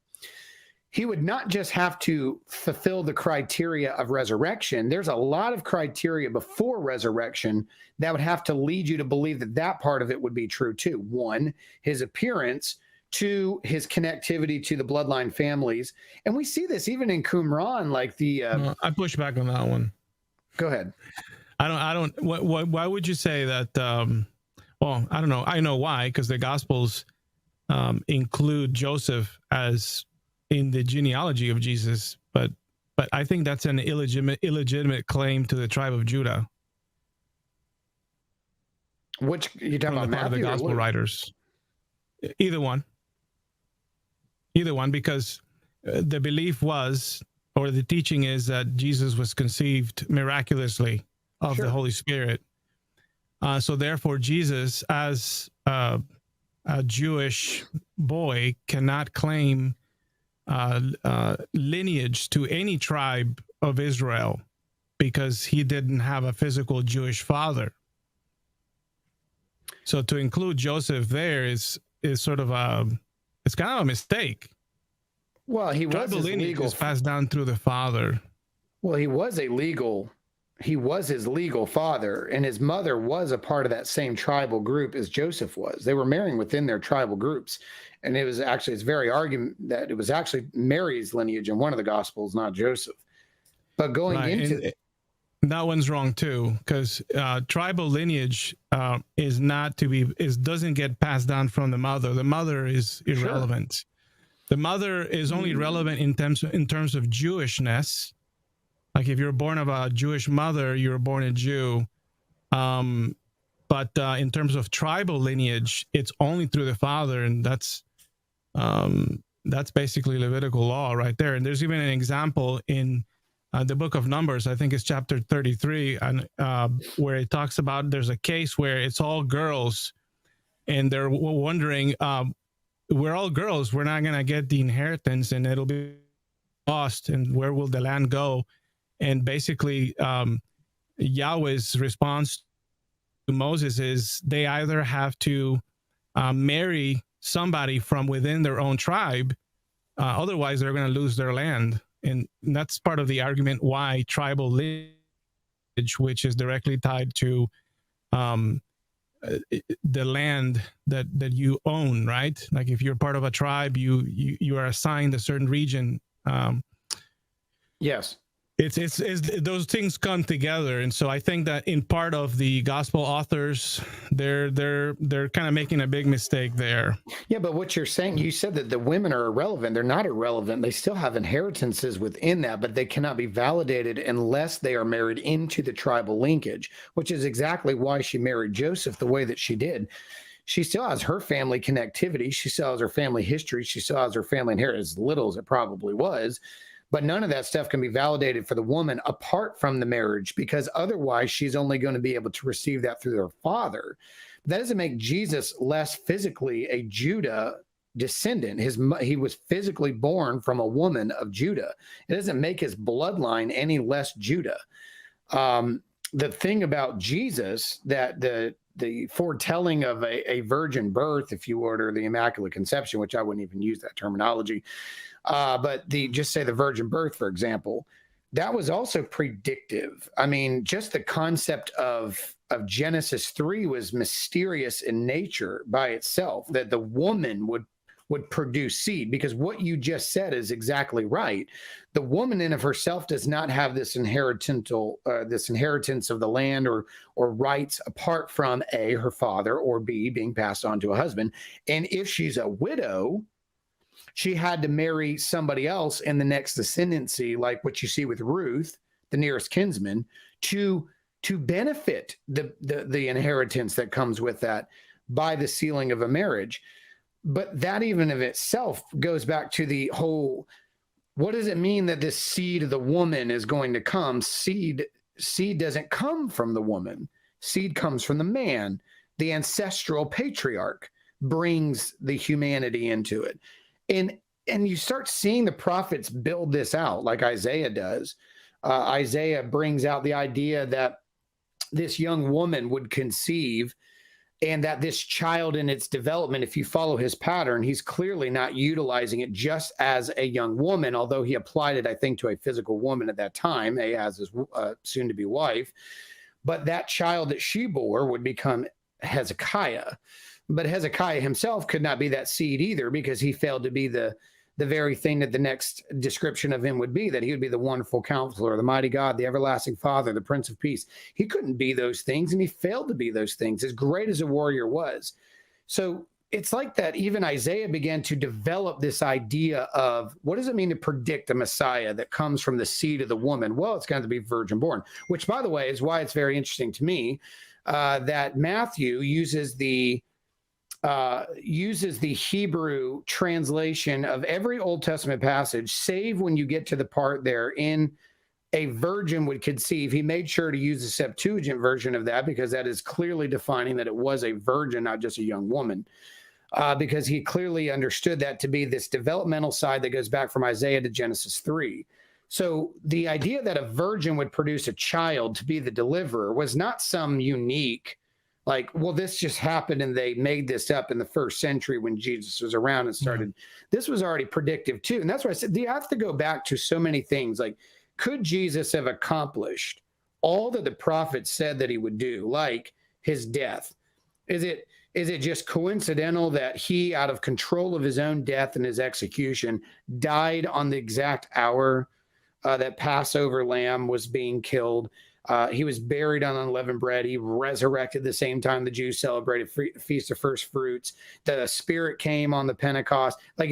he would not just have to fulfill the criteria of resurrection. There's a lot of criteria before resurrection that would have to lead you to believe that that part of it would be true too. One, his appearance. Two, his connectivity to the bloodline families. And we see this even in Qumran, like the... I push back on that one. Go ahead. Why would you say that? Well, I don't know. I know why, because the Gospels include Joseph as in the genealogy of Jesus, but I think that's an illegitimate claim to the tribe of Judah. Which you talking about, Matthew, the Gospel writers? Either one, because the belief was, or the teaching is, that Jesus was conceived miraculously of the Holy Spirit. So therefore, Jesus, as a Jewish boy, cannot claim lineage to any tribe of Israel because he didn't have a physical Jewish father. So to include Joseph there is sort of it's kind of a mistake. Well, he was tribal his lineage legal is passed down through the father. Well, he was his legal father, and his mother was a part of that same tribal group as Joseph was. They were marrying within their tribal groups. And it was actually, it's very argument that it was actually Mary's lineage in one of the Gospels, not Joseph. But going into... that one's wrong too, because tribal lineage doesn't get passed down from the mother. The mother is irrelevant. Sure. The mother is only relevant in terms of Jewishness. Like, if you're born of a Jewish mother, you're born a Jew. But in terms of tribal lineage, it's only through the father, and that's basically Levitical law right there. And there's even an example in the book of Numbers, I think it's chapter 33, and where it talks about there's a case where it's all girls, and they're wondering, we're all girls, we're not going to get the inheritance, and it'll be lost, and where will the land go? And basically, Yahweh's response to Moses is they either have to marry somebody from within their own tribe, otherwise they're going to lose their land. And that's part of the argument why tribal lineage, which is directly tied to the land that you own, right? Like, if you're part of a tribe, you are assigned a certain region. Yes. It's those things come together, and so I think that in part of the gospel authors, they're kind of making a big mistake there. Yeah, but what you're saying, you said that the women are irrelevant. They're not irrelevant. They still have inheritances within that, but they cannot be validated unless they are married into the tribal linkage, which is exactly why she married Joseph the way that she did. She still has her family connectivity. She still has her family history. She still has her family inheritance, as little as it probably was. But none of that stuff can be validated for the woman apart from the marriage, because otherwise she's only going to be able to receive that through her father. That doesn't make Jesus less physically a Judah descendant. He was physically born from a woman of Judah. It doesn't make his bloodline any less Judah. The thing about Jesus, that the foretelling of a virgin birth, if you order the Immaculate Conception, which I wouldn't even use that terminology, but just say the virgin birth, for example, that was also predictive. I mean, just the concept of Genesis 3 was mysterious in nature by itself, that the woman would produce seed, because what you just said is exactly right. The woman in of herself does not have this inheritance of the land or rights apart from A, her father, or B, being passed on to a husband. And if she's a widow, she had to marry somebody else in the next ascendancy, like what you see with Ruth, the nearest kinsman, to benefit the inheritance that comes with that by the sealing of a marriage. But that even of itself goes back to the whole, what does it mean that this seed of the woman is going to come? Seed doesn't come from the woman. Seed comes from the man. The ancestral patriarch brings the humanity into it. And and you start seeing the prophets build this out like Isaiah does. Isaiah brings out the idea that this young woman would conceive, and that this child in its development, if you follow his pattern, he's clearly not utilizing it just as a young woman, although he applied it, I think, to a physical woman at that time, Ahaz's soon-to-be wife. But that child that she bore would become Hezekiah. But Hezekiah himself could not be that seed either, because he failed to be the very thing that the next description of him would be, that he would be the wonderful counselor, the mighty God, the everlasting Father, the Prince of Peace. He couldn't be those things, and he failed to be those things, as great as a warrior was. So it's like that even Isaiah began to develop this idea of, what does it mean to predict a Messiah that comes from the seed of the woman? Well, it's going to be virgin born, which, by the way, is why it's very interesting to me that Matthew uses the Hebrew translation of every Old Testament passage, save when you get to the part there in a virgin would conceive. He made sure to use the Septuagint version of that, because that is clearly defining that it was a virgin, not just a young woman, because he clearly understood that to be this developmental side that goes back from Isaiah to Genesis 3. So the idea that a virgin would produce a child to be the deliverer was not some unique, like, well, this just happened and they made this up in the first century when Jesus was around and started. Mm-hmm. This was already predictive too. And that's why I said, you have to go back to so many things. Like, could Jesus have accomplished all that the prophets said that he would do, like his death? Is it just coincidental that he, out of control of his own death and his execution, died on the exact hour that Passover lamb was being killed? He was buried on unleavened bread. He resurrected the same time the Jews celebrated Feast of First Fruits. The Spirit came on the Pentecost. How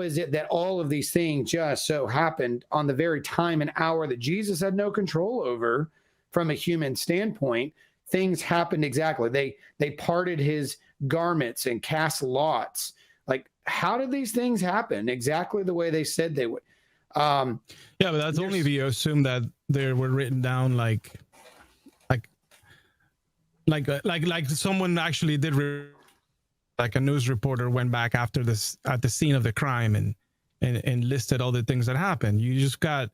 is it that all of these things just so happened on the very time and hour that Jesus had no control over from a human standpoint? Things happened exactly. They parted his garments and cast lots. Like, how did these things happen exactly the way they said they would? Yeah, but that's only if you assume that they were written down like someone actually did, like a news reporter went back after this at the scene of the crime and listed all the things that happened. You've got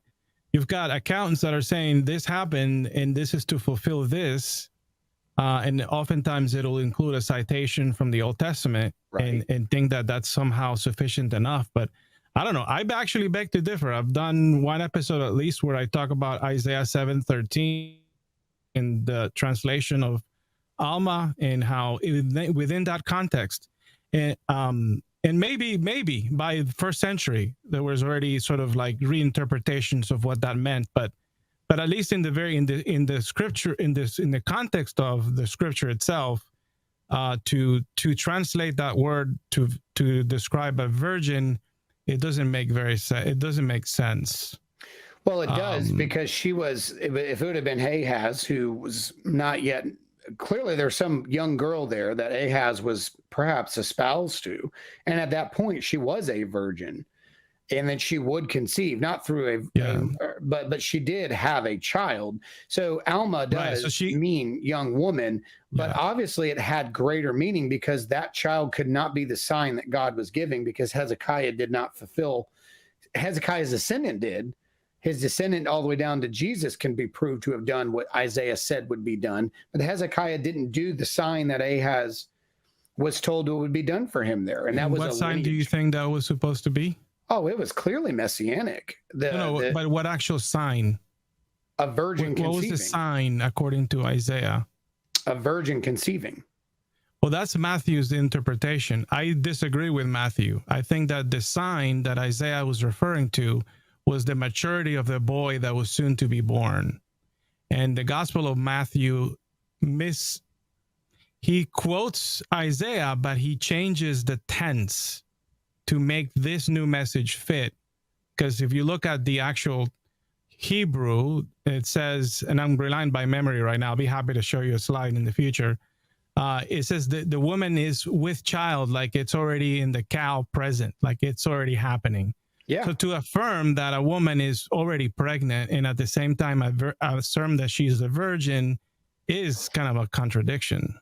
accountants that are saying this happened and this is to fulfill this, and oftentimes it'll include a citation from the Old Testament, right, and think that that's somehow sufficient enough. But I don't know. I actually beg to differ. I've done one episode at least where I talk about Isaiah 7:13 in the translation of Alma, and how within that context, and maybe by the first century there was already sort of like reinterpretations of what that meant, but at least in the scripture, in the context of the scripture itself, to translate that word to describe a virgin, it doesn't make sense. Well, it does, because she was, if it would have been Ahaz, who was not yet, clearly there's some young girl there that Ahaz was perhaps espoused to. And at that point, she was a virgin. And then she would conceive, not through but she did have a child. So Alma does mean young woman, but obviously it had greater meaning, because that child could not be the sign that God was giving, because Hezekiah did not fulfill. Hezekiah's descendant did. His descendant all the way down to Jesus can be proved to have done what Isaiah said would be done. But Hezekiah didn't do the sign that Ahaz was told it would be done for him there. And that was what sign do you think that was supposed to be? Oh, it was clearly messianic. But what actual sign? A virgin conceiving. What was the sign according to Isaiah? A virgin conceiving. Well, that's Matthew's interpretation. I disagree with Matthew. I think that the sign that Isaiah was referring to was the maturity of the boy that was soon to be born. And the Gospel of Matthew, he quotes Isaiah, but he changes the tense to make this new message fit. Because if you look at the actual Hebrew, it says, and I'm relying by memory right now, I'll be happy to show you a slide in the future. It says the woman is with child, like it's already in the cow present, like it's already happening. Yeah. So to affirm that a woman is already pregnant and at the same time affirm that she's a virgin is kind of a contradiction.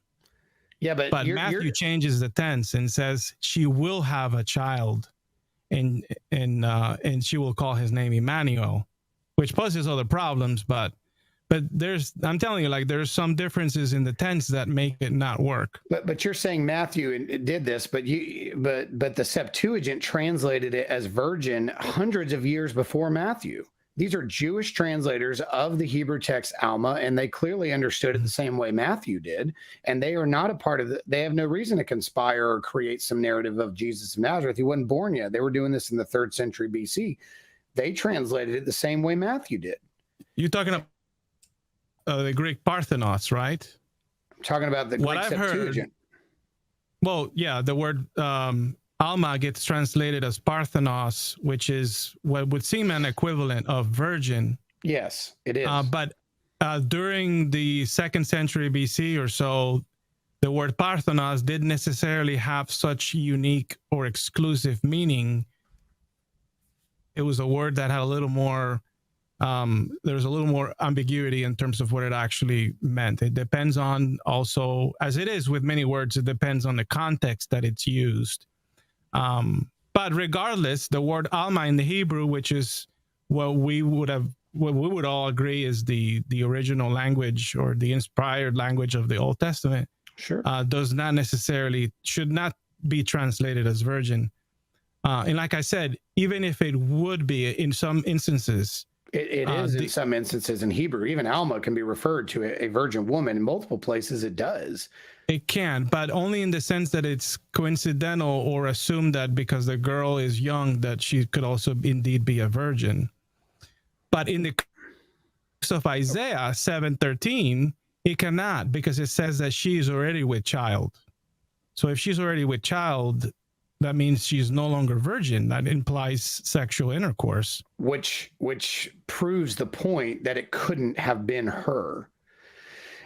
Yeah, but Matthew changes the tense and says she will have a child. and she will call his name Emmanuel, which poses other problems. But I'm telling you, like, there's some differences in the tense that make it not work. But you're saying Matthew did this, but the Septuagint translated it as virgin hundreds of years before Matthew. These are Jewish translators of the Hebrew text Alma, and they clearly understood it the same way Matthew did. And they are not a part of they have no reason to conspire or create some narrative of Jesus of Nazareth. He wasn't born yet. They were doing this in the 3rd century BC. They translated it the same way Matthew did. You're talking about the Greek Parthenos, right? I'm talking about the Greek Septuagint. Well, yeah, the word Alma gets translated as Parthenos, which is what would seem an equivalent of virgin. Yes, it is. But during the 2nd century BC or so, the word Parthenos didn't necessarily have such unique or exclusive meaning. It was a word that had a little more, there was a little more ambiguity in terms of what it actually meant. It depends on also, as it is with many words, it depends on the context that it's used. But regardless, the word Alma in the Hebrew, which is what we would all agree is the original language or the inspired language of the Old Testament, sure, should not be translated as virgin. And like I said, even if it would be in some instances, it is in some instances in Hebrew. Even Alma can be referred to a virgin woman. In multiple places it does. It can, but only in the sense that it's coincidental or assumed that because the girl is young that she could also indeed be a virgin. But in the case of Isaiah 7:13, it cannot, because it says that she is already with child. So if she's already with child, that means she's no longer virgin. That implies sexual intercourse. Which proves the point that it couldn't have been her.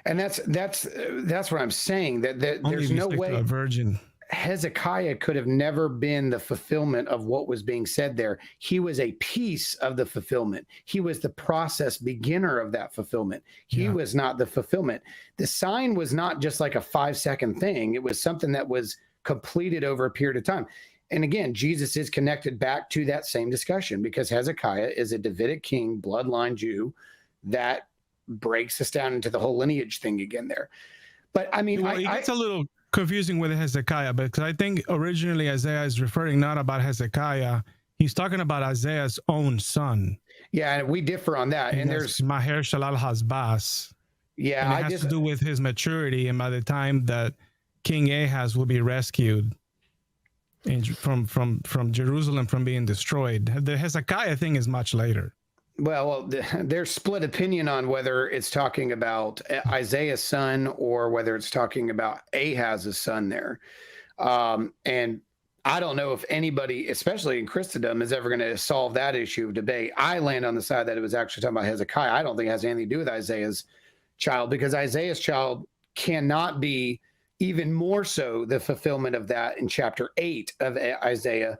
And that's what I'm saying, that there's no way a virgin. Hezekiah could have never been the fulfillment of what was being said there. He was a piece of the fulfillment. He was the process beginner of that fulfillment. He was not the fulfillment. The sign was not just like a 5-second thing. It was something that was completed over a period of time. And again, Jesus is connected back to that same discussion because Hezekiah is a Davidic king, bloodline Jew, that breaks us down into the whole lineage thing again there. But I mean, it gets a little confusing with Hezekiah, because I think originally Isaiah is referring not about Hezekiah. He's talking about Isaiah's own son. Yeah, and we differ on that. And there's Maher Shalal Hasbas. Yeah, and it has to do with his maturity, and by the time that King Ahaz will be rescued from Jerusalem from being destroyed. The Hezekiah thing is much later. Well, there's split opinion on whether it's talking about Isaiah's son or whether it's talking about Ahaz's son there. And I don't know if anybody, especially in Christendom, is ever going to solve that issue of debate. I land on the side that it was actually talking about Hezekiah. I don't think it has anything to do with Isaiah's child, because Isaiah's child cannot be even more so the fulfillment of that in chapter 8 of Isaiah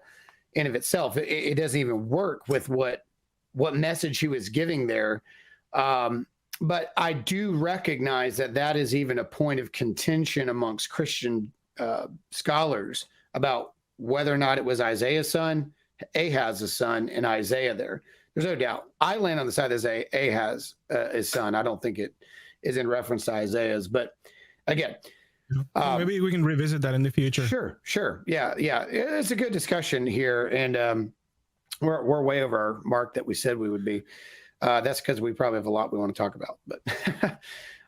in of itself. It doesn't even work with what message he was giving there. But I do recognize that is even a point of contention amongst Christian scholars about whether or not it was Isaiah's son, Ahaz's son, and Isaiah there. There's no doubt. I land on the side that says Ahaz his son. I don't think it is in reference to Isaiah's. But again, maybe we can revisit that in the future. Sure. Yeah. It's a good discussion here. And we're way over our mark that we said we would be. That's because we probably have a lot we want to talk about.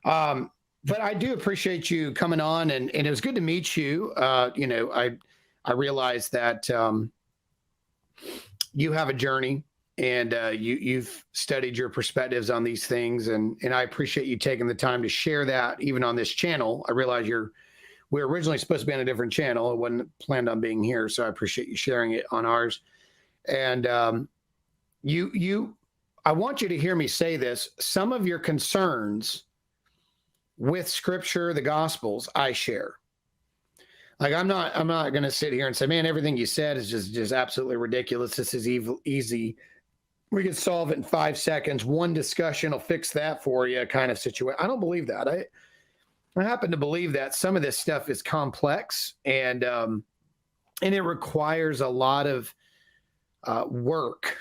But I do appreciate you coming on, and it was good to meet you. I realize that you have a journey, and you've studied your perspectives on these things, and I appreciate you taking the time to share that even on this channel. I realize we're originally supposed to be on a different channel. It wasn't planned on being here, so I appreciate you sharing it on ours. And I want you to hear me say this. Some of your concerns with Scripture, the Gospels, I share. Like, I'm not going to sit here and say, man, everything you said is just absolutely ridiculous. This is easy. We can solve it in 5 seconds. One discussion will fix that for you, kind of situation. I don't believe that. I happen to believe that some of this stuff is complex, and it requires a lot of work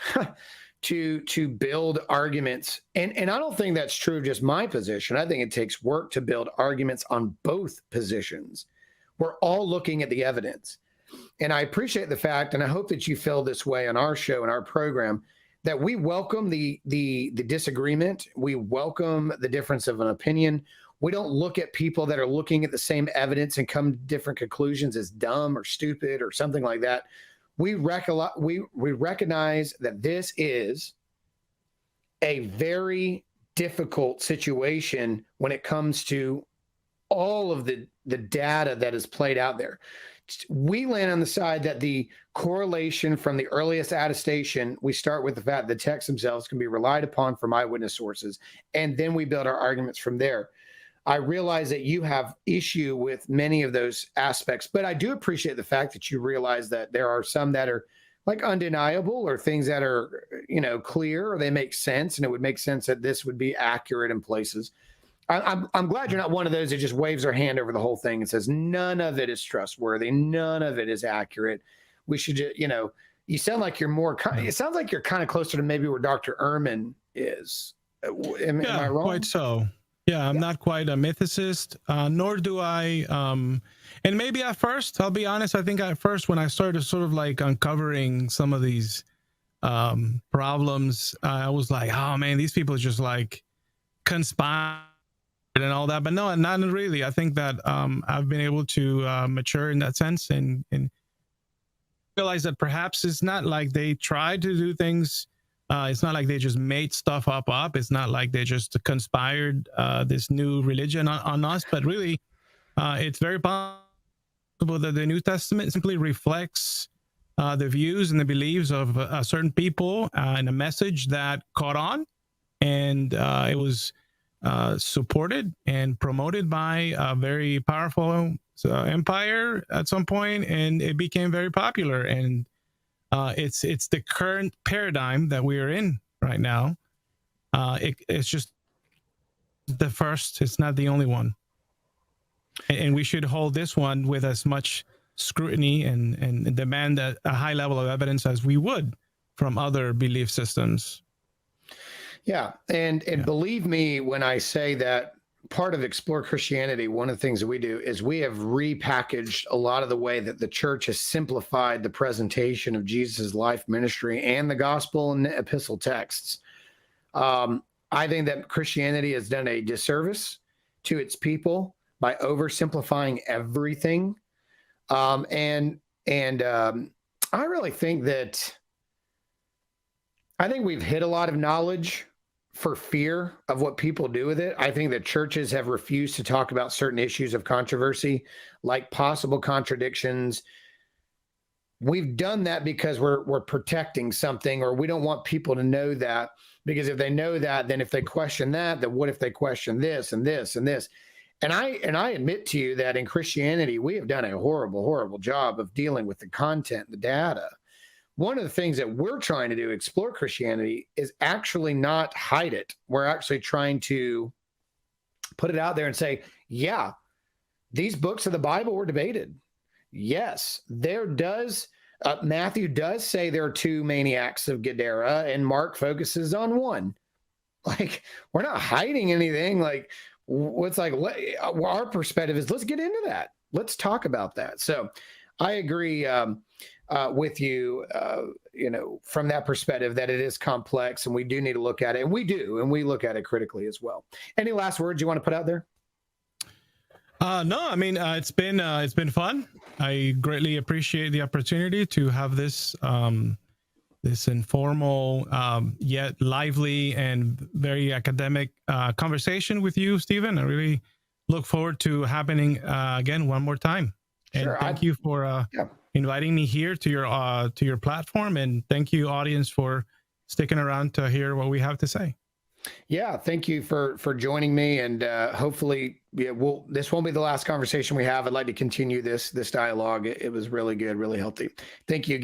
to build arguments. And I don't think that's true of just my position. I think it takes work to build arguments on both positions. We're all looking at the evidence. And I appreciate the fact, and I hope that you feel this way on our show and our program, that we welcome the disagreement. We welcome the difference of an opinion. We don't look at people that are looking at the same evidence and come to different conclusions as dumb or stupid or something like that. We recognize that this is a very difficult situation when it comes to all of the data that is played out there. We land on the side that the correlation from the earliest attestation, we start with the fact the texts themselves can be relied upon from eyewitness sources, and then we build our arguments from there. I realize that you have issue with many of those aspects, but I do appreciate the fact that you realize that there are some that are like undeniable or things that are, clear, or they make sense, and it would make sense that this would be accurate in places. I'm glad you're not one of those that just waves their hand over the whole thing and says none of it is trustworthy, none of it is accurate. We should just, you sound like you're more. It sounds like you're kind of closer to maybe where Dr. Ehrman is. Am I wrong? Quite so. Yeah, I'm not quite a mythicist, nor do I. And maybe at first, I'll be honest, I think at first when I started sort of like uncovering some of these problems, I was like, oh man, these people just like conspire and all that. But no, not really. I think that I've been able to mature in that sense and realize that perhaps it's not like they tried to do things. It's not like they just made stuff up. It's not like they just conspired this new religion on us, but really it's very possible that the New Testament simply reflects the views and the beliefs of certain people and a message that caught on, and it was supported and promoted by a very powerful empire at some point, and it became very popular. And it's the current paradigm that we are in right now. It's just the first. It's not the only one, and we should hold this one with as much scrutiny and demand a high level of evidence as we would from other belief systems. Yeah, and believe me when I say that part of Explore Christianity, one of the things that we do is we have repackaged a lot of the way that the church has simplified the presentation of Jesus' life, ministry, and the gospel and the epistle texts. I think that Christianity has done a disservice to its people by oversimplifying everything. And I really think that we've hid a lot of knowledge for fear of what people do with it. I think that churches have refused to talk about certain issues of controversy, like possible contradictions. We've done that because we're protecting something, or we don't want people to know that, because if they know that, then if they question that, then what if they question this and this and this? And I admit to you that in Christianity, we have done a horrible, horrible job of dealing with the content, the data. One of the things that we're trying to do, Explore Christianity, is actually not hide it. We're actually trying to put it out there and say, yeah, these books of the Bible were debated. Yes, Matthew does say there are two maniacs of Gadara, and Mark focuses on one. Like, we're not hiding anything. Like, our perspective is, let's get into that. Let's talk about that. So I agree with you, from that perspective, that it is complex and we do need to look at it. And we look at it critically as well. Any last words you want to put out there? No, I mean, it's been fun. I greatly appreciate the opportunity to have this informal yet lively and very academic conversation with you, Stephen. I really look forward to happening again one more time. And sure, thank you for inviting me here to your platform, and thank you, audience, for sticking around to hear what we have to say. Yeah, thank you for joining me, and hopefully, this won't be the last conversation we have. I'd like to continue this dialogue. It was really good, really healthy. Thank you again.